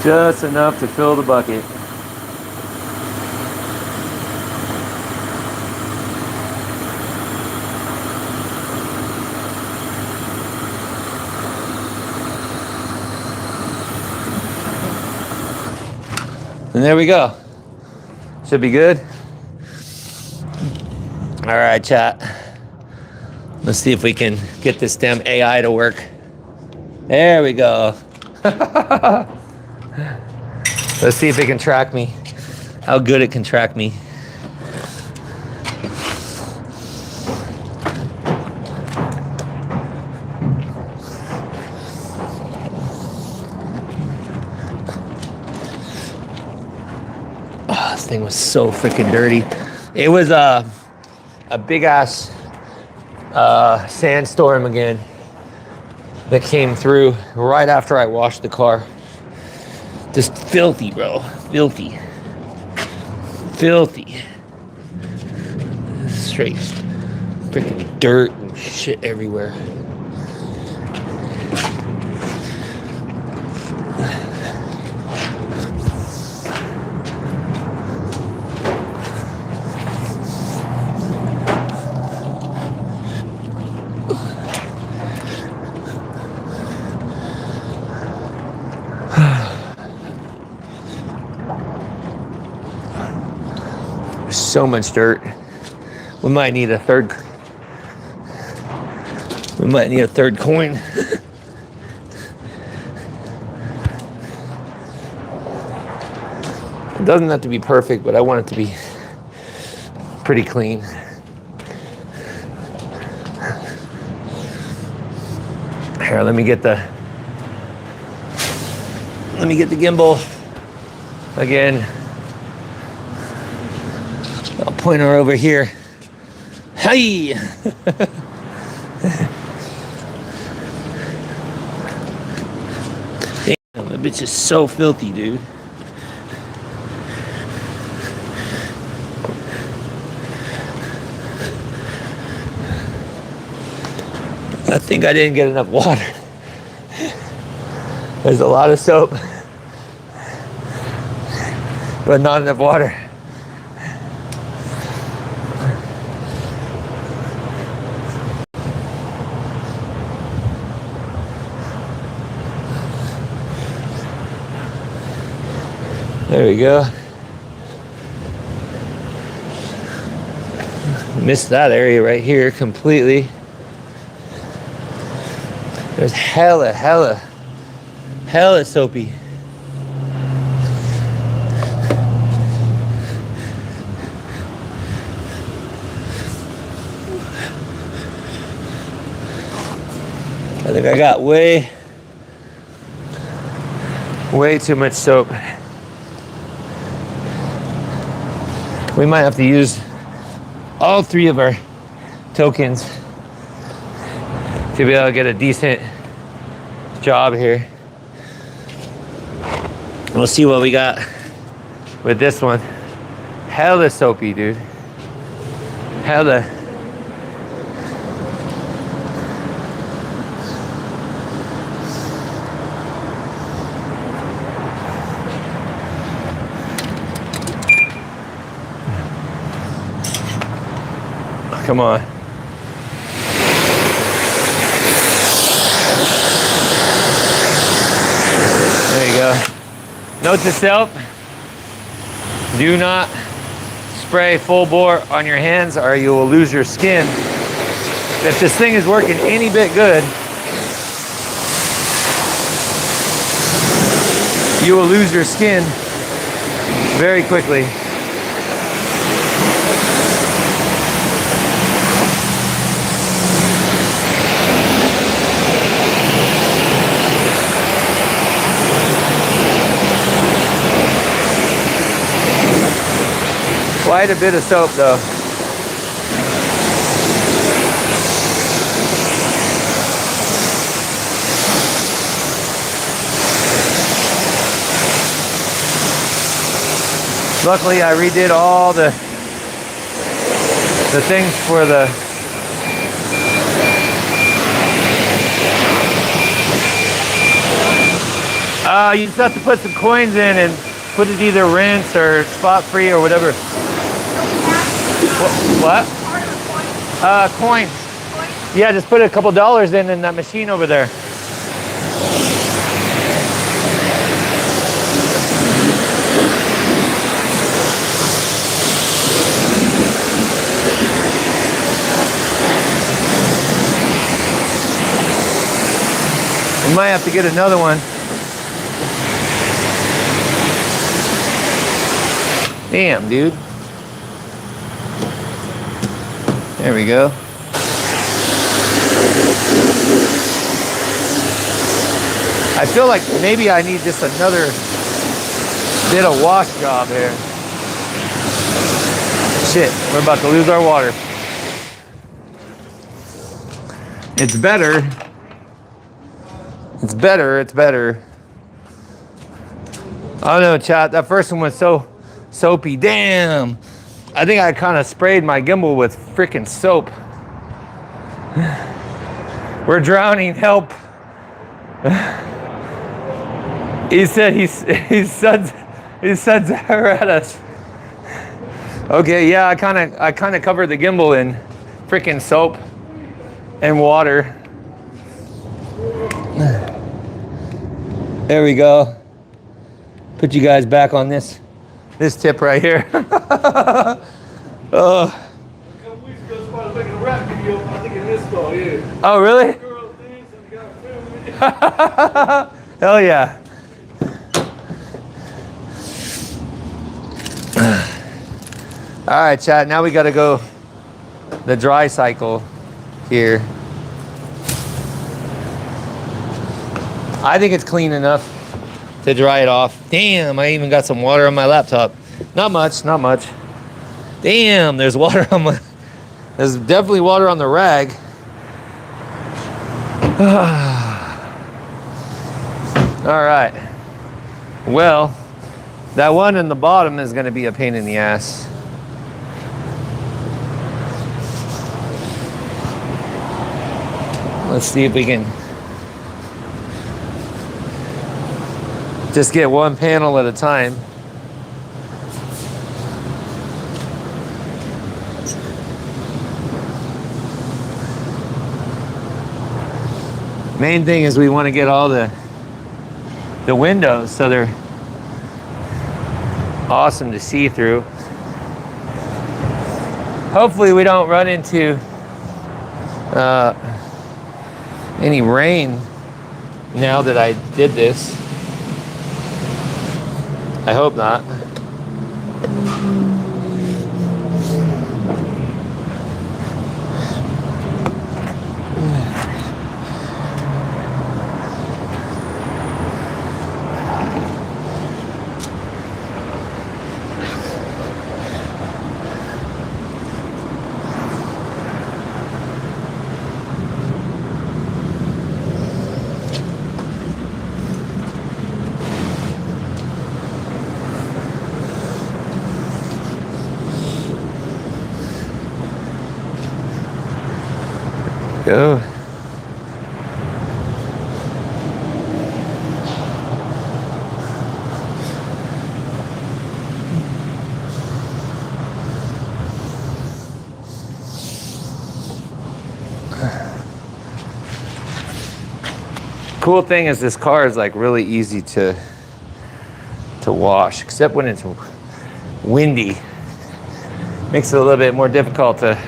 Just enough to fill the bucket. And there we go. Should be good. All right, chat. Let's see if we can get this damn AI to work. There we go. Let's see if it can track me. How good it can track me. Oh, this thing was so freaking dirty. It was a big ass sandstorm again that came through right after I washed the car. Just filthy, bro. Filthy. Filthy. Straight freaking dirt and shit everywhere. So much dirt. We might need a third coin. It doesn't have to be perfect, but I want it to be pretty clean. Here, let me get the gimbal again. I'll point her over here. Hey! Damn, that bitch is so filthy, dude. I think I didn't get enough water. There's a lot of soap, but not enough water. There we go. Missed that area right here completely. There's hella soapy. I think I got way too much soap. We might have to use all 3 of our tokens to be able to get a decent job here. We'll see what we got with this one. Hella soapy, dude. Hella. Come on. There you go. Note to self, do not spray full bore on your hands or you will lose your skin. If this thing is working any bit good, you will lose your skin very quickly. Quite a bit of soap though. Luckily I redid all the things for the you just have to put some coins in and put it either rinse or spot free or whatever. What? Coins. Yeah, just put a couple dollars in that machine over there. We might have to get another one. Damn, dude. There we go. I feel like maybe I need just another bit of wash job here. Shit, we're about to lose our water. It's better. It's better, it's better. I don't know, chat. That first one was so soapy. Damn. I think I kind of sprayed my gimbal with freaking soap. We're drowning, help. He said his sons are at us. Okay, yeah, I kind of covered the gimbal in freaking soap and water. There we go. Put you guys back on this tip right here. Oh, really? Hell yeah. All right, chat. Now we got to go the dry cycle here. I think it's clean enough to dry it off. Damn, I even got some water on my laptop. Not much, not much. Damn, there's water on my... There's definitely water on the rag. All right. Well, that one in the bottom is going to be a pain in the ass. Let's see if we can just get one panel at a time. Main thing is we want to get all the windows so they're awesome to see through. Hopefully we don't run into any rain now that I did this. I hope not. Go. Cool thing is this car is like really easy to wash, except when it's windy. Makes it a little bit more difficult to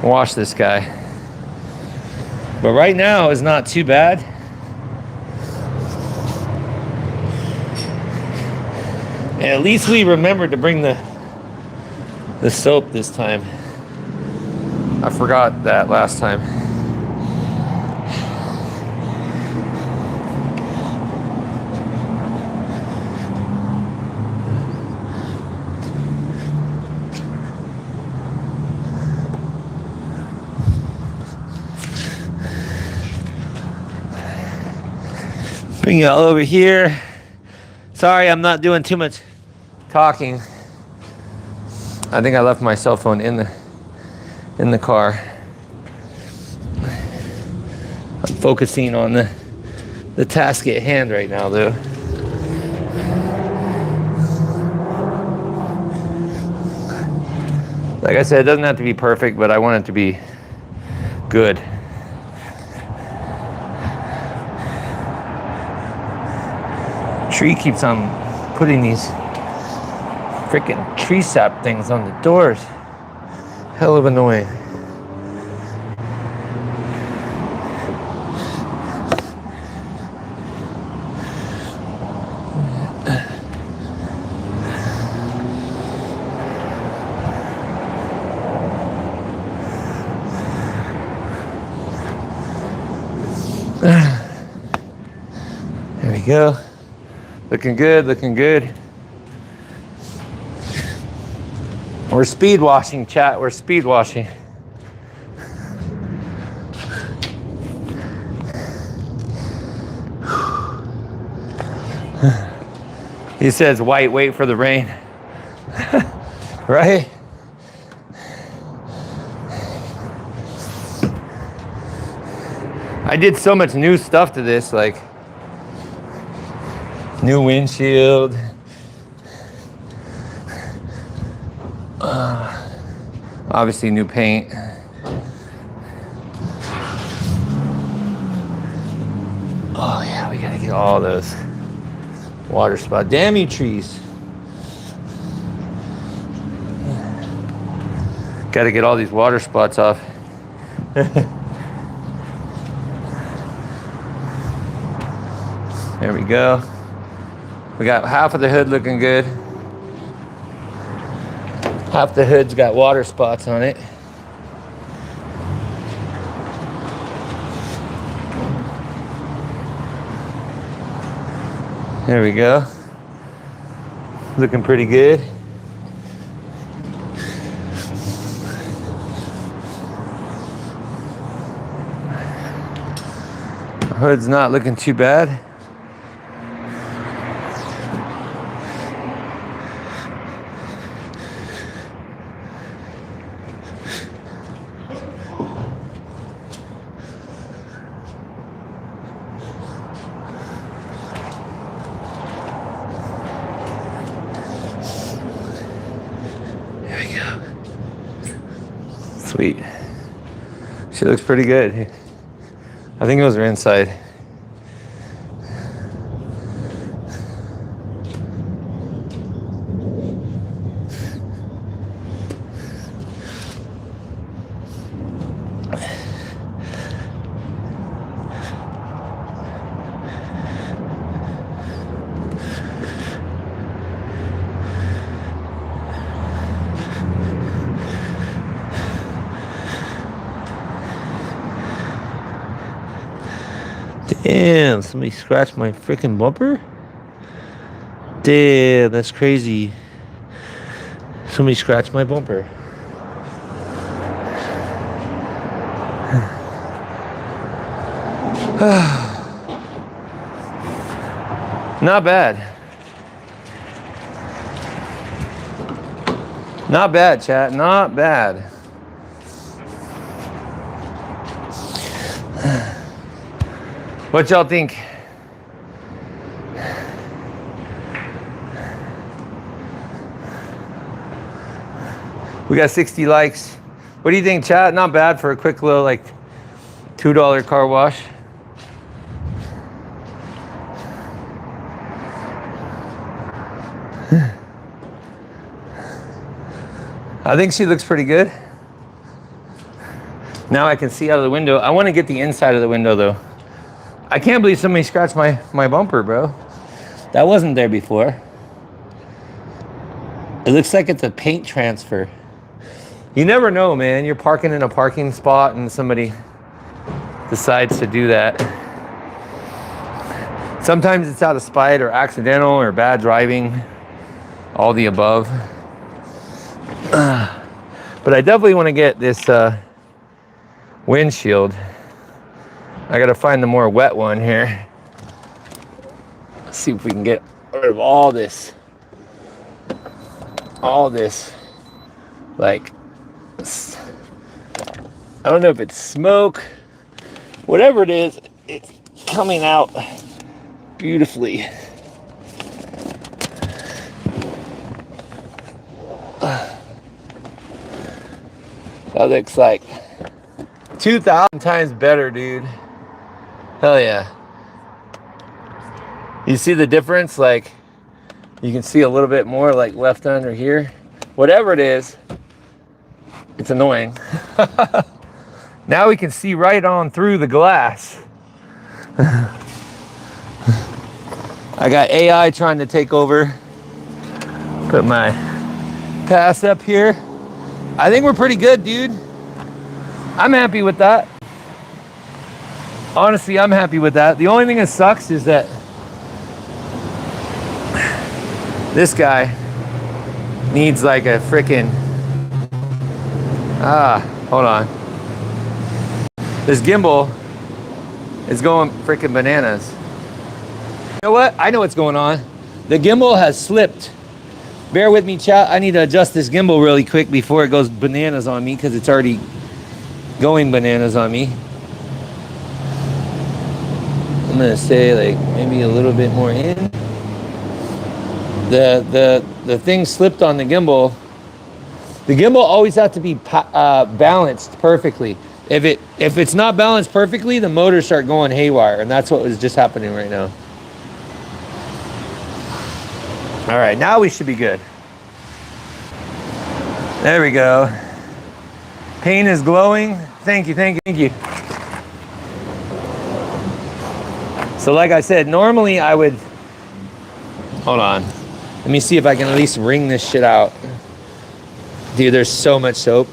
wash this guy. But right now is not too bad. And at least we remembered to bring the soap this time. I forgot that last time. Bring it all over here. Sorry, I'm not doing too much talking. I think I left my cell phone in the car. I'm focusing on the task at hand right now, though. Like I said, it doesn't have to be perfect, but I want it to be good. Tree keeps on putting these freaking tree sap things on the doors. Hell of annoying. There we go. Looking good, looking good. We're speed washing, chat. We're speed washing. He says, white, wait for the rain. Right? I did so much new stuff to this, like new windshield. Obviously new paint. Oh yeah, we gotta get all those water spots. Damn you trees. Gotta get all these water spots off. There we go. We got half of the hood looking good. Half the hood's got water spots on it. There we go. Looking pretty good. Hood's not looking too bad. There we go. Sweet. She looks pretty good. I think it was her inside. Damn, somebody scratched my freaking bumper? Damn, that's crazy. Somebody scratched my bumper. Not bad. Not bad, chat. Not bad. What y'all think? We got 60 likes. What do you think, chat? Not bad for a quick little like $2 car wash. I think she looks pretty good. Now I can see out of the window. I want to get the inside of the window though. I can't believe somebody scratched my bumper, bro. That wasn't there before. It looks like it's a paint transfer. You never know, man. You're parking in a parking spot and somebody decides to do that. Sometimes it's out of spite or accidental or bad driving. All the above. But I definitely want to get this windshield. I gotta find the more wet one here. Let's see if we can get rid of all this. Like, I don't know if it's smoke. Whatever it is, it's coming out beautifully. That looks like 2,000 times better, dude. Hell yeah. You see the difference? Like, you can see a little bit more like left under here. Whatever it is, it's annoying. Now we can see right on through the glass. I got AI trying to take over. Put my pass up here. I think we're pretty good, dude. I'm happy with that. Honestly, I'm happy with that. The only thing that sucks is that this guy needs like a freaking, hold on. This gimbal is going freaking bananas. You know what? I know what's going on. The gimbal has slipped. Bear with me, chat. I need to adjust this gimbal really quick before it goes bananas on me because it's already going bananas on me. I'm gonna say like maybe a little bit more in. The thing slipped on the gimbal. The gimbal always has to be balanced perfectly. If it's not balanced perfectly, the motors start going haywire, and that's what was just happening right now. All right, now we should be good. There we go. Paint is glowing. Thank you, thank you, thank you. So like I said, normally I would, hold on. Let me see if I can at least wring this shit out. Dude, there's so much soap.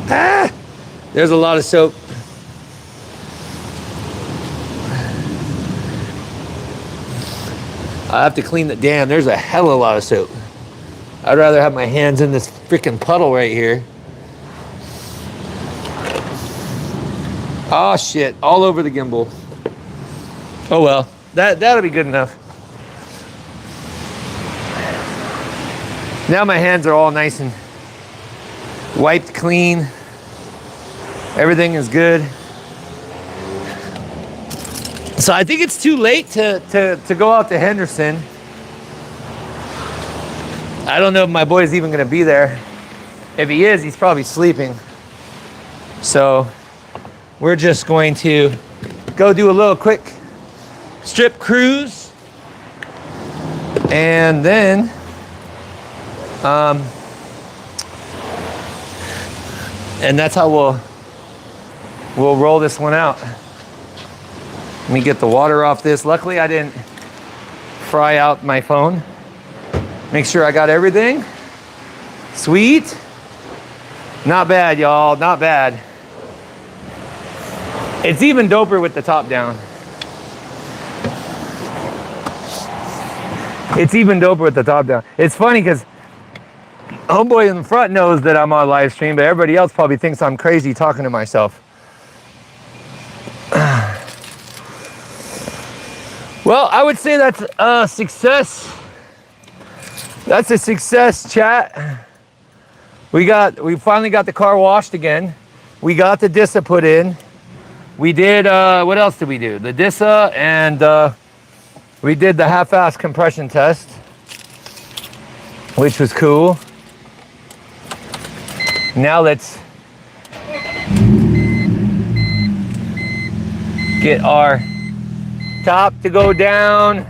Ah! There's a lot of soap. I have to clean the, damn, there's a hell of a lot of soap. I'd rather have my hands in this freaking puddle right here. Oh shit, all over the gimbal. Oh well, that'll be good enough. Now my hands are all nice and wiped clean. Everything is good. So I think it's too late to go out to Henderson. I don't know if my boy's even gonna be there. If he is, he's probably sleeping. So we're just going to go do a little quick strip cruise. And then and that's how we'll roll this one out. Let me get the water off this. Luckily I didn't fry out my phone. Make sure I got everything. Sweet. Not bad, y'all, not bad. It's even doper with the top down. It's even doper with the top down. It's funny because homeboy in the front knows that I'm on live stream, but everybody else probably thinks I'm crazy talking to myself. Well, I would say that's a success. That's a success, chat. We finally got the car washed again. We got the Disa put in. We did, what else did we do? The Disa, and we did the half-ass compression test, which was cool. Now let's get our top to go down.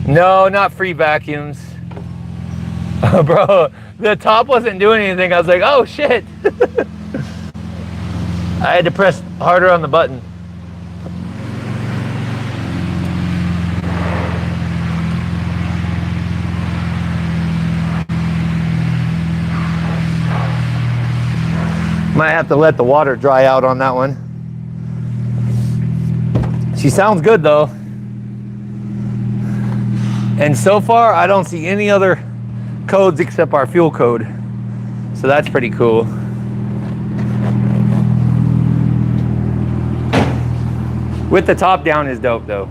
No, not free vacuums. Bro, the top wasn't doing anything. I was like, oh shit. I had to press harder on the button. Might have to let the water dry out on that one. She sounds good though. And so far, I don't see any other codes except our fuel code. So that's pretty cool. With the top down is dope though.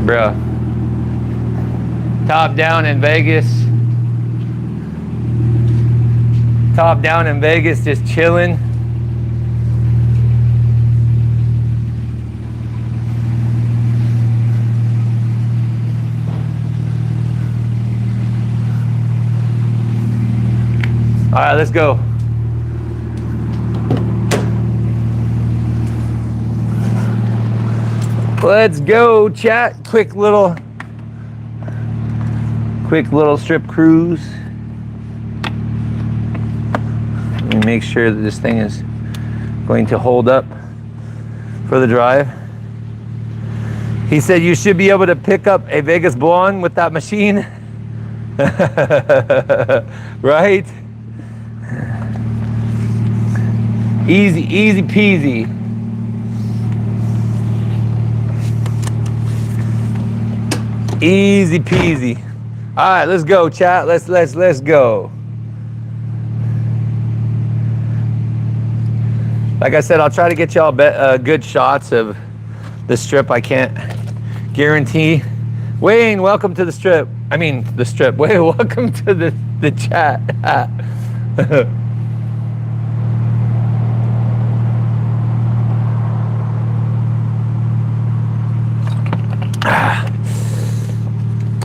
Bruh. Top down in Vegas. Top down in Vegas, just chilling. All right, let's go. Let's go, chat. Quick little strip cruise. Let me make sure that this thing is going to hold up for the drive. He said you should be able to pick up a Vegas blonde with that machine. Right? Easy peasy. Easy peasy. All right, let's go, chat. Let's go. Like I said, I'll try to get y'all good shots of the strip. I can't guarantee. Wayne, welcome to the strip. I mean, the strip. Wayne, welcome to the chat.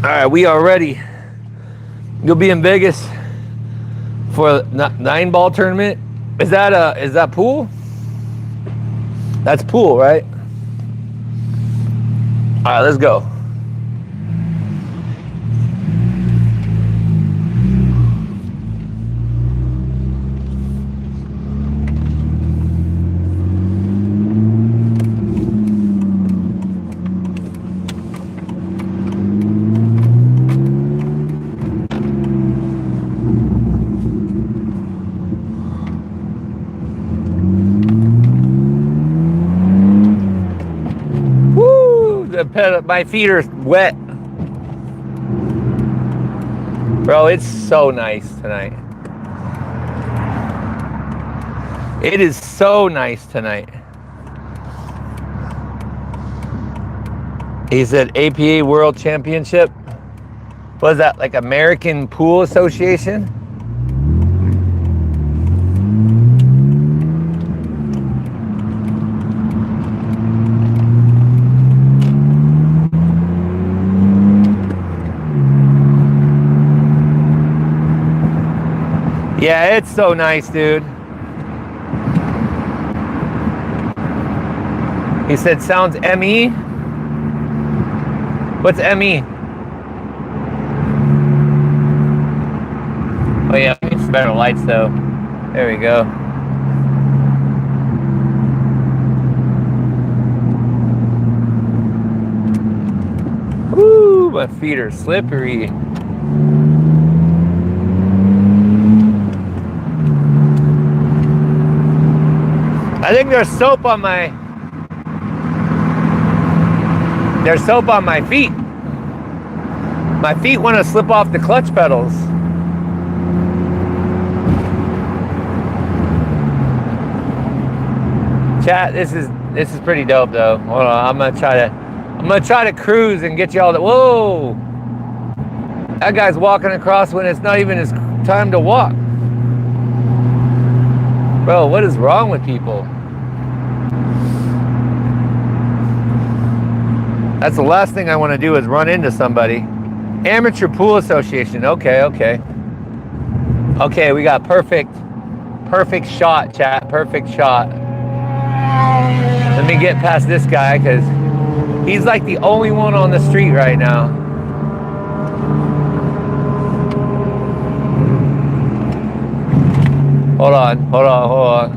All right, we are ready. You'll be in Vegas for a 9-ball tournament. Is that pool? That's pool, right? All right, let's go. my feet are wet. Bro, it's so nice tonight. It is so nice tonight. He said APA World Championship. Was that like American Pool Association? Yeah, it's so nice, dude. He said sounds ME. What's ME? Oh yeah, it's better lights though. There we go. Woo, my feet are slippery. I think there's soap on my feet. My feet want to slip off the clutch pedals. Chat, this is pretty dope though. Hold on, I'm gonna try to cruise and get y'all to. Whoa! That guy's walking across when it's not even his time to walk. Bro, what is wrong with people? That's the last thing I want to do is run into somebody. Amateur Pool Association. Okay, okay. Okay, we got perfect shot, chat. Perfect shot. Let me get past this guy because he's like the only one on the street right now. Hold on.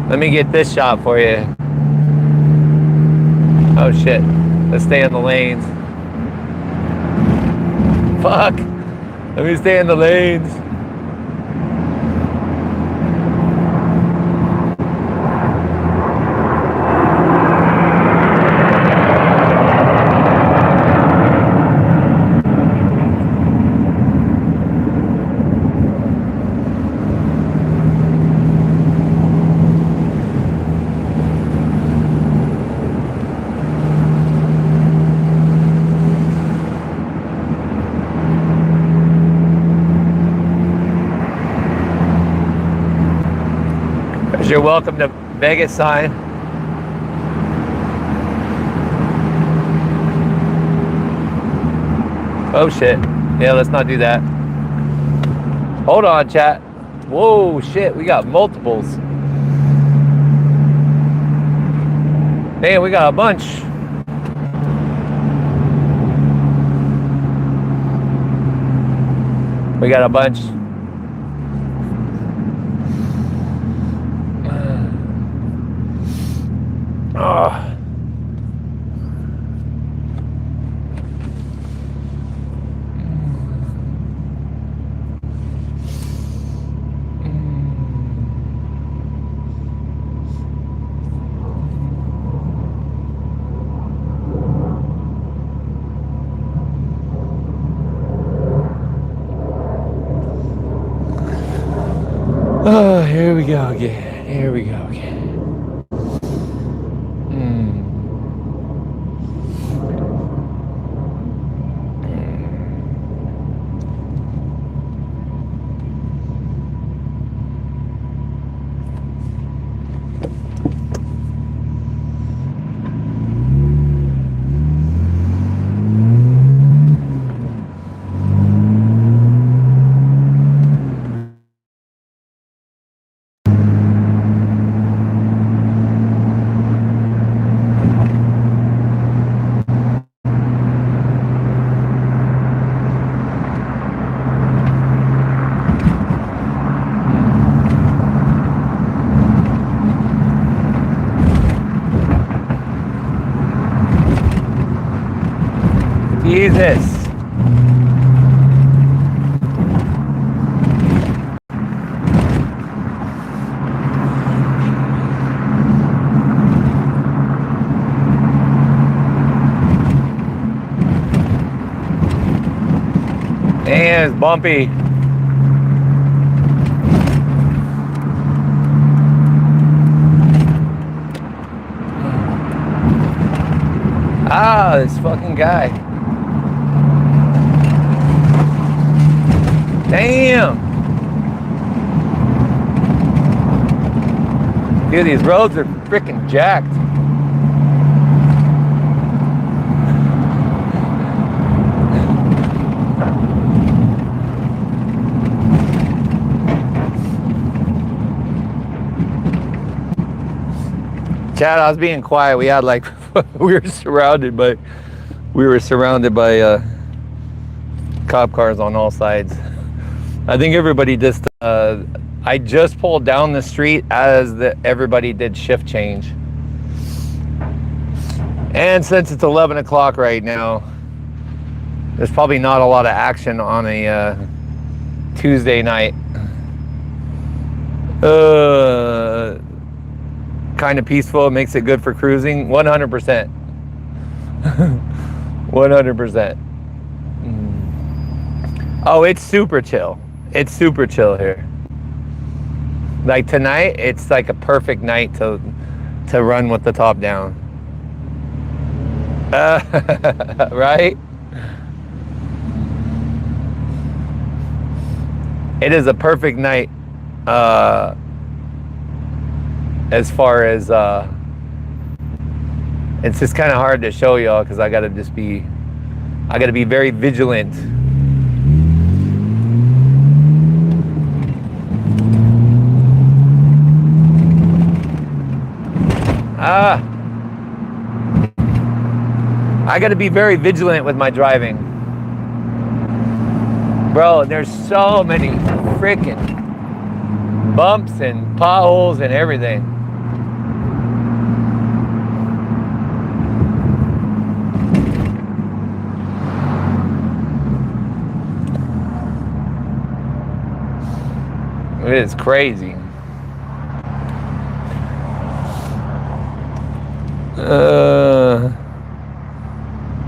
Let me get this shot for you. Oh shit. Let's stay in the lanes. Fuck. Let me stay in the lanes. You're welcome to Vegas sign. Oh shit. Yeah, let's not do that. Hold on, chat. Whoa, shit, we got multiples. Man, we got a bunch. We got a bunch. Oh. Oh, here we go again. Here we go again. Jesus. Man, it's bumpy. Ah, this fucking guy. Damn. Dude, these roads are freaking jacked. Chad, I was being quiet. We had like we were surrounded by cop cars on all sides. I think everybody just I just pulled down the street as everybody did shift change. And since it's 11 o'clock right now, there's probably not a lot of action on a Tuesday night. Kind of peaceful. It makes it good for cruising. 100%. 100%. Oh, it's super chill. It's super chill here. Like tonight, it's like a perfect night to run with the top down. Right? It is a perfect night as far as it's just kind of hard to show y'all because I gotta be very vigilant. I gotta be very vigilant with my driving. Bro, there's so many freaking bumps and potholes and everything. It is crazy.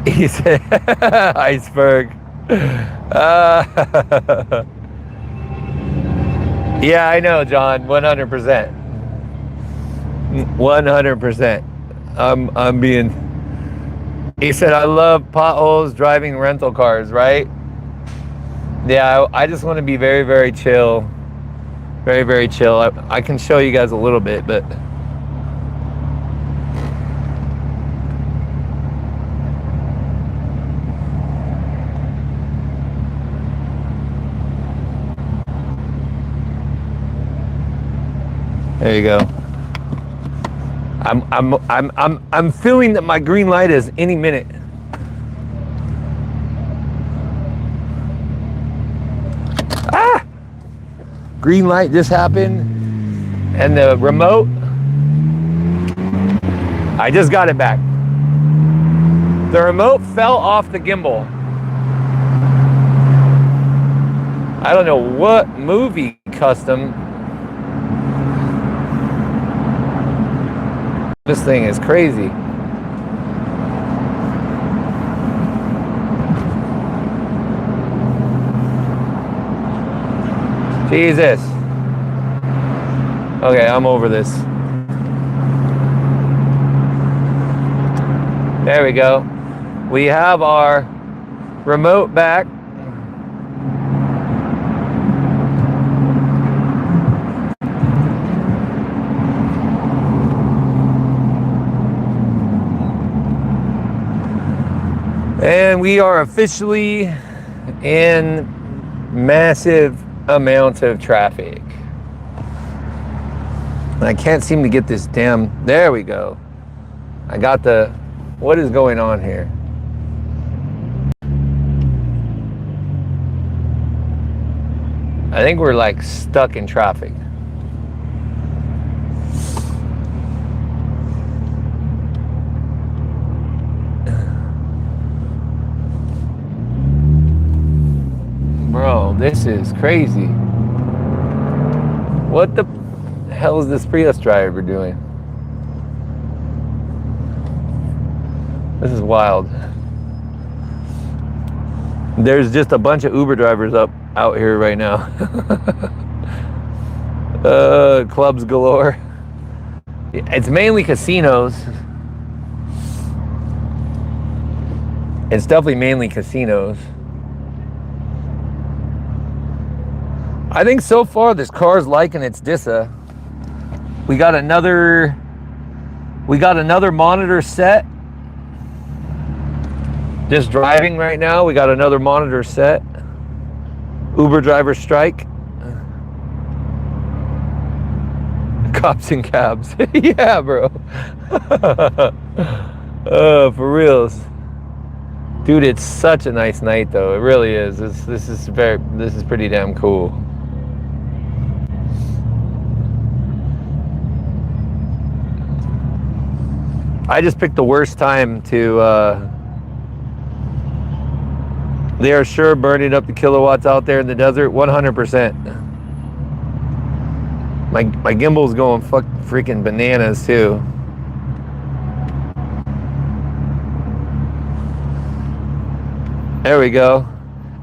He said, iceberg. Yeah, I know, John. 100%. 100%. I'm being. He said, I love potholes, driving rental cars, right? Yeah, I just want to be very, very chill. Very, very chill. I can show you guys a little bit, but. There you go. I'm feeling that my green light is any minute. Ah! Green light just happened, and the remote. I just got it back. The remote fell off the gimbal. I don't know what movie custom. This thing is crazy. Jesus. Okay, I'm over this. There we go. We have our remote back. And we are officially in massive amounts of traffic. I can't seem to get this damn, there we go. I got the, what is going on here? I think we're like stuck in traffic. Bro, this is crazy. What the hell is this Prius driver doing? This is wild. There's just a bunch of Uber drivers out here right now. Clubs galore. It's mainly casinos. It's definitely mainly casinos. I think so far this car's liking its Disa. We got another monitor set. Just driving right now. We got another monitor set. Uber driver strike. Cops and cabs. Yeah, bro. For reals. Dude, it's such a nice night though. It really is. This is pretty damn cool. I just picked the worst time to they are sure burning up the kilowatts out there in the desert, 100%. My gimbal's going freaking bananas too. There we go.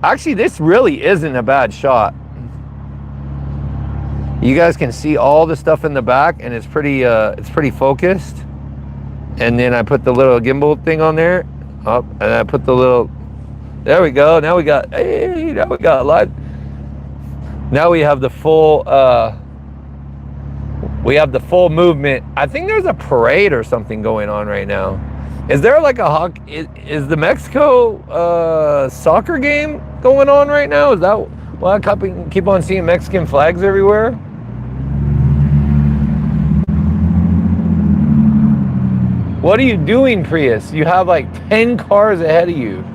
Actually, this really isn't a bad shot. You guys can see all the stuff in the back, and it's pretty focused. And then I put the little gimbal thing on there. Up, and I put the little. There we go. Now we got. Hey, now we got live. Now we have the full. We have the full movement. I think there's a parade or something going on right now. Is there like a hockey? Is the Mexico soccer game going on right now? Is that why I keep on seeing Mexican flags everywhere? What are you doing, Prius? You have like 10 cars ahead of you.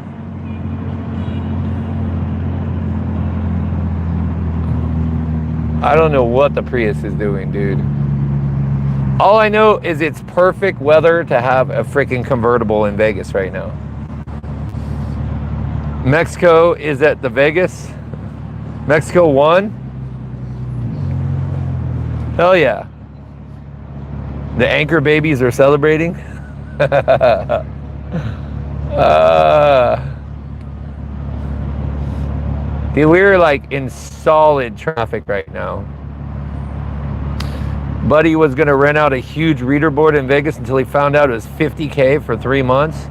I don't know what the Prius is doing, dude. All I know is it's perfect weather to have a freaking convertible in Vegas right now. Mexico is at the Vegas. Mexico won. Hell yeah. The anchor babies are celebrating. Dude, we're like in solid traffic right now. Buddy was gonna rent out a huge reader board in Vegas until he found out it was $50K for 3 months.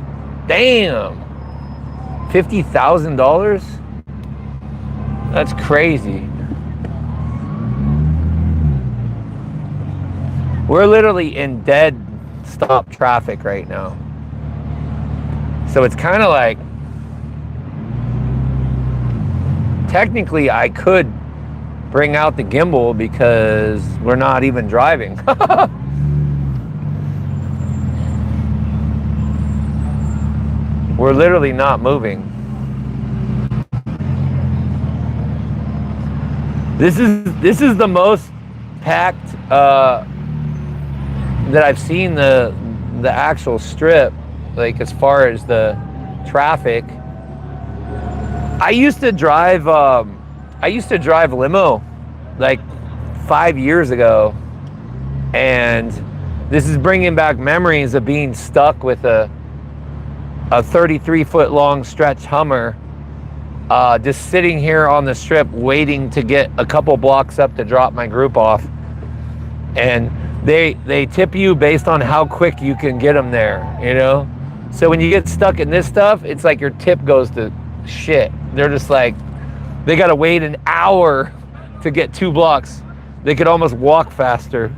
Damn, $50,000? That's crazy. We're literally in dead stop traffic right now. So it's kind of like, technically I could bring out the gimbal because we're not even driving. We're literally not moving. This is the most packed that I've seen the actual strip, like as far as the traffic. I used to drive limo like 5 years ago, and this is bringing back memories of being stuck with a 33-foot long stretch Hummer, just sitting here on the strip waiting to get a couple blocks up to drop my group off. And they tip you based on how quick you can get them there, you know? So when you get stuck in this stuff, it's like your tip goes to shit. They're just like, they gotta wait an hour to get 2 blocks. They could almost walk faster.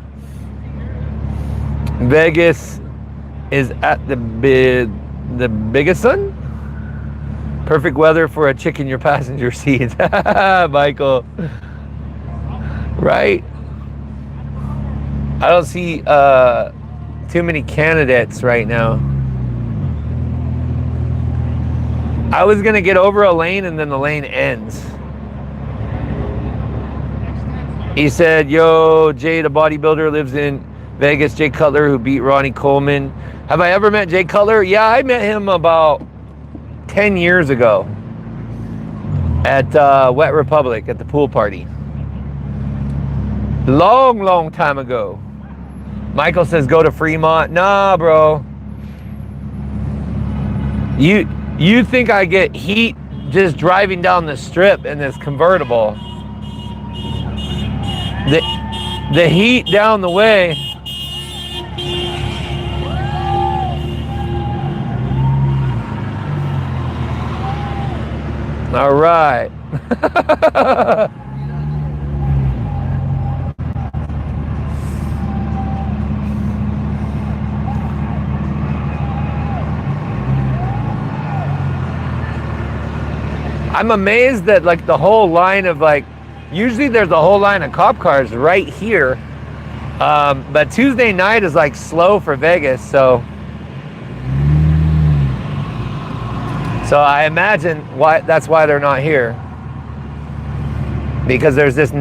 Vegas is at the biggest sun. Perfect weather for a chick in your passenger seat. Michael. Right? I don't see too many candidates right now. I was gonna get over a lane and then the lane ends. He said, yo, Jay the bodybuilder lives in Vegas. Jay Cutler, who beat Ronnie Coleman. Have I ever met Jay Cutler? Yeah, I met him about 10 years ago at Wet Republic at the pool party. Long time ago. Michael says go to Fremont. Nah, bro. You think I get heat just driving down the strip in this convertible. The heat down the way. All right. I'm amazed that like the whole line of like, usually there's a whole line of cop cars right here. But Tuesday night is like slow for Vegas, so I imagine that's why they're not here. Because there's just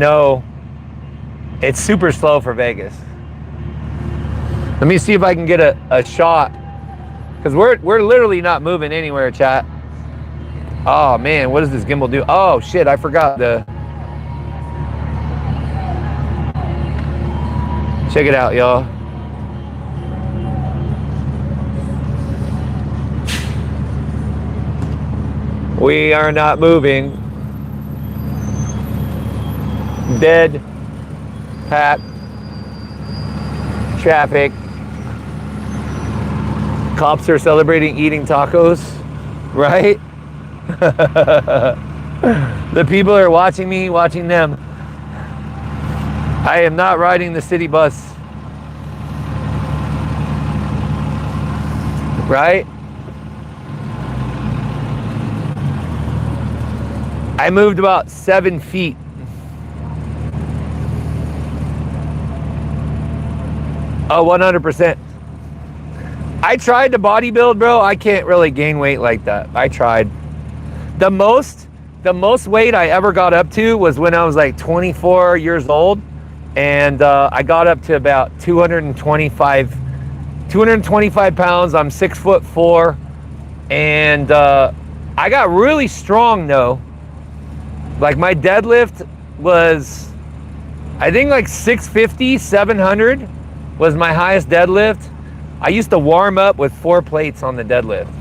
it's super slow for Vegas. Let me see if I can get a shot. Because we're literally not moving anywhere, chat. Oh man, what does this gimbal do? Oh shit, I forgot check it out, y'all. We are not moving. Dead. Pat. Traffic. Cops are celebrating eating tacos, right? The people are watching me, watching them. I am not riding the city bus. Right? I moved about 7 feet. Oh, 100%. I tried to bodybuild, bro. I can't really gain weight like that. I tried. The most weight I ever got up to was when I was like 24 years old. And I got up to about 225 pounds. I'm 6'4". And I got really strong though. Like my deadlift was, I think like 650, 700 was my highest deadlift. I used to warm up with 4 plates on the deadlift.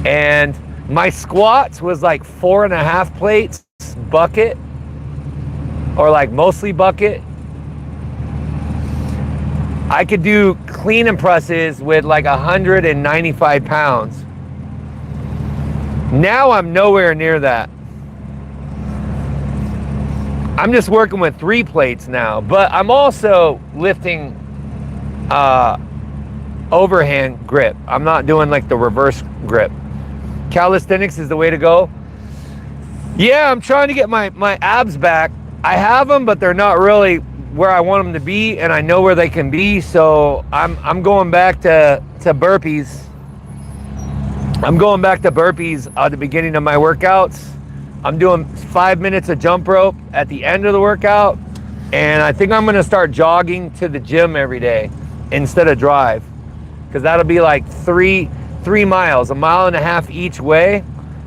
And my squats was like 4.5 plates, bucket, or like mostly bucket. I could do clean and presses with like 195 pounds. Now I'm nowhere near that. I'm just working with 3 plates now, but I'm also lifting overhand grip. I'm not doing like the reverse grip. Calisthenics is the way to go. Yeah, I'm trying to get my abs back. I have them, but they're not really where I want them to be, and I know where they can be, so I'm going back to burpees. I'm going back to burpees at the beginning of my workouts. I'm doing 5 minutes of jump rope at the end of the workout, and I think I'm gonna start jogging to the gym every day instead of drive, because that'll be like 3 miles, 1.5 miles each way,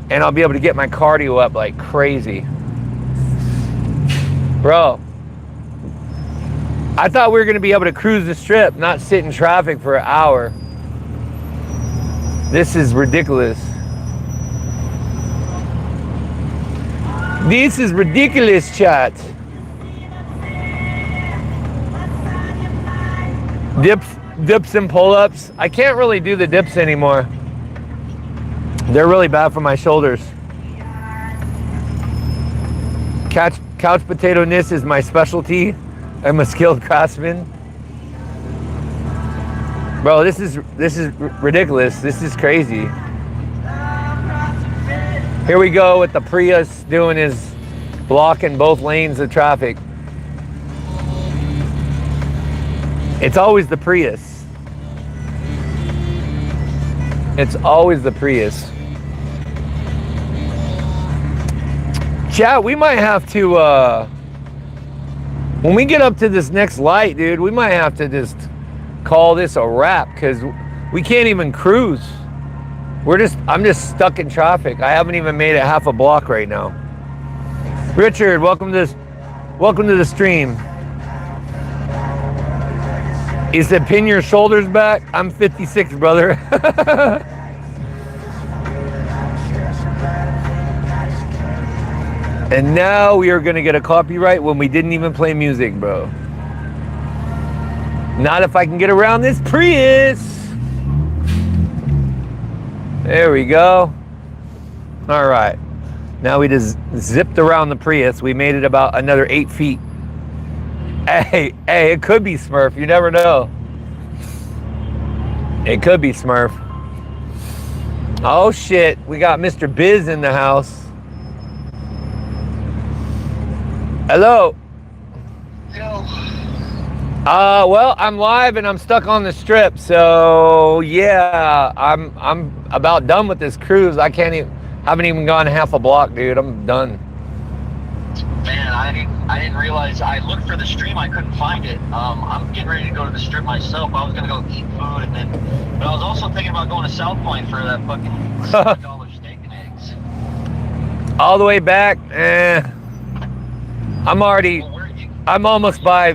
and I'll be able to get my cardio up like crazy. Bro, I thought we were gonna be able to cruise the strip, not sit in traffic for an hour. This is ridiculous. This is ridiculous, chat. Dips and pull-ups. I can't really do the dips anymore. They're really bad for my shoulders. Couch potato-ness is my specialty. I'm a skilled craftsman. Bro, this is ridiculous. This is crazy. Here we go with the Prius doing his blocking both lanes of traffic. It's always the Prius. It's always the Prius. Chat, we might have to, when we get up to this next light, dude, we might have to just call this a wrap, because we can't even cruise. I'm just stuck in traffic. I haven't even made it half a block right now. Richard, welcome to the stream. He said, pin your shoulders back. I'm 56, brother. And now we are gonna get a copyright when we didn't even play music, bro. Not if I can get around this Prius. There we go. All right. Now we just zipped around the Prius. We made it about another 8 feet. Hey, it could be Smurf. You never know. It could be Smurf. Oh shit, we got Mr. Biz in the house. Hello. Yo. Well, I'm live and I'm stuck on the strip, so yeah, I'm about done with this cruise. Haven't even gone half a block, dude. I'm done. Man, I didn't realize. I looked for the stream, I couldn't find it. I'm getting ready to go to the strip myself. I was gonna go eat food, but I was also thinking about going to South Point for that fucking $7 steak and eggs. All the way back, I'm almost by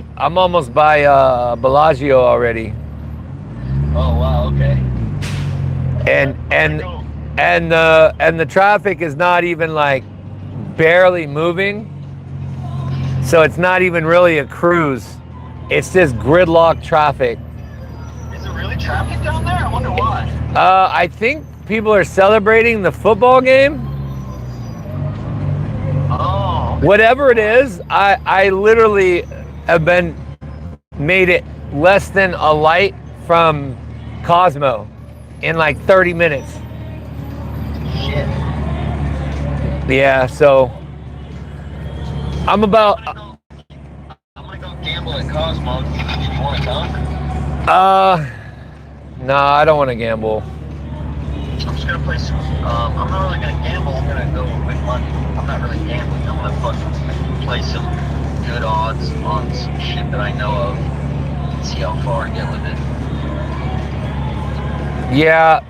Bellagio already. Oh wow, okay. And the traffic is not even like barely moving, so it's not even really a cruise. It's just gridlock traffic. Is it really traffic down there? I wonder why. I think people are celebrating the football game. Oh. Whatever it is, I literally have made it less than a light from Cosmo in like 30 minutes. Shit. Yeah, so I'm gonna go gamble at Cosmo. Do you want to come? Nah, I don't want to gamble. I'm just gonna play some. I'm not really gonna gamble. I'm gonna go with money. I'm not really gambling. I'm gonna fucking play some good odds on some shit that I know of and see how far I get with it. Yeah,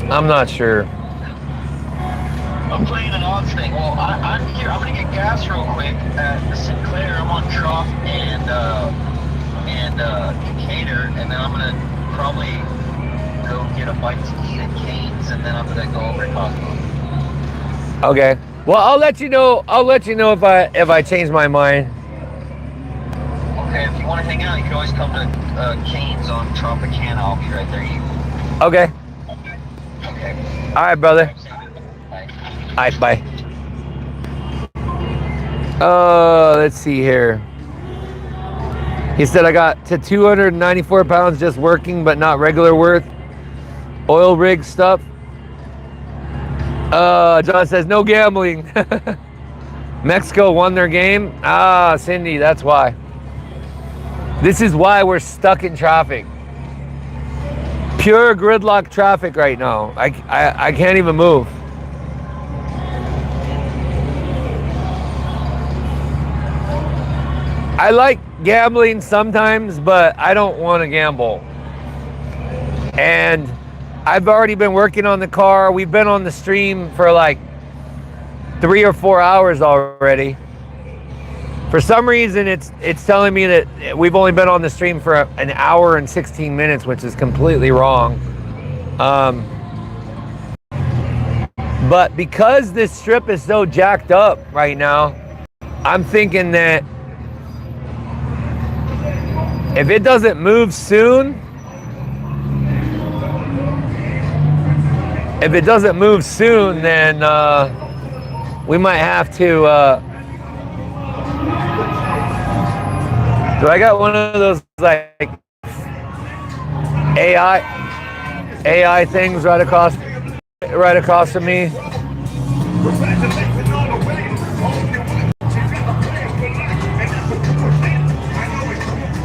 I'm not sure. I'm playing an odds thing. Well, I'm here. I'm gonna get gas real quick at the Sinclair. I'm on Trough and Decatur, and then I'm gonna probably go get a bite to eat at Cane's, and then I'm gonna go over to Costco. Okay. Well, I'll let you know if I change my mind. Okay, if you want to hang out, you can always come to Cane's on Tropicana. I'll be right there. Okay. Okay. All right, brother. Bye. All right, bye. Let's see here. He said I got to 294 pounds just working, but not regular worth. Oil rig stuff. John says no gambling. Mexico won their game. Ah, Cindy, that's why. This is why we're stuck in traffic. Pure gridlock traffic right now. I can't even move. I like gambling sometimes, but I don't want to gamble. And I've already been working on the car. We've been on the stream for like 3 or 4 hours already. For some reason, it's telling me that we've only been on the stream for an hour and 16 minutes, which is completely wrong. But because this strip is so jacked up right now, I'm thinking that if it doesn't move soon, then we might have to. Do I got one of those like AI things right across from me?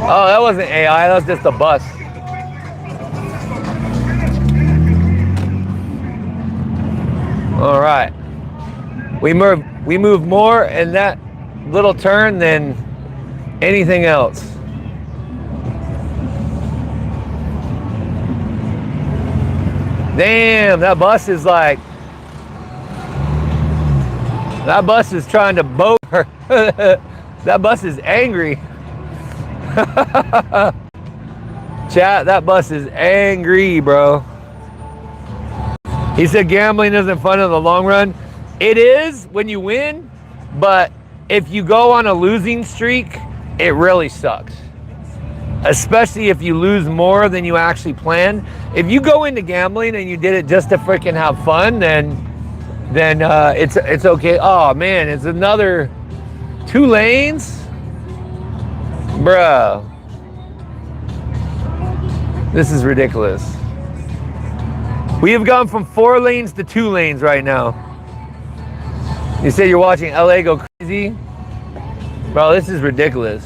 Oh, that wasn't AI. That was just a bus. All right. We move more in that little turn than anything else. Damn, that bus is trying to boat her. That bus is angry. Chat, that bus is angry, bro. He said gambling isn't fun in the long run. It is when you win, but if you go on a losing streak, it really sucks. Especially if you lose more than you actually planned. If you go into gambling and you did it just to freaking have fun, then it's okay. Oh man, it's another 2 lanes, bro. This is ridiculous. We have gone from 4 lanes to 2 lanes right now. You say you're watching LA go crazy? Bro, this is ridiculous.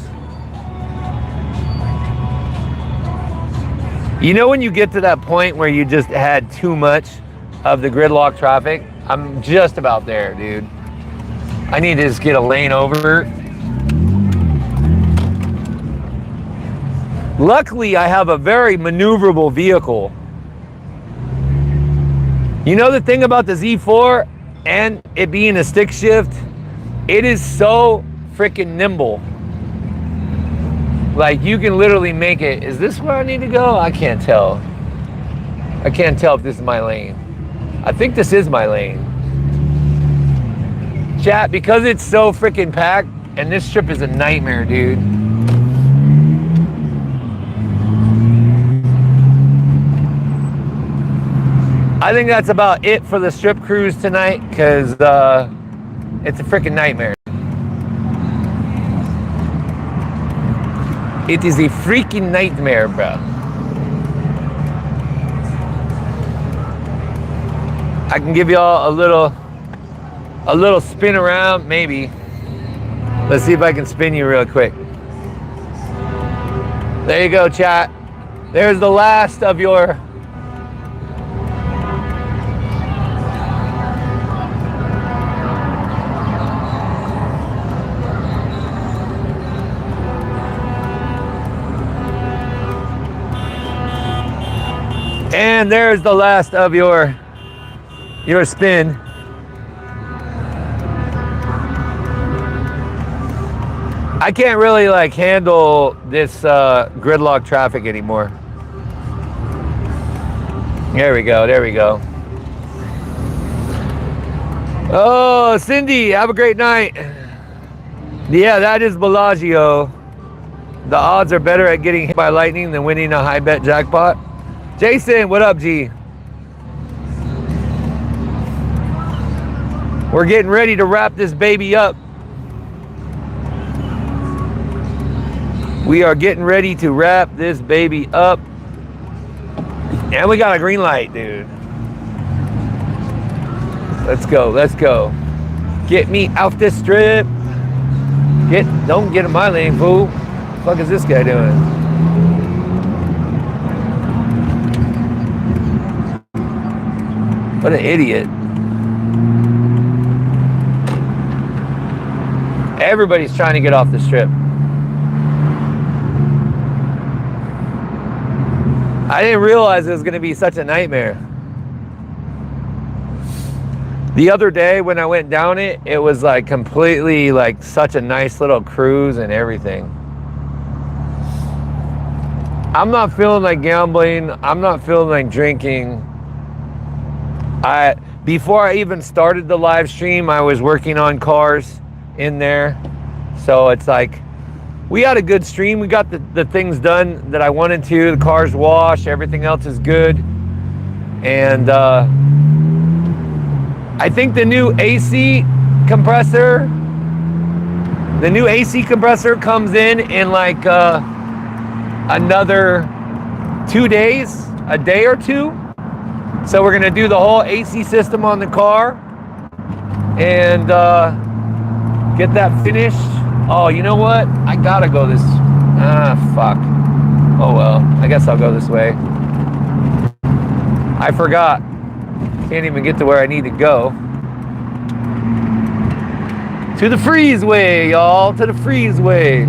You know when you get to that point where you just had too much of the gridlock traffic? I'm just about there, dude. I need to just get a lane over. Luckily, I have a very maneuverable vehicle. You know the thing about the Z4 and it being a stick shift? It is so freaking nimble. Like you can literally make it. Is this where I need to go? I can't tell. I can't tell if this is my lane. I think this is my lane. Chat, because it's so freaking packed, and this strip is a nightmare, dude. I think that's about it for the strip cruise tonight, because it's a freaking nightmare. It is a freaking nightmare, bro. I can give y'all a little spin around, maybe. Let's see if I can spin you real quick. There you go, chat. There's the last of your and there's the last of your spin. I can't really like handle this gridlock traffic anymore. There we go, there we go. Oh, Cindy, have a great night. Yeah, that is Bellagio. The odds are better at getting hit by lightning than winning a high bet jackpot. Jason, what up, G? We're getting ready to wrap this baby up. We are getting ready to wrap this baby up. And we got a green light, dude. Let's go, let's go. Get me off this strip. Don't get in my lane, fool. What the fuck is this guy doing? What an idiot. Everybody's trying to get off the strip. I didn't realize it was going to be such a nightmare. The other day when I went down it, it was like completely like such a nice little cruise and everything. I'm not feeling like gambling. I'm not feeling like drinking. Before I even started the live stream, I was working on cars in there. So it's like, we had a good stream. We got the things done that I wanted to. The car's washed, everything else is good. And I think the new AC compressor comes in like another 2 days, a day or two. So we're gonna do the whole AC system on the car and get that finished. Oh, you know what? I gotta go this. Fuck. Oh well, I guess I'll go this way. I forgot. Can't even get to where I need to go. To the freezeway, y'all. To the freezeway.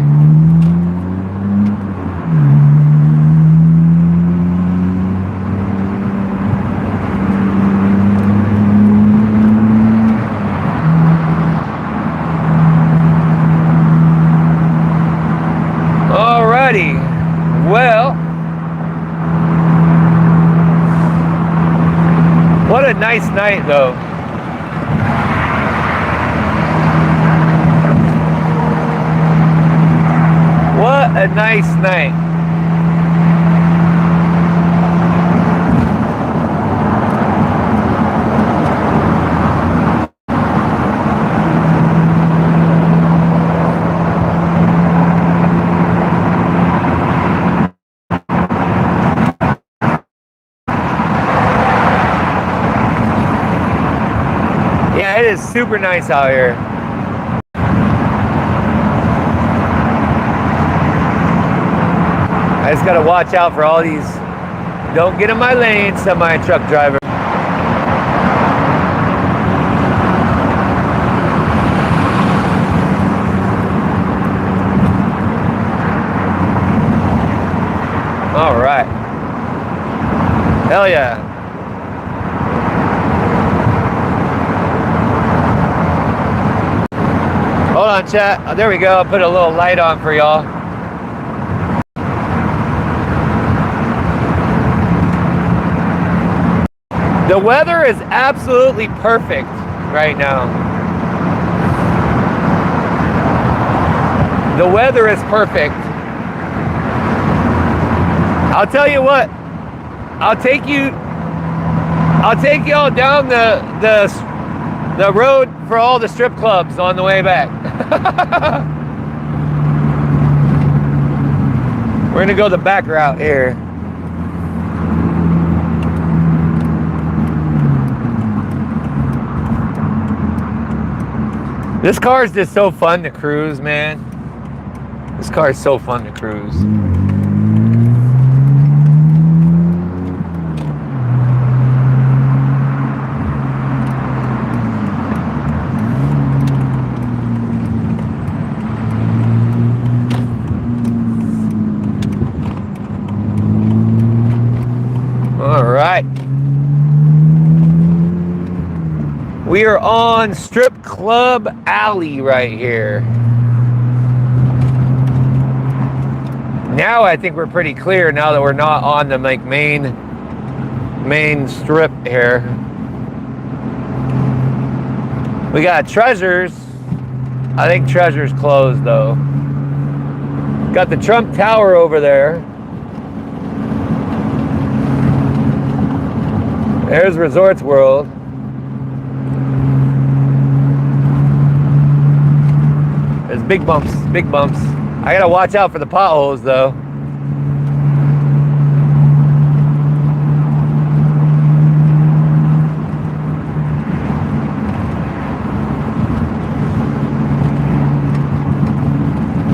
Well, what a nice night though. a nice night. Yeah, it is super nice out here. I just gotta watch out for all these don't get in my lane semi-truck driver. All right. Hell yeah. Hold on, chat. Oh, there we go. I'll put a little light on for y'all. The weather is absolutely perfect right now. The weather is perfect. I'll tell you what. I'll take y'all down the road for all the strip clubs on the way back. We're gonna go the back route here. This car is just so fun to cruise, man. This car is so fun to cruise. All right. We are on Strip Club Alley right here. Now I think we're pretty clear now that we're not on the like main strip here. We got Treasures. I think Treasures closed though. Got the Trump Tower over there. There's Resorts World. There's big bumps, big bumps. I gotta watch out for the potholes though.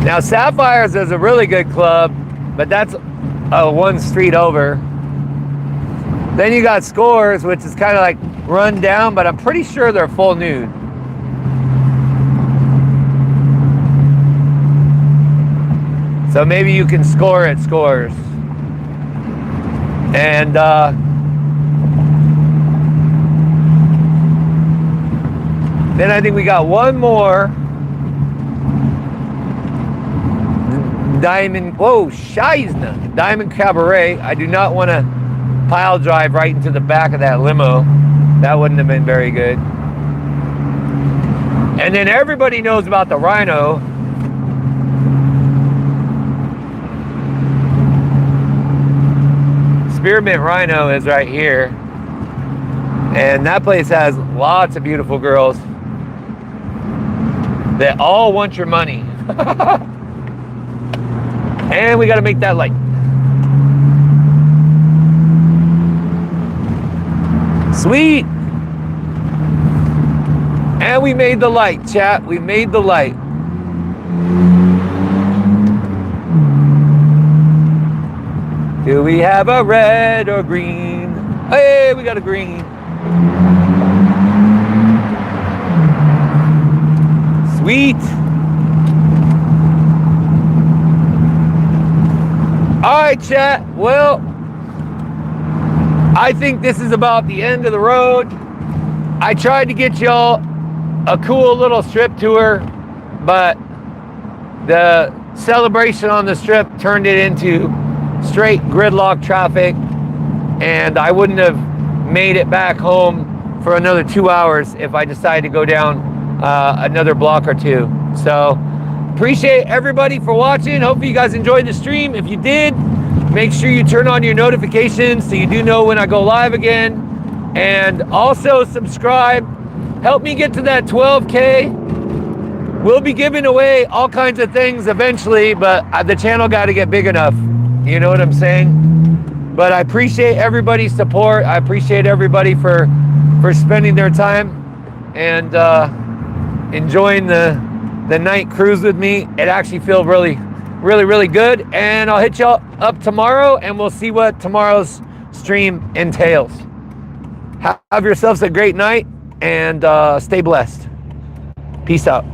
Now Sapphires is a really good club, but that's one street over. Then you got Scores, which is kind of like run down, but I'm pretty sure they're full nude. So maybe you can score at Scores. And then I think we got one more. Diamond, whoa, Scheisner. Diamond Cabaret. I do not want to pile drive right into the back of that limo. That wouldn't have been very good. And then everybody knows about the Rhino. Spearmint Rhino is right here. And that place has lots of beautiful girls that all want your money. And we got to make that light. Sweet. And we made the light, chat. We made the light. Do we have a red or green? Hey, we got a green. Sweet. All right, chat. Well, I think this is about the end of the road. I tried to get y'all a cool little strip tour, but the celebration on the strip turned it into straight gridlock traffic, and I wouldn't have made it back home for another 2 hours if I decided to go down another block or two. So appreciate everybody for watching. Hopefully you guys enjoyed the stream. If you did, make sure you turn on your notifications so you do know when I go live again. And also subscribe. Help me get to that 12K. We'll be giving away all kinds of things eventually, but the channel got to get big enough. You know what I'm saying? But I appreciate everybody's support. I appreciate everybody for spending their time and enjoying the night cruise with me. It actually feels really, really, really good. And I'll hit y'all up tomorrow and we'll see what tomorrow's stream entails. Have yourselves a great night and stay blessed. Peace out.